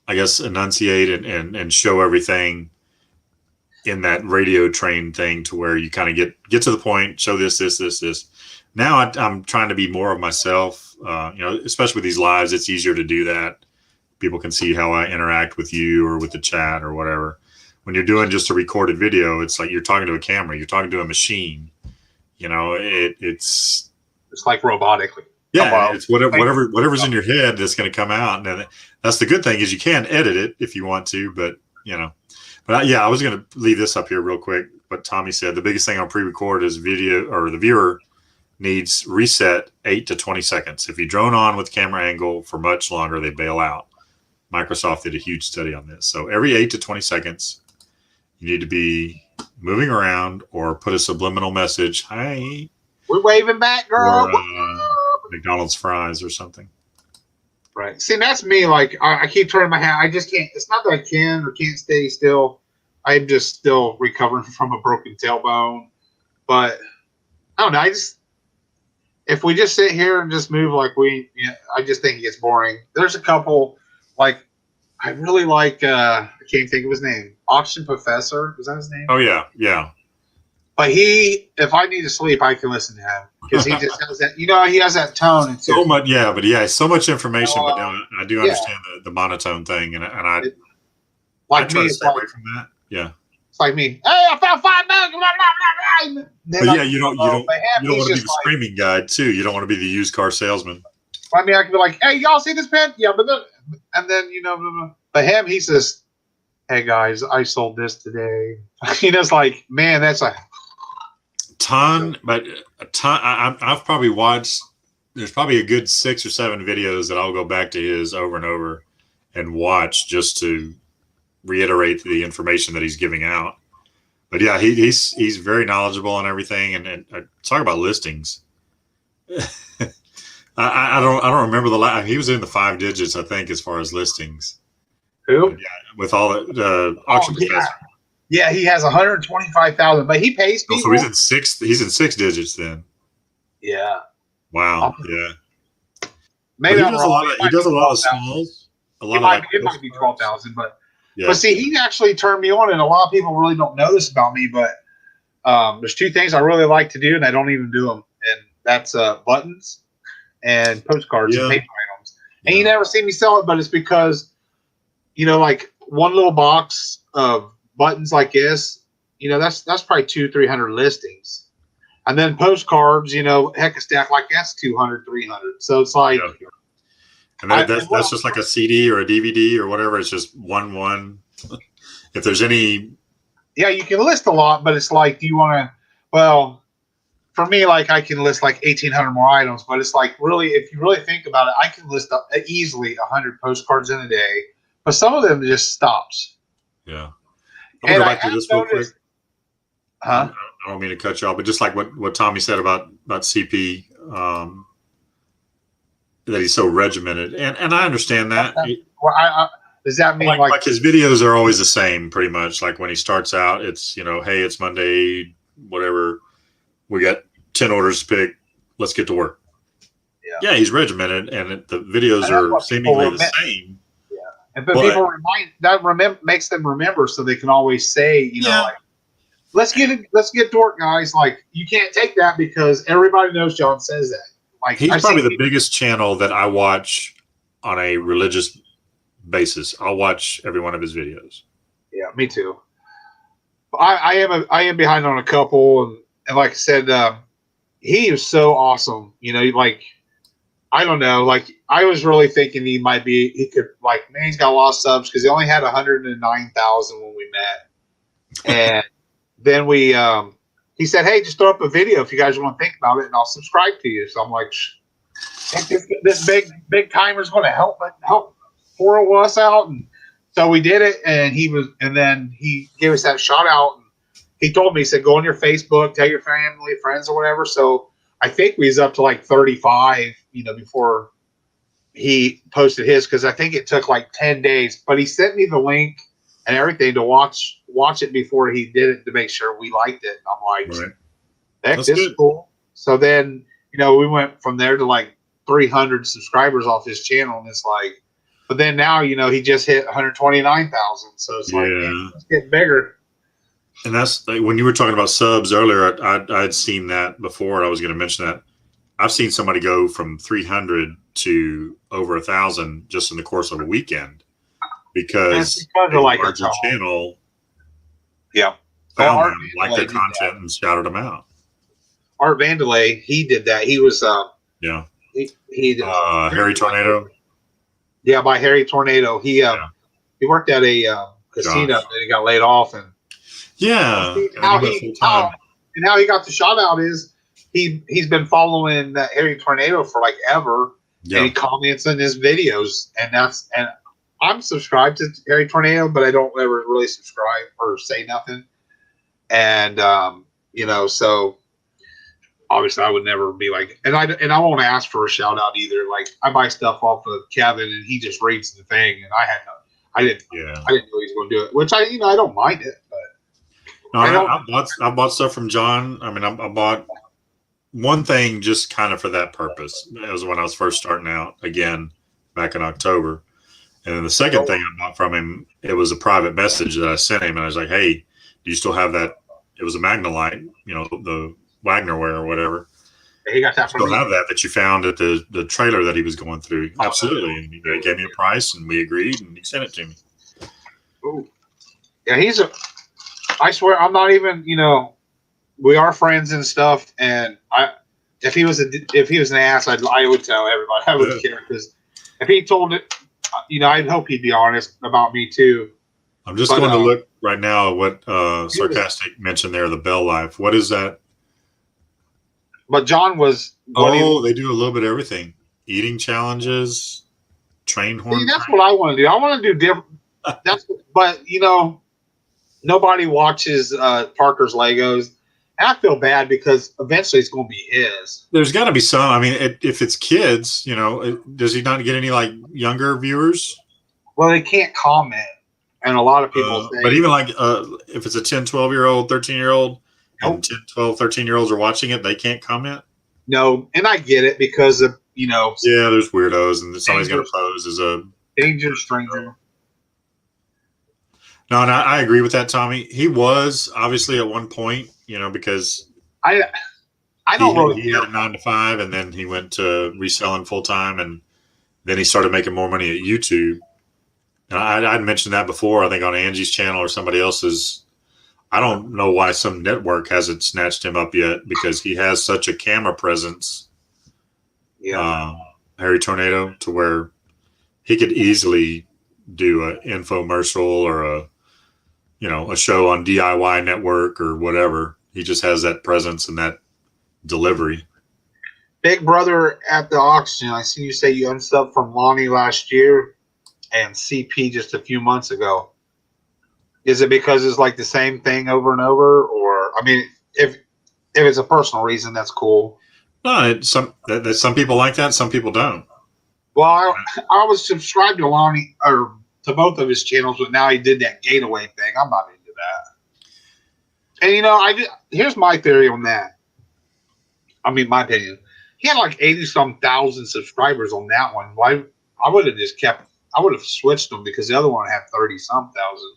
[SPEAKER 1] I guess, enunciate and show everything in that radio train thing, to where you kind of get to the point, show this. Now I'm trying to be more of myself, you know, especially with these lives. It's easier to do that. People can see how I interact with you or with the chat or whatever. When you're doing just a recorded video, it's like you're talking to a camera, you're talking to a machine. You know, it's
[SPEAKER 2] like robotically.
[SPEAKER 1] Yeah, it's whatever's in your head that's going to come out. And that's the good thing, is you can edit it if you want to, but you know. But I was going to leave this up here real quick. What Tommy said, the biggest thing on pre-record is video, or the viewer needs reset 8 to 20 seconds. If you drone on with camera angle for much longer, they bail out. Microsoft did a huge study on this. So every 8 to 20 seconds, you need to be moving around or put a subliminal message. Hi.
[SPEAKER 2] We're waving back, girl.
[SPEAKER 1] Or, McDonald's fries or something.
[SPEAKER 2] Right. See, that's me. Like, I keep turning my head. I just can't. It's not that I can or can't stay still. I'm just still recovering from a broken tailbone. But I don't know. If we just sit here and just move like I just think it gets boring. There's a couple, like, I really like, I can't think of his name. Auction Professor. Was that his name?
[SPEAKER 1] Oh, yeah. Yeah.
[SPEAKER 2] But if I need to sleep, I can listen to him, because he just has that, he has that tone. And
[SPEAKER 1] so much, yeah, but yeah, so much information. But I do understand the monotone thing, and I try to stay away from that. Yeah,
[SPEAKER 2] it's like me. Hey, I found $5.
[SPEAKER 1] But yeah, you don't want to be the screaming guy too. You don't want to be the used car salesman.
[SPEAKER 2] I mean, I can be like, hey, y'all see this pen? Yeah, but then but him, he says, hey guys, I sold this today. It's like, man, that's a ton.
[SPEAKER 1] I've probably watched, there's probably a good 6 or 7 videos that I'll go back to his over and over and watch, just to reiterate the information that he's giving out. But yeah, he's very knowledgeable on everything. And talk about listings. I don't remember the last. He was in the 5 digits, I think, as far as listings.
[SPEAKER 2] Who?
[SPEAKER 1] Yeah, with all the auction professor.
[SPEAKER 2] Yeah, he has 125,000, but he pays people.
[SPEAKER 1] So he's in 6. He's in 6 digits then.
[SPEAKER 2] Yeah.
[SPEAKER 1] Wow. Yeah.
[SPEAKER 2] Maybe
[SPEAKER 1] he does a lot of smalls.
[SPEAKER 2] It might be 12,000, but yeah. But see, he actually turned me on, and a lot of people really don't know this about me. But there's 2 things I really like to do, and I don't even do them, and that's buttons and postcards and paper items. And you never see me sell it, but it's because like one little box of buttons like this, that's probably 200-300 listings. And then postcards, heck, a stack like that's 200-300. So it's like,
[SPEAKER 1] and that's just like a CD or a DVD or whatever. It's just one. If there's any,
[SPEAKER 2] you can list a lot, but it's like, do you want to? Well, for me, like I can list like 1,800 more items, but it's like, really, if you really think about it, I can list easily 100 postcards in a day, but some of them just stops.
[SPEAKER 1] Yeah. I'm going to go back to this real quick.
[SPEAKER 2] Huh?
[SPEAKER 1] I don't mean to cut you off, but just like what Tommy said about CP, that he's so regimented. And I understand that.
[SPEAKER 2] Well, does that mean
[SPEAKER 1] like his videos are always the same, pretty much? Like when he starts out, it's, hey, it's Monday, whatever. We got 10 orders to pick. Let's get to work. Yeah, he's regimented, and the videos are seemingly the same.
[SPEAKER 2] But people makes them remember, so they can always say, like, let's get to work, guys. Like, you can't take that because everybody knows John says that. Like,
[SPEAKER 1] he's probably the biggest channel that I watch on a religious basis. I'll watch every one of his videos.
[SPEAKER 2] Yeah, me too. I am behind on a couple, and like I said, he is so awesome. Like, I don't know. Like, I was really thinking he could, like, man, he's got a lot of subs because he only had 109,000 when we met. And then he said, "Hey, just throw up a video if you guys want to think about it, and I'll subscribe to you." So I'm like, this big timer's going to help 4 of us out, and so we did it. And then he gave us that shout out. And he told me, he said, "Go on your Facebook, tell your family, friends, or whatever." So I think we was up to like 35, before he posted his, because I think it took like 10 days. But he sent me the link and everything to watch it before he did it to make sure we liked it. And I'm like,
[SPEAKER 1] Right.
[SPEAKER 2] heck,
[SPEAKER 1] That's
[SPEAKER 2] this
[SPEAKER 1] good.
[SPEAKER 2] is cool. So then, we went from there to like 300 subscribers off his channel. And it's like, but then now, he just hit 129,000. So it's like, man, it's getting bigger.
[SPEAKER 1] And that's like, when you were talking about subs earlier, I'd seen that before. I was going to mention that. I've seen somebody go from 300 to over 1,000 just in the course of a weekend because
[SPEAKER 2] a
[SPEAKER 1] larger channel found them, liked their content, and shouted them out.
[SPEAKER 2] Art Vandelay, he did that. He was he did
[SPEAKER 1] Harry Tornado.
[SPEAKER 2] Yeah, by Harry Tornado. He worked at a casino and he got laid off, and how he got the shout out is he's been following that Harry Tornado for like ever, and he comments in his videos, and I'm subscribed to Harry Tornado, but I don't ever really subscribe or say nothing, and so obviously I would never be like, and I won't ask for a shout out either. Like, I buy stuff off of Kevin and he just reads the thing, and I didn't know he was going to do it, which I don't mind it, but
[SPEAKER 1] I bought stuff from John. I mean, I bought one thing just kind of for that purpose. It was when I was first starting out again back in October. And then the second thing I bought from him, it was a private message that I sent him. And I was like, "Hey, do you still have that?" It was a Magnolite, the Wagnerware or whatever.
[SPEAKER 2] He got that from me.
[SPEAKER 1] Still have that you found at the trailer that he was going through. Absolutely. And he gave me a price and we agreed and he sent it to me.
[SPEAKER 2] Ooh. Yeah, I swear, I'm not even, we are friends and stuff. And if he was an ass, I would tell everybody. I wouldn't care, because if he told it, I'd hope he'd be honest about me too.
[SPEAKER 1] I'm just going to look right now at what Sarcastic mentioned there, the Bell Life. What is that?
[SPEAKER 2] But John was.
[SPEAKER 1] They do a little bit of everything. Eating challenges, train horn.
[SPEAKER 2] See, that's what I want to do. I want to do different. But nobody watches Parker's Legos, and I feel bad because eventually it's going to be his.
[SPEAKER 1] There's got to be some. I mean, if it's kids, does he not get any like younger viewers?
[SPEAKER 2] Well, they can't comment, and a lot of people say.
[SPEAKER 1] But even like if it's a 10, 12-year-old, 13-year-old, and 10, 12, 13-year-olds are watching it, they can't comment?
[SPEAKER 2] No, and I get it because of,
[SPEAKER 1] Yeah, there's weirdos, and somebody's going to pose as a
[SPEAKER 2] dangerous stranger.
[SPEAKER 1] No, and I agree with that, Tommy. He was obviously at one point, because
[SPEAKER 2] I don't really.
[SPEAKER 1] He had a 9 to 5, and then he went to reselling full time, and then he started making more money at YouTube. And I'd mentioned that before, I think on Angie's channel or somebody else's. I don't know why some network hasn't snatched him up yet, because he has such a camera presence.
[SPEAKER 2] Yeah,
[SPEAKER 1] Harry Tornado, to where he could easily do an infomercial or a show on DIY Network or whatever. He just has that presence and that delivery.
[SPEAKER 2] Big Brother at the auction. I see you say you unsubbed from Lonnie last year and CP just a few months ago. Is it because it's like the same thing over and over? Or, I mean, if it's a personal reason, that's cool.
[SPEAKER 1] No, some people like that. Some people don't.
[SPEAKER 2] Well, I was subscribed to Lonnie, or to both of his channels, but now he did that gateway thing. I'm not into that. And here's my theory on that. I mean, my opinion. He had like 80-some thousand subscribers on that one. Why? I would have switched them, because the other one had 30-some thousand.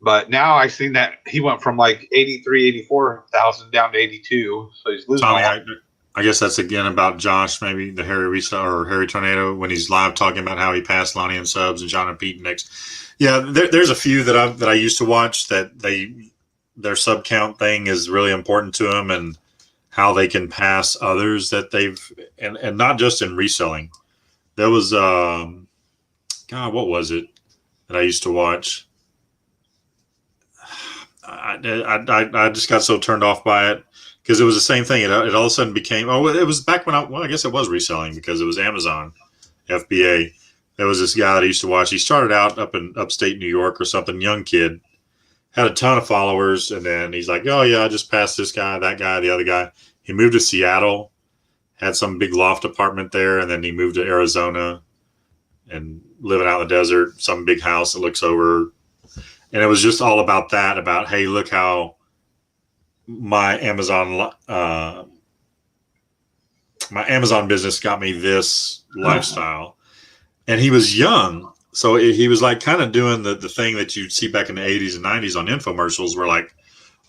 [SPEAKER 2] But now I've seen that he went from like 83, 84,000 down to 82. So he's losing.
[SPEAKER 1] Tommy, I guess that's again about Josh, maybe the Harry Reseller or Harry Tornado, when he's live talking about how he passed Lonnie and subs and John and Pete next. Yeah, there's a few that I used to watch that their sub count thing is really important to them, and how they can pass others that they've and not just in reselling. There was what was it that I used to watch? I just got so turned off by it because it was the same thing. It all of a sudden became, it was back when I guess it was reselling because it was Amazon FBA. There was this guy that I used to watch. He started out up in upstate New York or something, young kid, had a ton of followers. And then he's like, oh yeah, I just passed this guy, that guy, the other guy. He moved to Seattle, had some big loft apartment there. And then he moved to Arizona and living out in the desert, some big house that looks over. And it was just all about that, about, hey, look how my Amazon business got me this lifestyle. And he was young. So he was like kind of doing the thing that you'd see back in the 80s and 90s on infomercials where like,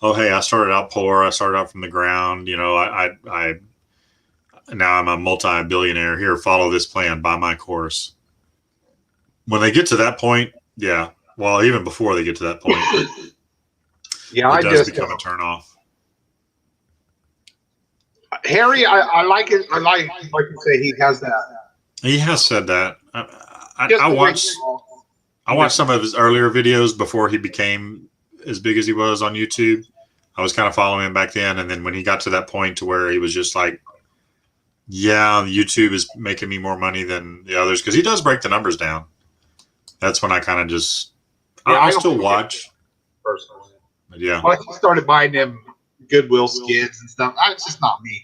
[SPEAKER 1] oh, hey, I started out poor. I started out from the ground. You know, I now I'm a multi-billionaire. Here, follow this plan, buy my course. When they get to that point, yeah. Well, even before they get to that point,
[SPEAKER 2] yeah,
[SPEAKER 1] it does become a turnoff.
[SPEAKER 2] Harry, I like it. I like you say, he has that.
[SPEAKER 1] He has said that. I watched some of his earlier videos before he became as big as he was on YouTube. I was kind of following him back then, and then when he got to that point to where he was just like, yeah, YouTube is making me more money than the others, because he does break the numbers down. That's when I kind of just, yeah, I'll still watch
[SPEAKER 2] personally.
[SPEAKER 1] But yeah,
[SPEAKER 2] well, I started buying them Goodwill skids and stuff. It's just not me,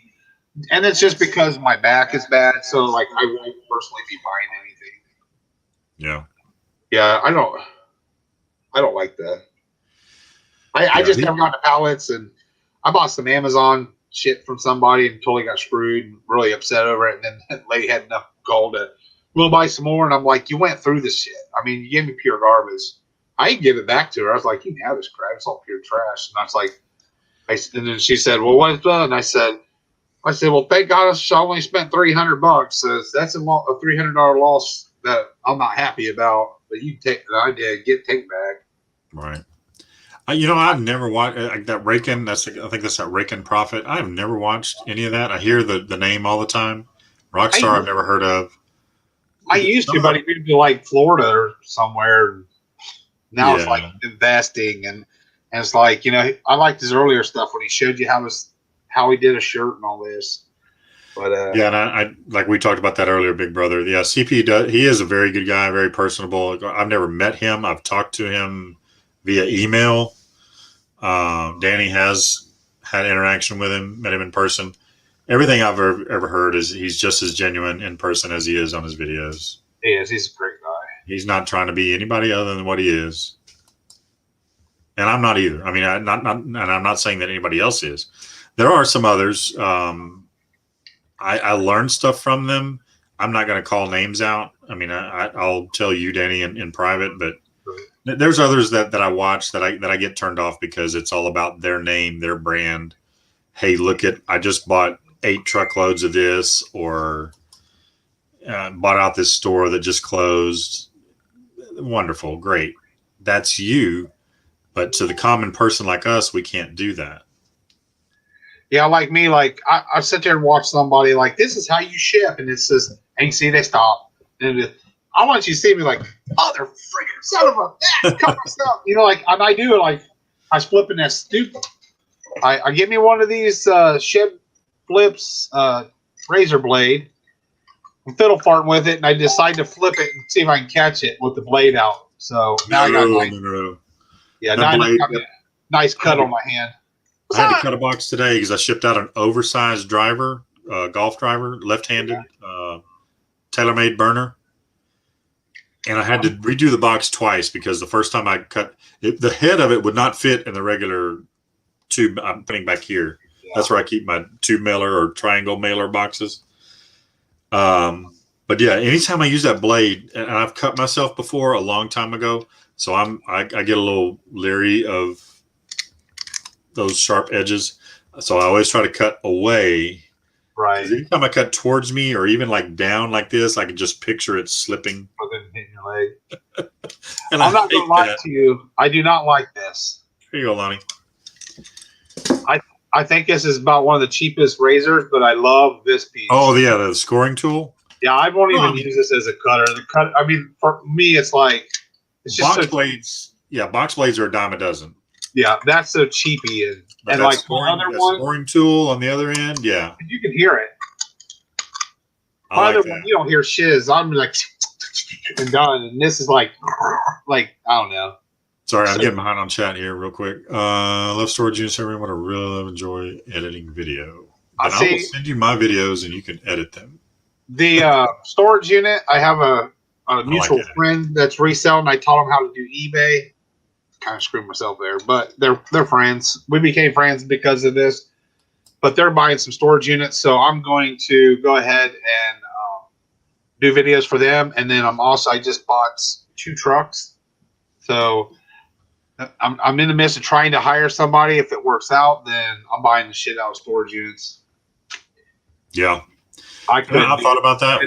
[SPEAKER 2] and it's just because my back is bad. So like, I won't personally be buying anything.
[SPEAKER 1] Yeah,
[SPEAKER 2] yeah, I don't like that. I just never got the pallets, and I bought some Amazon shit from somebody and totally got screwed and really upset over it. And then that lady had enough gold to, we'll buy some more. And I'm like, you went through this shit. I mean, you gave me pure garbage. I didn't give it back to her. I was like, you can have this crap. It's all pure trash. And I was like, and then she said, well, what's done? And I said, well, thank God I only spent $300. So that's a $300 loss that I'm not happy about. But you take that I did take back.
[SPEAKER 1] Right. I've never watched that Raken. I think that's that Raken Profit. I've never watched any of that. I hear the name all the time. Rockstar, I've never heard of.
[SPEAKER 2] I used to, but he moved to like Florida or somewhere. Now it's like investing, and it's like, I liked his earlier stuff when he showed you how he did a shirt and all this. But
[SPEAKER 1] yeah, and I like we talked about that earlier, Big Brother. Yeah, CP he is a very good guy, very personable. I've never met him. I've talked to him via email. Danny has had interaction with him, met him in person. Everything I've ever heard is he's just as genuine in person as he is on his videos.
[SPEAKER 2] He is. He's a great guy.
[SPEAKER 1] He's not trying to be anybody other than what he is. And I'm not either. I mean, and I'm not saying that anybody else is. There are some others. I learned stuff from them. I'm not going to call names out. I mean, I'll tell you, Danny, in private, but there's others that I watch that I get turned off because it's all about their name, their brand. Hey, look I just bought 8 truckloads of this, or bought out this store that just closed. Wonderful. Great. That's you. But to the common person like us, we can't do that.
[SPEAKER 2] Yeah. Like me, like I sit there and watch somebody like, this is how you ship. And it says, and you see, they stop. And I want you to see me like, mother freaking son of a bitch, come on, stuff. Like, and I do it like, I was flipping that stupid. I get me one of these shed flips razor blade. I'm fiddle farting with it, and I decide to flip it and see if I can catch it with the blade out. So now I got a nice cut on my hand.
[SPEAKER 1] I had to cut a box today because I shipped out an oversized driver, golf driver, left-handed, tailor-made burner. And I had to redo the box twice because the first time I cut it, the head of it would not fit in the regular tube I'm putting back here. Yeah. That's where I keep my tube mailer or triangle mailer boxes. But yeah, anytime I use that blade, and I've cut myself before a long time ago, so I get a little leery of those sharp edges. So I always try to cut away.
[SPEAKER 2] Right.
[SPEAKER 1] Anytime I cut towards me or even like down like this, I can just picture it slipping.
[SPEAKER 2] Hitting your leg. And I'm not going to lie to you. I do not like this.
[SPEAKER 1] Here you go, Lonnie.
[SPEAKER 2] I think this is about one of the cheapest razors, but I love this piece.
[SPEAKER 1] Oh, yeah, the scoring tool?
[SPEAKER 2] Yeah, I won't even use this as a cutter. I mean, for me, it's like, it's just
[SPEAKER 1] box blades. Yeah, box blades are a dime a dozen.
[SPEAKER 2] Yeah, that's so cheapy. And like
[SPEAKER 1] scoring,
[SPEAKER 2] other
[SPEAKER 1] that
[SPEAKER 2] one,
[SPEAKER 1] scoring tool on the other end, yeah.
[SPEAKER 2] you can hear it.
[SPEAKER 1] I like
[SPEAKER 2] Other
[SPEAKER 1] that.
[SPEAKER 2] one, you don't hear shiz. I'm like, and done. And this is like I don't know.
[SPEAKER 1] Sorry, I'm getting behind on chat here real quick. Love storage units, everyone. I really enjoy editing video. Then I will send you my videos and you can edit them.
[SPEAKER 2] The storage unit, I have a mutual friend that's reselling. I taught him how to do eBay. Kind of screwed myself there, but they're friends. We became friends because of this. But they're buying some storage units, so I'm going to go ahead and do videos for them. And then I just bought 2 trucks, so I'm in the midst of trying to hire somebody. If it works out, then I'm buying the shit out of storage units.
[SPEAKER 1] Yeah, I thought about that.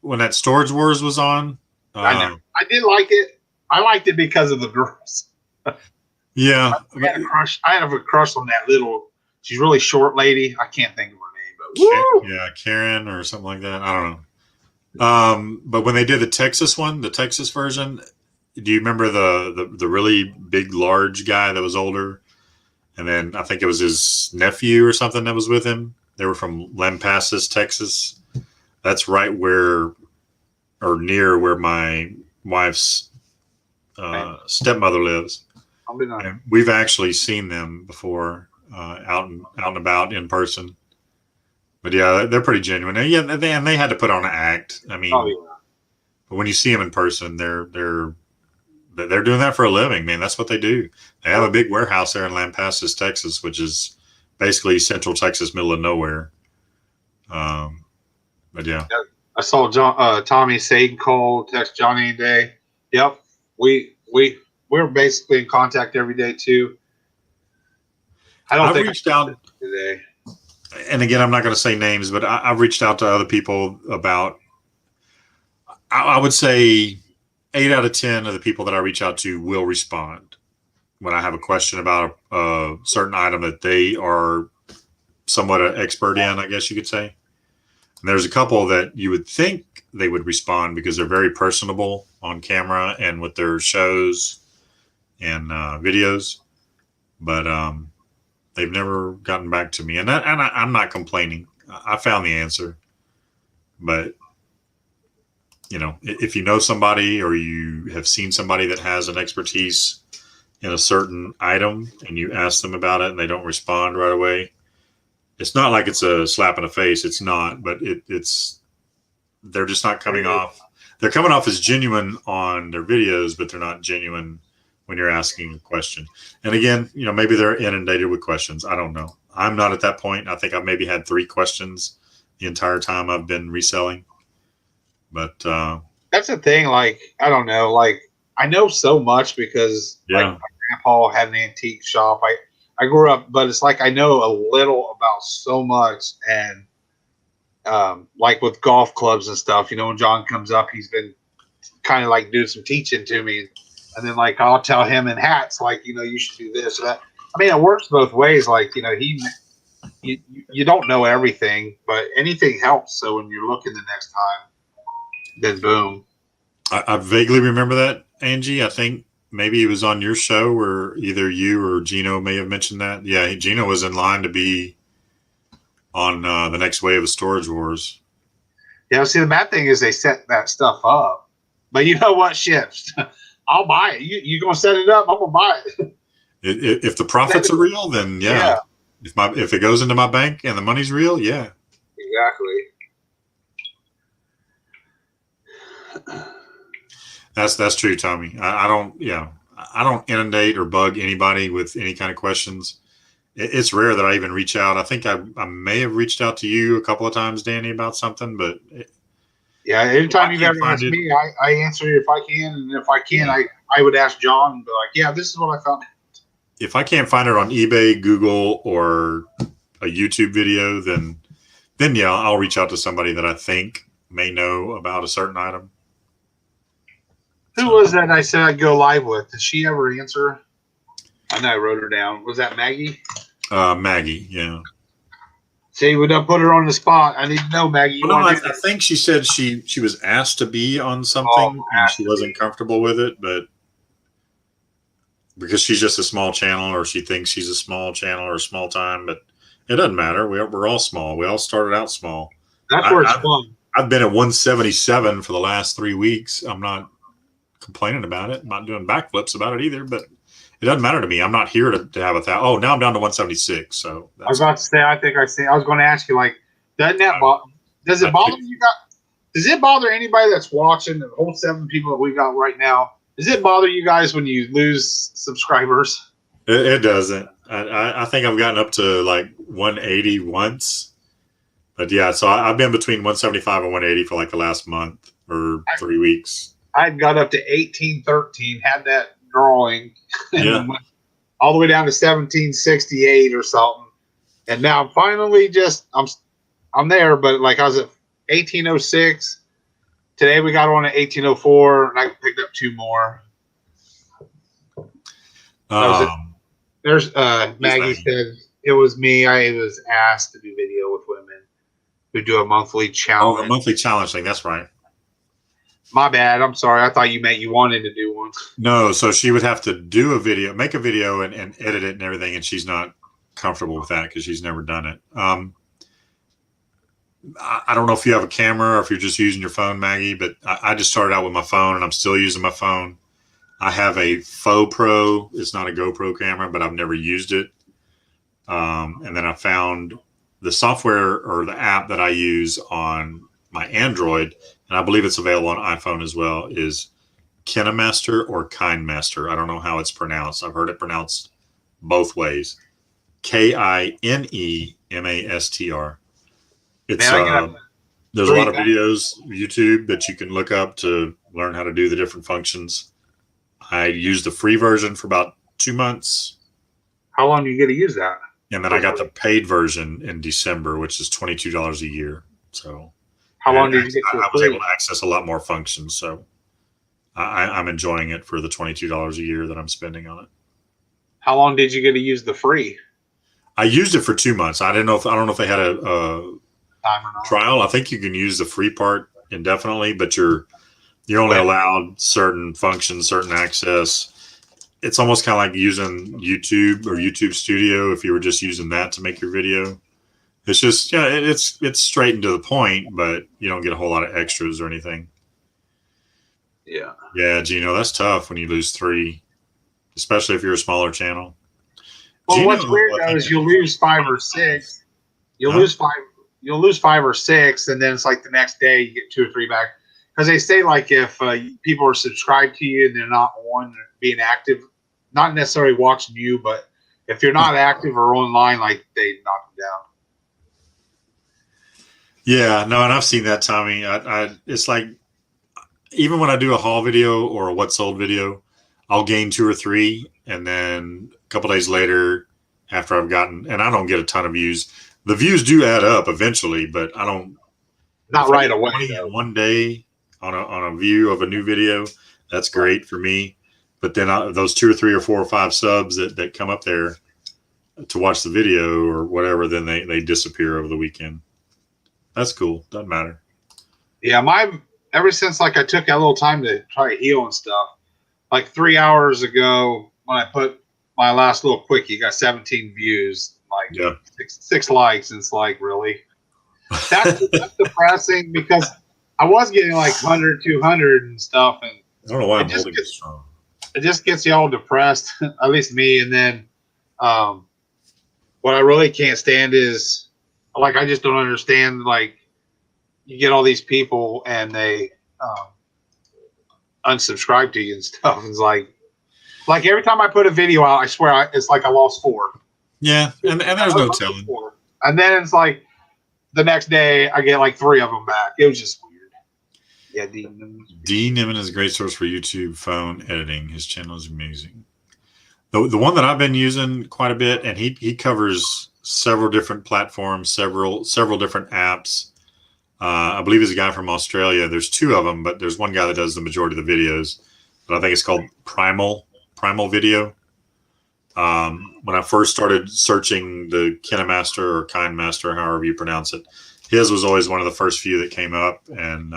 [SPEAKER 1] When that Storage Wars was on,
[SPEAKER 2] I did like it. I liked it because of the girls.
[SPEAKER 1] Yeah,
[SPEAKER 2] I have a crush on that little. She's really short lady. I can't think of her name, but
[SPEAKER 1] Karen or something like that. I don't know. But when they did the Texas one, the Texas version, do you remember the really big, large guy that was older? And then I think it was his nephew or something that was with him. They were from Lampasas, Texas. That's right where, or near where my wife's stepmother lives. And we've actually seen them before out and about in person. But yeah, they're pretty genuine. And yeah, they had to put on an act. I mean, but when you see them in person, they're doing that for a living, man. That's what they do. They have a big warehouse there in Lampasas, Texas, which is basically Central Texas, middle of nowhere. But yeah,
[SPEAKER 2] I saw Tommy Sagan call, text Johnny today. Yep, we're basically in contact every day too. I've reached out today.
[SPEAKER 1] And again, I'm not going to say names, but I've reached out to other people about, I would say 8 out of 10 of the people that I reach out to will respond when I have a question about a certain item that they are somewhat an expert in, I guess you could say. And there's a couple that you would think they would respond because they're very personable on camera and with their shows and videos, but they've never gotten back to me. And I'm not complaining. I found the answer, but you know, if you know somebody or you have seen somebody that has an expertise in a certain item and you ask them about it and they don't respond right away, it's not like it's a slap in the face. It's not, but they're just not coming off. They're coming off as genuine on their videos, but they're not genuine when you're asking a question. And again, you know, maybe they're inundated with questions. I don't know. I'm not at that point. I think I've maybe had 3 questions the entire time I've been reselling. But
[SPEAKER 2] that's the thing. Like, I don't know. Like, I know so much because like my grandpa had an antique shop. I grew up, but it's like I know a little about so much. And like with golf clubs and stuff, you know, when John comes up, he's been kind of like doing some teaching to me. And then like I'll tell him in hats, like, you know, you should do this or that. I mean, it works both ways. Like, you know, you don't know everything, but anything helps. So when you're looking the next time, then boom.
[SPEAKER 1] I vaguely remember that, Angie. I think maybe it was on your show where either you or Gino may have mentioned that. Yeah, Gino was in line to be on the next wave of Storage Wars.
[SPEAKER 2] Yeah, see, the bad thing is they set that stuff up. But you know what shifts? I'll buy it. You gonna set it up? I'm gonna buy it.
[SPEAKER 1] If the profits are real, then yeah. If it goes into my bank and the money's real, yeah.
[SPEAKER 2] Exactly.
[SPEAKER 1] That's true, Tommy. I don't inundate or bug anybody with any kind of questions. It's rare that I even reach out. I think I may have reached out to you a couple of times, Danny, about something, but
[SPEAKER 2] yeah, anytime you've ever asked me, I answer if I can, and if I can, I would ask John and be like, yeah, this is what I found.
[SPEAKER 1] If I can't find it on eBay, Google, or a YouTube video, then yeah, I'll reach out to somebody that I think may know about a certain item.
[SPEAKER 2] Who was that I said I'd go live with? Did she ever answer? I know I wrote her down. Was that Maggie?
[SPEAKER 1] Maggie, yeah.
[SPEAKER 2] See, we don't put her on the spot. I need to know, Maggie.
[SPEAKER 1] Well, no, I think she said she was asked to be on something and she wasn't comfortable with it, but because she's just a small channel, or she thinks she's a small channel or small time, but it doesn't matter. We're all small. We all started out small.
[SPEAKER 2] That's where it's fun.
[SPEAKER 1] I've been at 177 for the last 3 weeks. I'm not complaining about it. I'm not doing backflips about it either, but it doesn't matter to me. I'm not here to have 1,000. Oh, now I'm down to 176. So
[SPEAKER 2] I was about to say, I was going to ask you, like, does it bother you guys? Does it bother anybody that's watching, the whole 7 people that we got right now? Does it bother you guys when you lose subscribers?
[SPEAKER 1] It doesn't. I think I've gotten up to like 180 once. But yeah, so I've been between 175 and 180 for like the last month or 3 weeks.
[SPEAKER 2] I got up to 1813, had that drawing, and went all the way down to 1768 or something. And now I'm finally I'm there, but like I was at 1806. Today we got on at 1804, and I picked up 2 more. There's Maggie said it was me. I was asked to do video with women who do a monthly challenge.
[SPEAKER 1] Oh, the monthly challenge thing. That's right.
[SPEAKER 2] My bad. I'm sorry. I thought you meant you wanted to do one.
[SPEAKER 1] No, so she would have to do a video, make a video, and edit it and everything, and she's not comfortable with that because she's never done it. I don't know if you have a camera or if you're just using your phone, Maggie, but I just started out with my phone, and I'm still using my phone. I have a Faux Pro. It's not a GoPro camera, but I've never used it. And then I found the software or the app that I use on my Android, and I believe it's available on iPhone as well, is KineMaster or KineMaster. I don't know how it's pronounced. I've heard it pronounced both ways. KineMaster. It's there's a lot of videos, YouTube, that you can look up to learn how to do the different functions. I used the free version for about 2 months.
[SPEAKER 2] How long do you get to use that?
[SPEAKER 1] And then I got the paid version in December, which is $22 a year. So
[SPEAKER 2] how long did you get to
[SPEAKER 1] I was able to access a lot more functions. So I'm enjoying it for the $22 a year that I'm spending on it.
[SPEAKER 2] How long did you get to use the free?
[SPEAKER 1] I used it for 2 months. I don't know if they had a trial. I think you can use the free part indefinitely, but you're only allowed certain functions, certain access. It's almost kind of like using YouTube or YouTube Studio if you were just using that to make your video. It's just, it's straight and to the point, but you don't get a whole lot of extras or anything.
[SPEAKER 2] Yeah.
[SPEAKER 1] Yeah, Gino, that's tough when you lose 3, especially if you're a smaller channel.
[SPEAKER 2] Well, Gino, what's weird though is you'll lose 5 or 6. You'll lose 5 or 6, and then it's like the next day you get 2 or 3 back. Because they say, like, if people are subscribed to you and they're not on being active, not necessarily watching you, but if you're not active or online, like, they knock them down.
[SPEAKER 1] Yeah, no, and I've seen that, Tommy. It's like, even when I do a haul video or a what sold video, I'll gain 2 or 3, and then a couple days later, after I've gotten, and I don't get a ton of views. The views do add up eventually, but I don't.
[SPEAKER 2] Not right away.
[SPEAKER 1] One day on a view of a new video, that's great for me. But then those 2 or 3 or 4 or 5 subs that come up there to watch the video or whatever, then they disappear over the weekend. That's cool. Doesn't matter.
[SPEAKER 2] Yeah, ever since like I took that little time to try to heal and stuff, like 3 hours ago when I put my last little quickie, got 17 views, like 6 likes, and it's like, really? That's depressing because I was getting like 100, 200 and stuff, and
[SPEAKER 1] I don't know why I'm holding it strong.
[SPEAKER 2] It just gets you all depressed, at least me. And then what I really can't stand is, like, I just don't understand, like, you get all these people and they unsubscribe to you and stuff. It's like every time I put a video out, I swear it's like I lost 4.
[SPEAKER 1] Yeah, and there's no telling.
[SPEAKER 2] 4. And then it's like the next day I get like 3 of them back. It was just weird. Yeah,
[SPEAKER 1] D. Niven is a great source for YouTube phone editing. His channel is amazing. The one that I've been using quite a bit, and he covers several different platforms, several different apps. I believe he's a guy from Australia. There's 2 of them, but there's one guy that does the majority of the videos. But I think it's called Primal Video. When I first started searching the KineMaster or KineMaster, however you pronounce it, his was always one of the first few that came up, and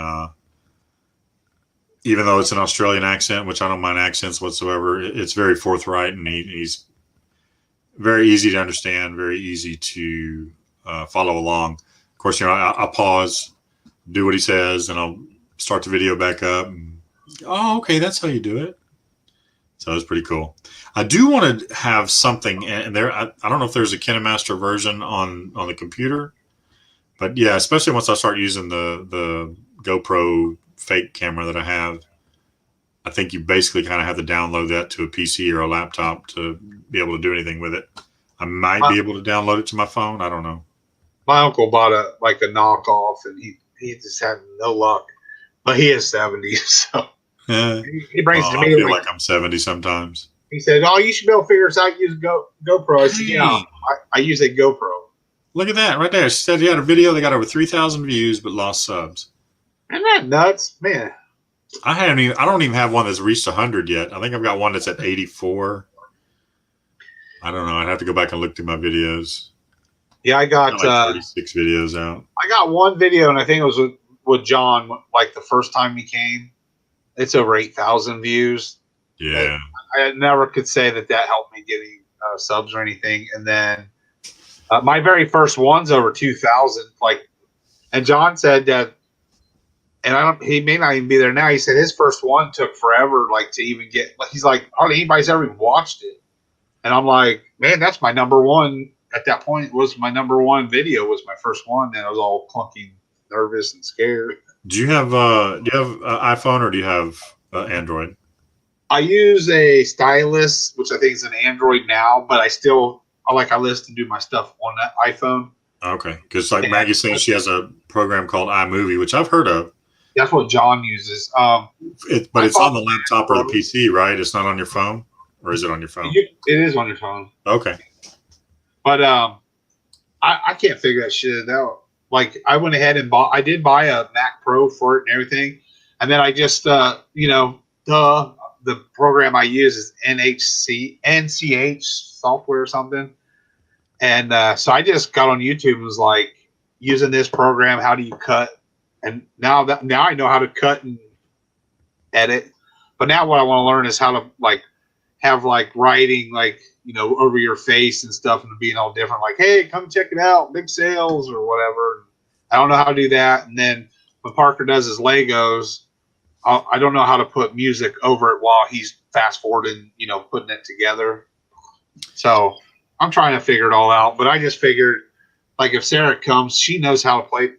[SPEAKER 1] even though it's an Australian accent, which I don't mind accents whatsoever, it's very forthright, and he's very easy to understand, very easy to follow along. Of course, I'll pause, do what he says, and I'll start the video back up. And, oh, okay, that's how you do it. So it's pretty cool. I do want to have something, and there. I don't know if there's a KineMaster version on the computer, but yeah, especially once I start using the GoPro fake camera that I have, I think you basically kind of have to download that to a PC or a laptop to be able to do anything with it. I might be able to download it to my phone. I don't know.
[SPEAKER 2] My uncle bought a knockoff, and he just had no luck. But he is 70, so he brings it to me.
[SPEAKER 1] I feel like I'm 70 sometimes.
[SPEAKER 2] He said, "Oh, you should be able to figure this out. Use GoPro." I said, "Yeah, I use a GoPro."
[SPEAKER 1] Look at that right there. She said he had a video that got over 3,000 views but lost subs.
[SPEAKER 2] Isn't that nuts, man?
[SPEAKER 1] I don't even have one that's reached 100 yet. I think I've got one that's at 84. I don't know. I'd have to go back and look through my videos.
[SPEAKER 2] Yeah, I got
[SPEAKER 1] like 36 videos out.
[SPEAKER 2] I got one video, and I think it was with John, like the first time he came. It's over 8,000 views.
[SPEAKER 1] Yeah.
[SPEAKER 2] I never could say that helped me getting subs or anything. And then my very first one's over 2,000. And John said that, and he may not even be there now. He said his first one took forever, to even get. He's like, hardly anybody's ever even watched it. And I'm like, man, that's my number one. At that point, it was my number one video. Was my first one, and I was all clunky, nervous, and scared.
[SPEAKER 1] Do you have iPhone or do you have Android?
[SPEAKER 2] I use a stylus, which I think is an Android now, but I list and do my stuff on that iPhone.
[SPEAKER 1] Okay, because Maggie says she has a program called iMovie, which I've heard of.
[SPEAKER 2] That's what John uses.
[SPEAKER 1] But it's on the laptop or the PC, right? It's not on your phone, or is it on your phone?
[SPEAKER 2] It is on your phone.
[SPEAKER 1] Okay.
[SPEAKER 2] But I can't figure that shit out. I went ahead and I did buy a Mac Pro for it and everything, and then I just the program I use is NCH software or something. And so I just got on YouTube and was like, using this program, how do you cut? And now I know how to cut and edit. But now what I want to learn is how to have writing over your face and stuff, and being all different. Hey, come check it out, big sales or whatever. I don't know how to do that. And then when Parker does his Legos, I don't know how to put music over it while he's fast forwarding, putting it together. So I'm trying to figure it all out. But I just figured, if Sarah comes, she knows how to play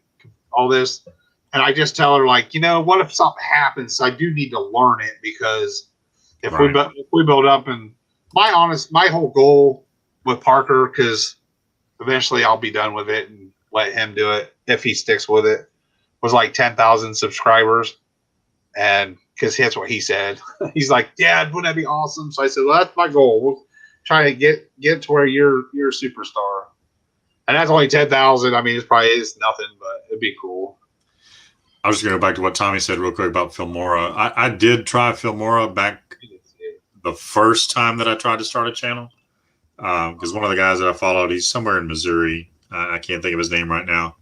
[SPEAKER 2] all this. And I just tell her, what if something happens? I do need to learn it, because if we build up, and my whole goal with Parker, because eventually I'll be done with it and let him do it if he sticks with it, was 10,000 subscribers. And because that's what he said. He's like, Dad, wouldn't that be awesome? So I said, well, that's my goal. We'll try to get to where you're a superstar. And that's only 10,000. I mean, it probably is nothing, but it'd be cool.
[SPEAKER 1] I was going to go back to what Tommy said real quick about Filmora. I did try Filmora back the first time that I tried to start a channel, because one of the guys that I followed, he's somewhere in Missouri. I can't think of his name right now.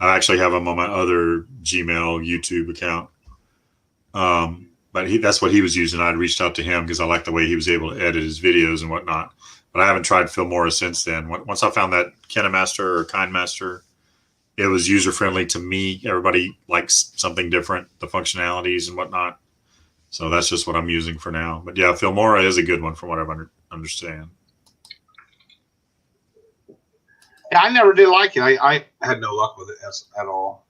[SPEAKER 1] I actually have him on my other Gmail YouTube account. But that's what he was using. I'd reached out to him because I liked the way he was able to edit his videos and whatnot. But I haven't tried Filmora since then. Once I found that KineMaster or KineMaster, it was user-friendly to me. Everybody likes something different, the functionalities and whatnot. So that's just what I'm using for now. But yeah, Filmora is a good one from what I understand.
[SPEAKER 2] Yeah, I never did like it. I had no luck with it at all.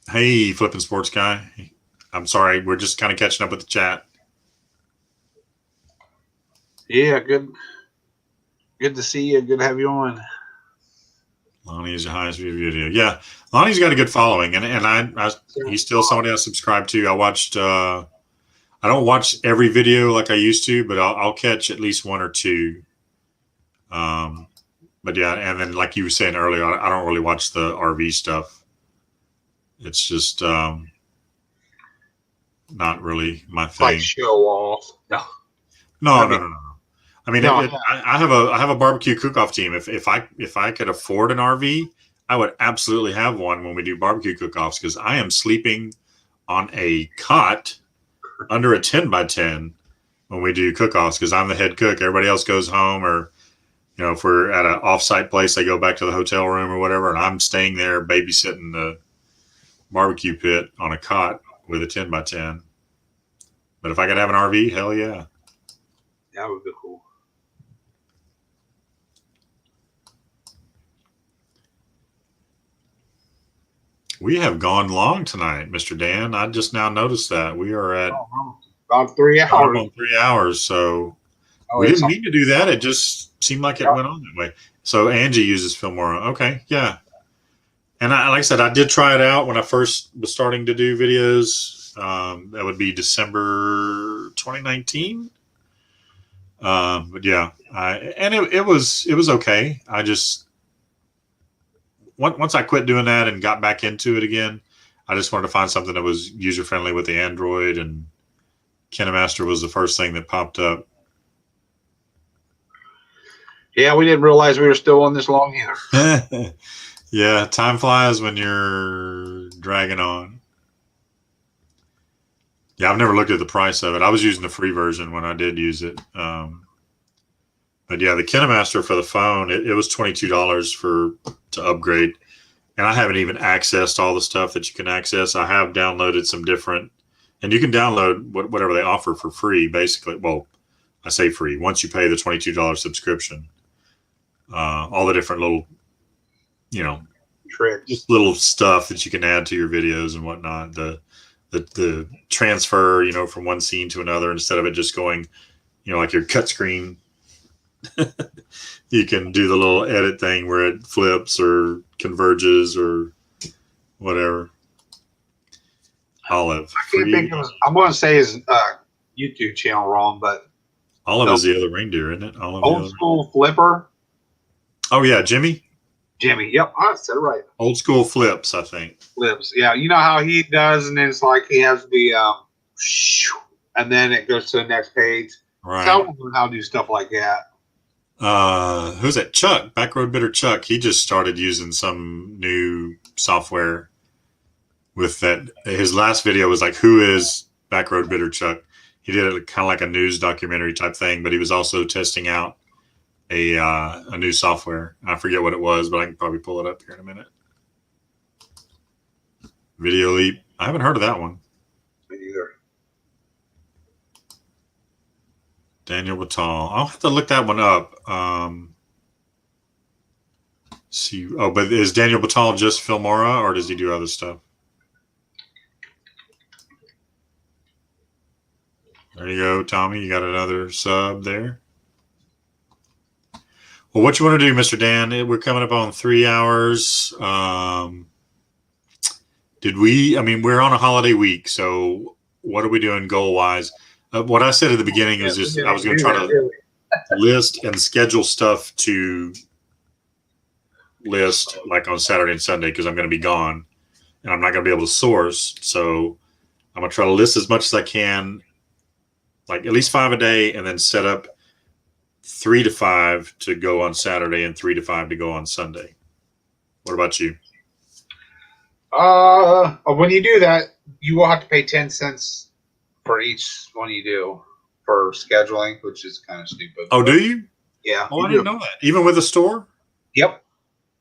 [SPEAKER 1] Hey, Flippin' Sports Guy. I'm sorry, we're just kind of catching up with the chat.
[SPEAKER 2] Yeah, good to see you. Good to have you on.
[SPEAKER 1] Lonnie is the highest viewed video. Yeah, Lonnie's got a good following, and he's still somebody I subscribe to. I watched. I don't watch every video like I used to, but I'll catch at least one or two. But yeah, and then like you were saying earlier, I don't really watch the RV stuff. It's just not really my thing.
[SPEAKER 2] Show off.
[SPEAKER 1] No. I mean, I have a barbecue cook-off team. If I could afford an RV, I would absolutely have one when we do barbecue cook-offs, because I am sleeping on a cot under a 10 by 10 when we do cook-offs, because I'm the head cook. Everybody else goes home, or if we're at an off-site place, they go back to the hotel room or whatever, and I'm staying there babysitting the barbecue pit on a cot with a 10 by 10. But if I could have an RV, hell yeah.
[SPEAKER 2] That would be cool.
[SPEAKER 1] We have gone long tonight, Mr. Dan. I just now noticed that. We are at
[SPEAKER 2] about 3 hours.
[SPEAKER 1] 3 hours, so we didn't mean to do that. It just seemed like it went on that way. So Angie uses Filmora. Okay, yeah. And like I said, I did try it out when I first was starting to do videos. That would be December 2019. But yeah, it was okay. I just once I quit doing that and got back into it again, I just wanted to find something that was user friendly with the Android, and KineMaster was the first thing that popped up.
[SPEAKER 2] Yeah, we didn't realize we were still on this long either.
[SPEAKER 1] Yeah, time flies when you're dragging on. Yeah, I've never looked at the price of it. I was using the free version when I did use it. But yeah, the KineMaster for the phone, it was $22 to upgrade. And I haven't even accessed all the stuff that you can access. I have downloaded some different, and you can download whatever they offer for free, basically. Well, I say free. Once you pay the $22 subscription, all the different little,
[SPEAKER 2] tricks,
[SPEAKER 1] just little stuff that you can add to your videos and whatnot. The transfer, from one scene to another, instead of it just going, like your cut screen. You can do the little edit thing where it flips or converges or whatever. Olive.
[SPEAKER 2] I can't think of. I'm going to say his YouTube channel wrong, but
[SPEAKER 1] Olive is the other reindeer, isn't it? Olive,
[SPEAKER 2] Old School Flipper.
[SPEAKER 1] Oh yeah, Jimmy.
[SPEAKER 2] Yep, I said it right.
[SPEAKER 1] Old School Flips, I think.
[SPEAKER 2] Flips. Yeah, you know how he does, and then it's like he has the and then it goes to the next page.
[SPEAKER 1] Right.
[SPEAKER 2] So I want to learn how to do stuff like that.
[SPEAKER 1] Who's that? Chuck, Backroad Bitter Chuck. He just started using some new software with that. His last video was like, "Who is Backroad Bitter Chuck?" He did it kind of like a news documentary type thing, but he was also testing out a new software. I forget what it was, but I can probably pull it up here in a minute. Video Leap. I haven't heard of that one.
[SPEAKER 2] Me either.
[SPEAKER 1] Daniel Batal. I'll have to look that one up. See. Oh, but is Daniel Batal just Filmora, or does he do other stuff? There you go, Tommy. You got another sub there. Well, what you want to do, Mr. Dan? We're coming up on 3 hours. We're on a holiday week, so what are we doing goal-wise? What I said at the beginning was just I was going to try to list and schedule stuff to list like on Saturday and Sunday, because I'm going to be gone and I'm not going to be able to source. So I'm going to try to list as much as I can, like at least 5 a day, and then set up 3 to 5 to go on Saturday and 3 to 5 to go on Sunday. What about you?
[SPEAKER 2] When you do that, you will have to pay 10 cents for each one you do for scheduling, which is kind of stupid.
[SPEAKER 1] Oh, do you?
[SPEAKER 2] Yeah.
[SPEAKER 1] Oh, I didn't know that. Even with a store?
[SPEAKER 2] Yep.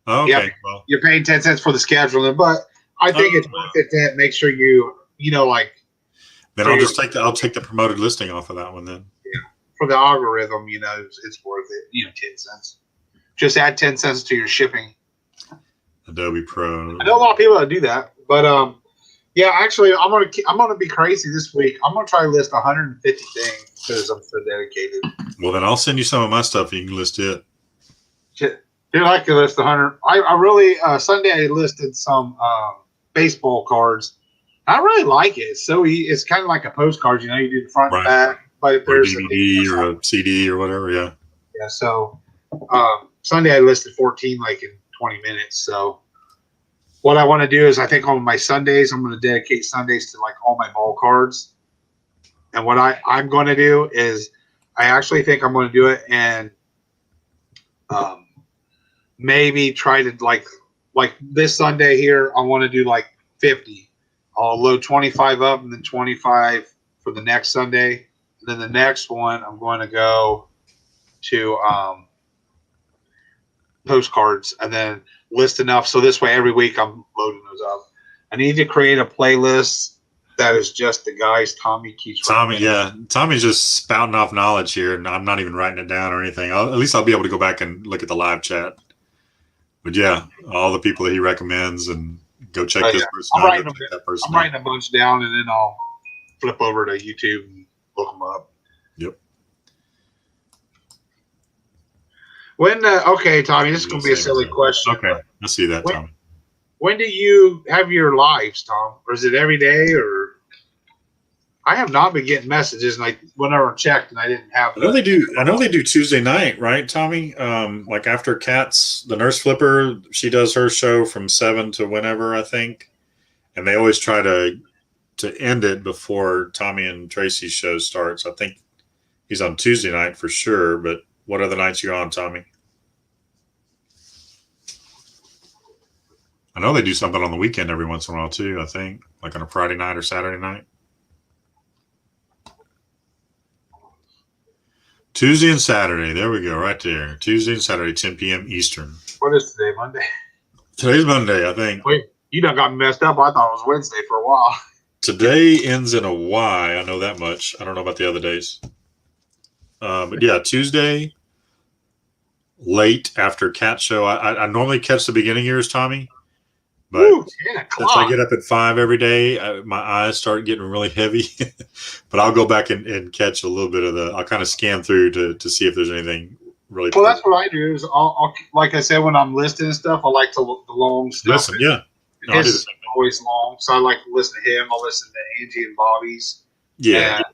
[SPEAKER 1] Oh, okay.
[SPEAKER 2] Yep. Well, you're paying 10 cents for the scheduling, but I think it's worth it to make sure
[SPEAKER 1] Then I'll take the promoted listing off of that one then.
[SPEAKER 2] Yeah. For the algorithm, it's worth it. 10 cents. Just add 10 cents to your shipping.
[SPEAKER 1] Adobe Pro.
[SPEAKER 2] I know a lot of people that do that, but yeah, actually, I'm gonna be crazy this week. I'm gonna try to list 150 things because I'm so dedicated.
[SPEAKER 1] Well, then I'll send you some of my stuff. You can list it.
[SPEAKER 2] Dude, I could list 100. I really Sunday I listed some baseball cards. I really like it. It's so it's kind of like a postcard. You do the front and back, but if there's
[SPEAKER 1] a DVD or a CD or whatever, yeah.
[SPEAKER 2] Yeah. So Sunday I listed 14 like in 20 minutes. So what I want to do is I think on my Sundays, I'm going to dedicate Sundays to like all my ball cards. And what I'm going to do is I actually think I'm going to do it and maybe try to like this Sunday here, I want to do like 50. I'll load 25 up and then 25 for the next Sunday. And then the next one, I'm going to go to postcards and then list enough. So this way, every week I'm loading those up. I need to create a playlist that is just the guys Tommy keeps.
[SPEAKER 1] Tommy's just spouting off knowledge here, and I'm not even writing it down or anything. At least I'll be able to go back and look at the live chat. But yeah, all the people that he recommends, and go check this person
[SPEAKER 2] out.
[SPEAKER 1] I'm
[SPEAKER 2] writing a bunch down, and then I'll flip over to YouTube and look them up.
[SPEAKER 1] Yep.
[SPEAKER 2] Okay, Tommy, this is going to be a silly question.
[SPEAKER 1] Okay, I see that, Tommy.
[SPEAKER 2] When do you have your lives, Tom? Or is it every day? Or I have not been getting messages, and I whenever I checked, and I didn't have.
[SPEAKER 1] I know they do Tuesday night, right, Tommy? Like after Kat's, the nurse flipper, she does her show from 7 to whenever, I think, and they always try to end it before Tommy and Tracy's show starts. I think he's on Tuesday night for sure. But what other nights you on, Tommy? I know they do something on the weekend every once in a while too, I think, like on a Friday night or Saturday night. Tuesday and Saturday. There we go, right there. Tuesday and Saturday, 10 p.m. Eastern.
[SPEAKER 2] What is today, Monday?
[SPEAKER 1] Today's Monday, I think.
[SPEAKER 2] Wait, you done got me messed up. I thought it was Wednesday for a while.
[SPEAKER 1] Today ends in a Y. I know that much. I don't know about the other days. But yeah, Tuesday, late after Cat Show. I normally catch the beginning years, Tommy. But since I get up at 5 every day, my eyes start getting really heavy. But I'll go back and catch a little bit of I'll kind of scan through to see if there's anything really.
[SPEAKER 2] Well, that's what I do. Is I'll like I said, when I'm listing stuff, I like to look the long stuff.
[SPEAKER 1] Listen, yeah.
[SPEAKER 2] No, it's always long, so I like to listen to him. I'll listen to Angie and Bobby's.
[SPEAKER 1] Yeah.
[SPEAKER 2] And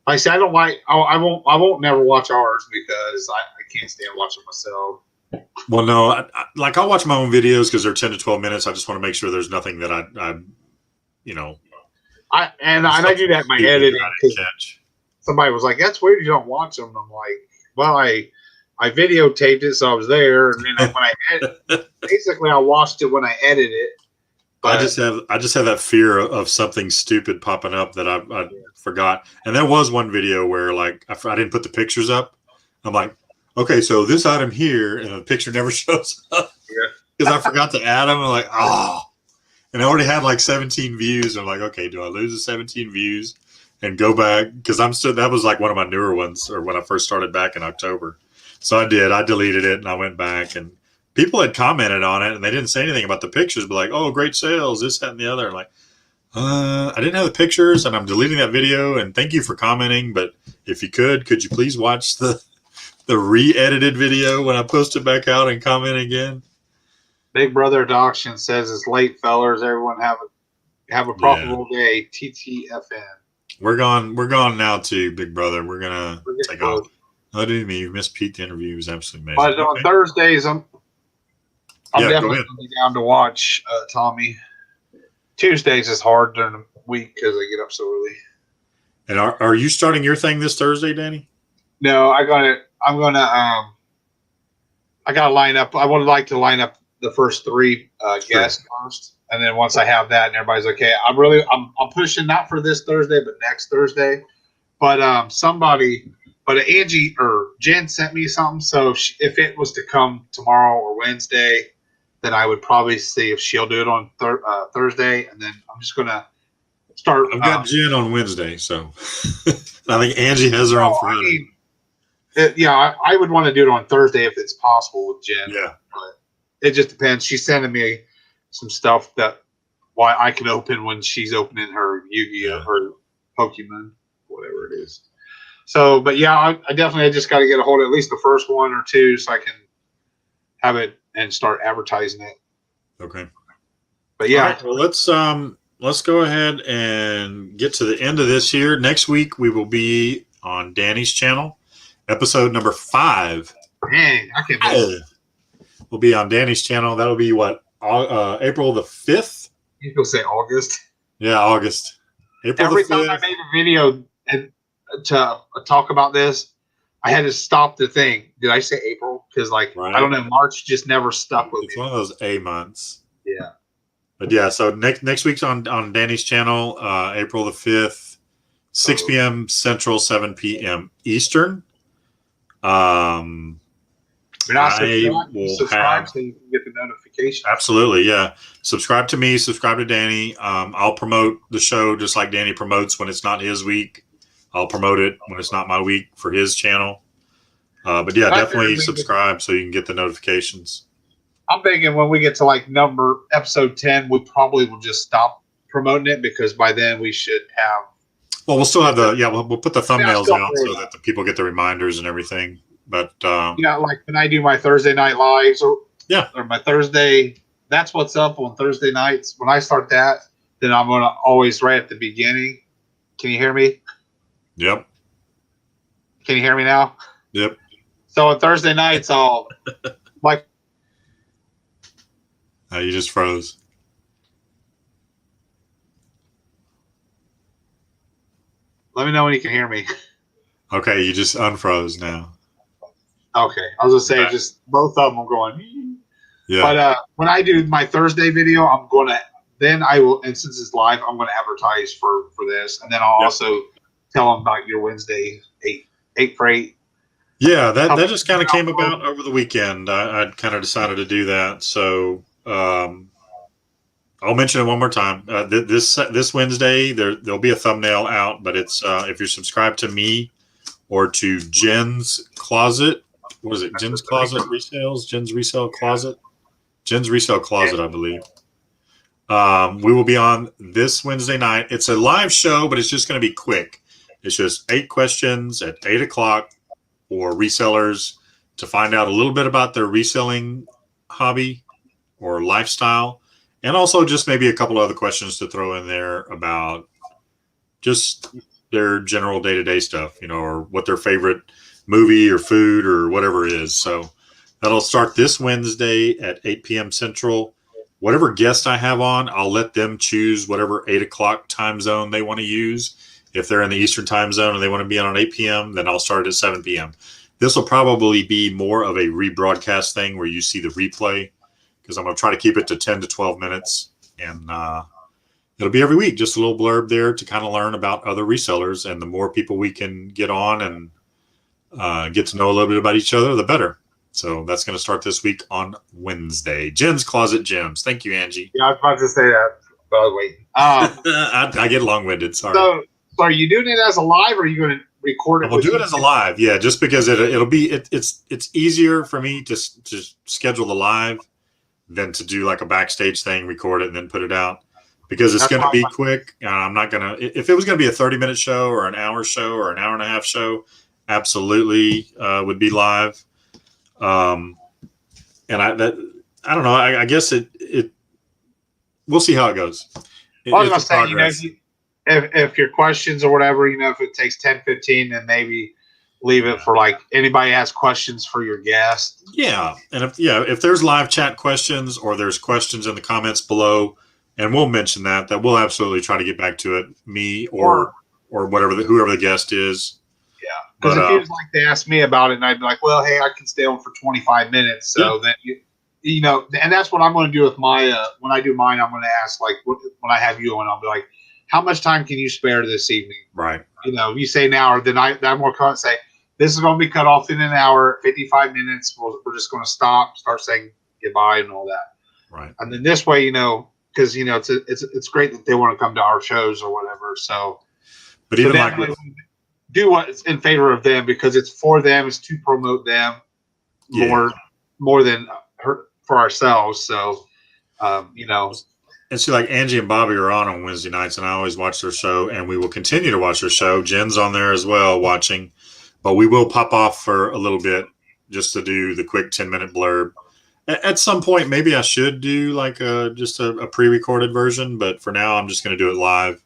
[SPEAKER 2] like I said, I don't like. I won't never watch ours because I can't stand watching myself.
[SPEAKER 1] Well, no, I'll watch my own videos because they're 10 to 12 minutes. I just want to make sure there's nothing that I do that in my editing.
[SPEAKER 2] Somebody was like, "That's weird. You don't watch them." And I'm like, "Well, I videotaped it, so I was there, and then when I basically I watched it when I edited it." But
[SPEAKER 1] I just have that fear of something stupid popping up that I forgot. And there was one video where like I didn't put the pictures up. I'm like, okay, so this item here, and the picture never shows up because I forgot to add them. I'm like, and I already had like 17 views. I'm like, okay, do I lose the 17 views and go back? Because that was like one of my newer ones, or when I first started back in October. So I did. I deleted it and I went back, and people had commented on it, and they didn't say anything about the pictures, but like, oh, great sales, this, that, and the other. I'm like, I didn't have the pictures, and I'm deleting that video. And thank you for commenting, but if you could you please watch the re-edited video when I post it back out and comment again?
[SPEAKER 2] Big Brother at Auction says it's late, fellers. Everyone have a profitable day. TTFN.
[SPEAKER 1] We're gone now too, Big Brother. We're gonna take off. Oh, didn't mean you missed Pete. The interview was absolutely amazing.
[SPEAKER 2] But on Thursdays, I'm definitely gonna be down to watch Tommy. Tuesdays is hard during the week because I get up so early.
[SPEAKER 1] And are you starting your thing this Thursday, Danny?
[SPEAKER 2] No, I gotta line up. I would like to line up the first 3 guests first, and then once I have that and everybody's okay, I'm pushing not for this Thursday, but next Thursday. But Angie or Jen sent me something, so if it was to come tomorrow or Wednesday, then I would probably see if she'll do it on Thursday, and then I'm just gonna start.
[SPEAKER 1] I've got Jen on Wednesday, so I think Angie has her on Friday.
[SPEAKER 2] I would want to do it on Thursday if it's possible with Jen.
[SPEAKER 1] Yeah.
[SPEAKER 2] But it just depends. She's sending me some stuff that I can open when she's opening her Yu-Gi-Oh! Her Pokemon, whatever it is. So, but yeah, I definitely just got to get a hold of at least the first 1 or 2 so I can have it and start advertising it.
[SPEAKER 1] Okay.
[SPEAKER 2] But yeah.
[SPEAKER 1] Right, well, let's go ahead and get to the end of this here. Next week we will be on Danny's channel. Episode number 5.
[SPEAKER 2] Dang, I can't believe it.
[SPEAKER 1] Will be on Danny's channel. That'll be April the 5th?
[SPEAKER 2] You can say August.
[SPEAKER 1] Yeah, August.
[SPEAKER 2] Every time I made a video to talk about this, I had to stop the thing. Did I say April? Because I don't know, March just never stuck with me.
[SPEAKER 1] It's one of those A months.
[SPEAKER 2] Yeah.
[SPEAKER 1] But yeah, so next week's on Danny's channel, April the 5th, 6 p.m. Central, 7 p.m. Eastern.
[SPEAKER 2] You're not
[SPEAKER 1] I will
[SPEAKER 2] subscribe so you can get the notification.
[SPEAKER 1] Absolutely, yeah. Subscribe to me, subscribe to Danny. I'll promote the show just like Danny promotes when it's not his week. I'll promote it when it's not my week for his channel. But yeah, definitely subscribe so you can get the notifications.
[SPEAKER 2] I'm thinking when we get to like episode 10, we probably will just stop promoting it because by then we should have.
[SPEAKER 1] Well, we'll still have we'll put the thumbnails out so that the people get the reminders and everything. But
[SPEAKER 2] like when I do my Thursday night lives or my Thursday, that's what's up on Thursday nights. When I start that, then I'm going to always right at the beginning. Can you hear me?
[SPEAKER 1] Yep.
[SPEAKER 2] Can you hear me now?
[SPEAKER 1] Yep.
[SPEAKER 2] So on Thursday nights, I'll like.
[SPEAKER 1] You just froze.
[SPEAKER 2] Let me know when you can hear me.
[SPEAKER 1] Okay, you just unfroze now.
[SPEAKER 2] Okay, I was gonna say just both of them are going.
[SPEAKER 1] Yeah.
[SPEAKER 2] But when I do my Thursday video, I'm gonna I will, and since it's live, I'm gonna advertise for this, and then I'll also tell them about your Wednesday 8 for 8.
[SPEAKER 1] Yeah, that just kind of came about over the weekend. I kind of decided to do that, so I'll mention it one more time. This Wednesday, there'll be a thumbnail out, but it's if you're subscribed to me or to Jen's Closet. What is it? Jen's Closet Resales? Jen's Resale Closet? Jen's Resale Closet, I believe. We will be on this Wednesday night. It's a live show, but it's just going to be quick. It's just 8 questions at 8 o'clock for resellers to find out a little bit about their reselling hobby or lifestyle. And also just maybe a couple other questions to throw in there about just their general day-to-day stuff, or what their favorite movie or food or whatever it is. So that'll start this Wednesday at 8 p.m. Central. Whatever guest I have on, I'll let them choose whatever 8 o'clock time zone they want to use. If they're in the Eastern time zone and they want to be on 8 p.m., then I'll start at 7 p.m. This will probably be more of a rebroadcast thing where you see the replay, because I'm going to try to keep it to 10 to 12 minutes. And it'll be every week, just a little blurb there to kind of learn about other resellers. And the more people we can get on and get to know a little bit about each other, the better. So that's going to start this week on Wednesday. Jen's Closet Gems. Thank you, Angie.
[SPEAKER 2] Yeah, I was about to say that, but I was waiting.
[SPEAKER 1] I get long-winded. Sorry.
[SPEAKER 2] So are you doing it as a live, or are you going to record it?
[SPEAKER 1] We'll do it as a live, yeah. Just because it'll be it's easier for me to schedule the live than to do like a backstage thing, record it, and then put it out. Because it's going to be quick. I'm not going to. If it was going to be a 30-minute show or an hour show or an hour-and-a-half show, absolutely would be live. And I don't know. I guess it. We'll see how it goes.
[SPEAKER 2] I was going to say, if your questions or whatever, if it takes 10, 15, then maybe leave it for like anybody has questions for your guest.
[SPEAKER 1] Yeah, and if there's live chat questions or there's questions in the comments below, and we'll mention that we'll absolutely try to get back to it, me or whoever the guest is.
[SPEAKER 2] Yeah, because if you was like to ask me about it, and I'd be like, well, hey, I can stay on for 25 minutes, so that and that's what I'm going to do with my when I do mine. I'm going to ask like when I have you on, I'll be like, how much time can you spare this evening?
[SPEAKER 1] Right.
[SPEAKER 2] If you say an hour, then I'm more going to say this is going to be cut off in an hour, 55 minutes. We're just going to start saying goodbye and all that.
[SPEAKER 1] Right.
[SPEAKER 2] And then this way, because it's great that they want to come to our shows or whatever. So,
[SPEAKER 1] but even
[SPEAKER 2] do what's in favor of them, because it's for them. It's to promote them more than for ourselves. So,
[SPEAKER 1] And see, like Angie and Bobby are on Wednesday nights, and I always watch their show, and we will continue to watch their show. Jen's on there as well watching, but we will pop off for a little bit just to do the quick 10-minute blurb. At some point, maybe I should do like just a pre-recorded version, but for now, I'm just going to do it live.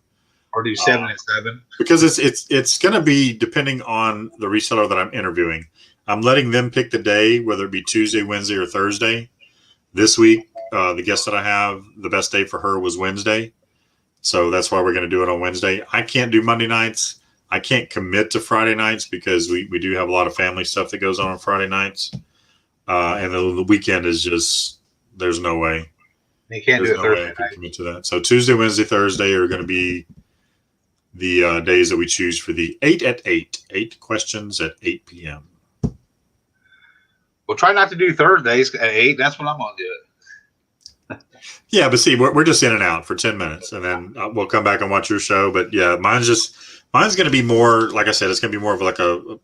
[SPEAKER 2] Or do 7 at 7.
[SPEAKER 1] Because it's going to be depending on the reseller that I'm interviewing. I'm letting them pick the day, whether it be Tuesday, Wednesday, or Thursday. This week, the guest that I have, the best day for her was Wednesday. So that's why we're going to do it on Wednesday. I can't do Monday nights. I can't commit to Friday nights because we do have a lot of family stuff that goes on Friday nights. And the weekend is just, there's no way.
[SPEAKER 2] And you can't
[SPEAKER 1] There's
[SPEAKER 2] do it
[SPEAKER 1] no way
[SPEAKER 2] Thursday
[SPEAKER 1] I can
[SPEAKER 2] night.
[SPEAKER 1] commit to that. So Tuesday, Wednesday, Thursday are going to be the days that we choose for the 8 at 8 questions at 8 p.m.
[SPEAKER 2] We'll try not to do Thursdays at 8. That's when I'm going to do it.
[SPEAKER 1] Yeah, but see, we're just in and out for 10 minutes, and then we'll come back and watch your show. But yeah, mine's going to be more, like I said, it's going to be more of like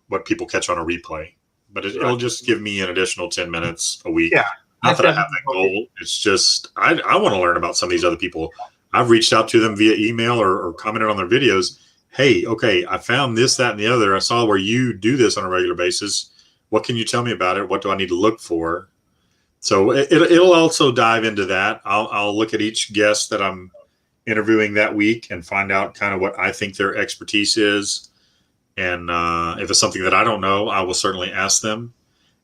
[SPEAKER 1] what people catch on a replay. But it'll just give me an additional 10 minutes a week.
[SPEAKER 2] Yeah.
[SPEAKER 1] Not that I have that goal. It's just I want to learn about some of these other people. I've reached out to them via email or commented on their videos. Hey, okay, I found this, that, and the other. I saw where you do this on a regular basis. What can you tell me about it? What do I need to look for? So it'll also dive into that. I'll look at each guest that I'm interviewing that week and find out kind of what I think their expertise is. And if it's something that I don't know, I will certainly ask them.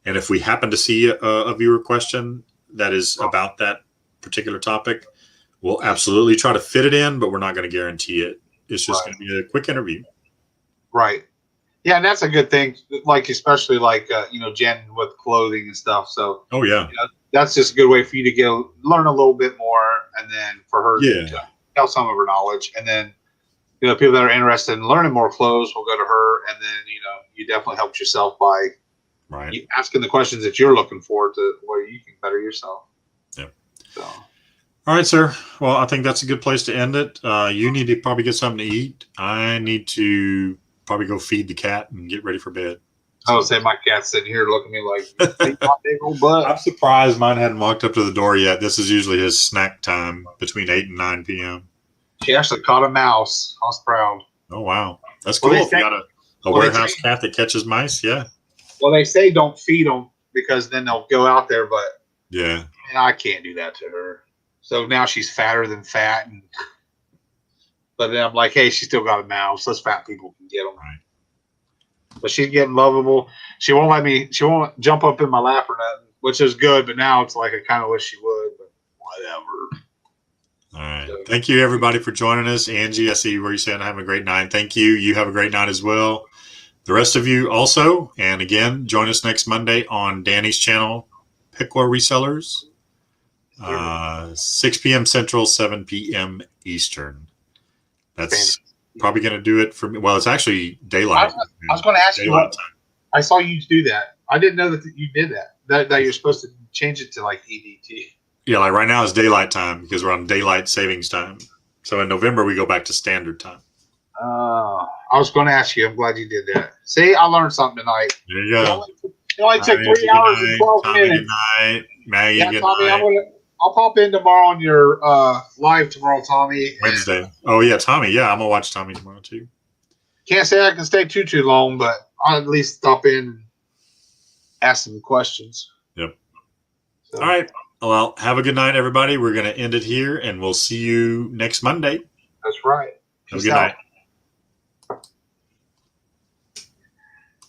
[SPEAKER 1] And if we happen to see a viewer question that is about that particular topic, we'll absolutely try to fit it in, but we're not going to guarantee it. It's just going to be a quick interview.
[SPEAKER 2] Right. Yeah, and that's a good thing. Like especially like Jen with clothing and stuff. So
[SPEAKER 1] oh yeah,
[SPEAKER 2] that's just a good way for you to learn a little bit more, and then for her to tell some of her knowledge, and then people that are interested in learning more clothes will go to her, and then you definitely helped yourself by asking the questions that you're looking for to where you can better yourself.
[SPEAKER 1] Yeah.
[SPEAKER 2] So.
[SPEAKER 1] All right, sir. Well, I think that's a good place to end it. You need to probably get something to eat. I need to probably go feed the cat and get ready for bed.
[SPEAKER 2] I would say my cat's sitting here looking at me like, big old butt.
[SPEAKER 1] I'm surprised mine hadn't walked up to the door yet. This is usually his snack time between 8 and 9 p.m.
[SPEAKER 2] She actually caught a mouse. I was proud.
[SPEAKER 1] Oh, wow. That's cool. If you got a warehouse cat that catches mice, yeah.
[SPEAKER 2] Well, they say don't feed them because then they'll go out there, but
[SPEAKER 1] yeah,
[SPEAKER 2] I can't do that to her. So now she's fatter than fat. But then I'm like, hey, she still got a mouse. Those fat people can get them.
[SPEAKER 1] Right.
[SPEAKER 2] But she's getting lovable. She won't jump up in my lap or nothing, which is good. But now it's like I kind of wish she would, but whatever.
[SPEAKER 1] All right. So, thank you, everybody, for joining us. Angie, I see where you're saying have a great night. Thank you. You have a great night as well. The rest of you also. And again, join us next Monday on Danny's channel, Pickwa Resellers, 6 p.m. Central, 7 p.m. Eastern. That's probably going to do it for me. Well, it's actually daylight.
[SPEAKER 2] I was going to ask you. I saw you do that. I didn't know that you did that. That you're supposed to change it to like EDT.
[SPEAKER 1] Yeah, like right now it's daylight time because we're on daylight savings time. So in November we go back to standard time.
[SPEAKER 2] I was going to ask you. I'm glad you did that. See, I learned something tonight.
[SPEAKER 1] There you go.
[SPEAKER 2] It only took 3 hours and 12 minutes.
[SPEAKER 1] Good night. Maggie,
[SPEAKER 2] yeah,
[SPEAKER 1] good
[SPEAKER 2] Tommy,
[SPEAKER 1] night.
[SPEAKER 2] I'll pop in tomorrow on your live tomorrow, Tommy.
[SPEAKER 1] Wednesday. Oh, yeah, Tommy. Yeah, I'm going to watch Tommy tomorrow, too.
[SPEAKER 2] Can't say I can stay too long, but I'll at least stop in and ask some questions.
[SPEAKER 1] Yep.
[SPEAKER 2] So.
[SPEAKER 1] All right. Well, have a good night, everybody. We're going to end it here, and we'll see you next Monday.
[SPEAKER 2] That's right.
[SPEAKER 1] Have a good night.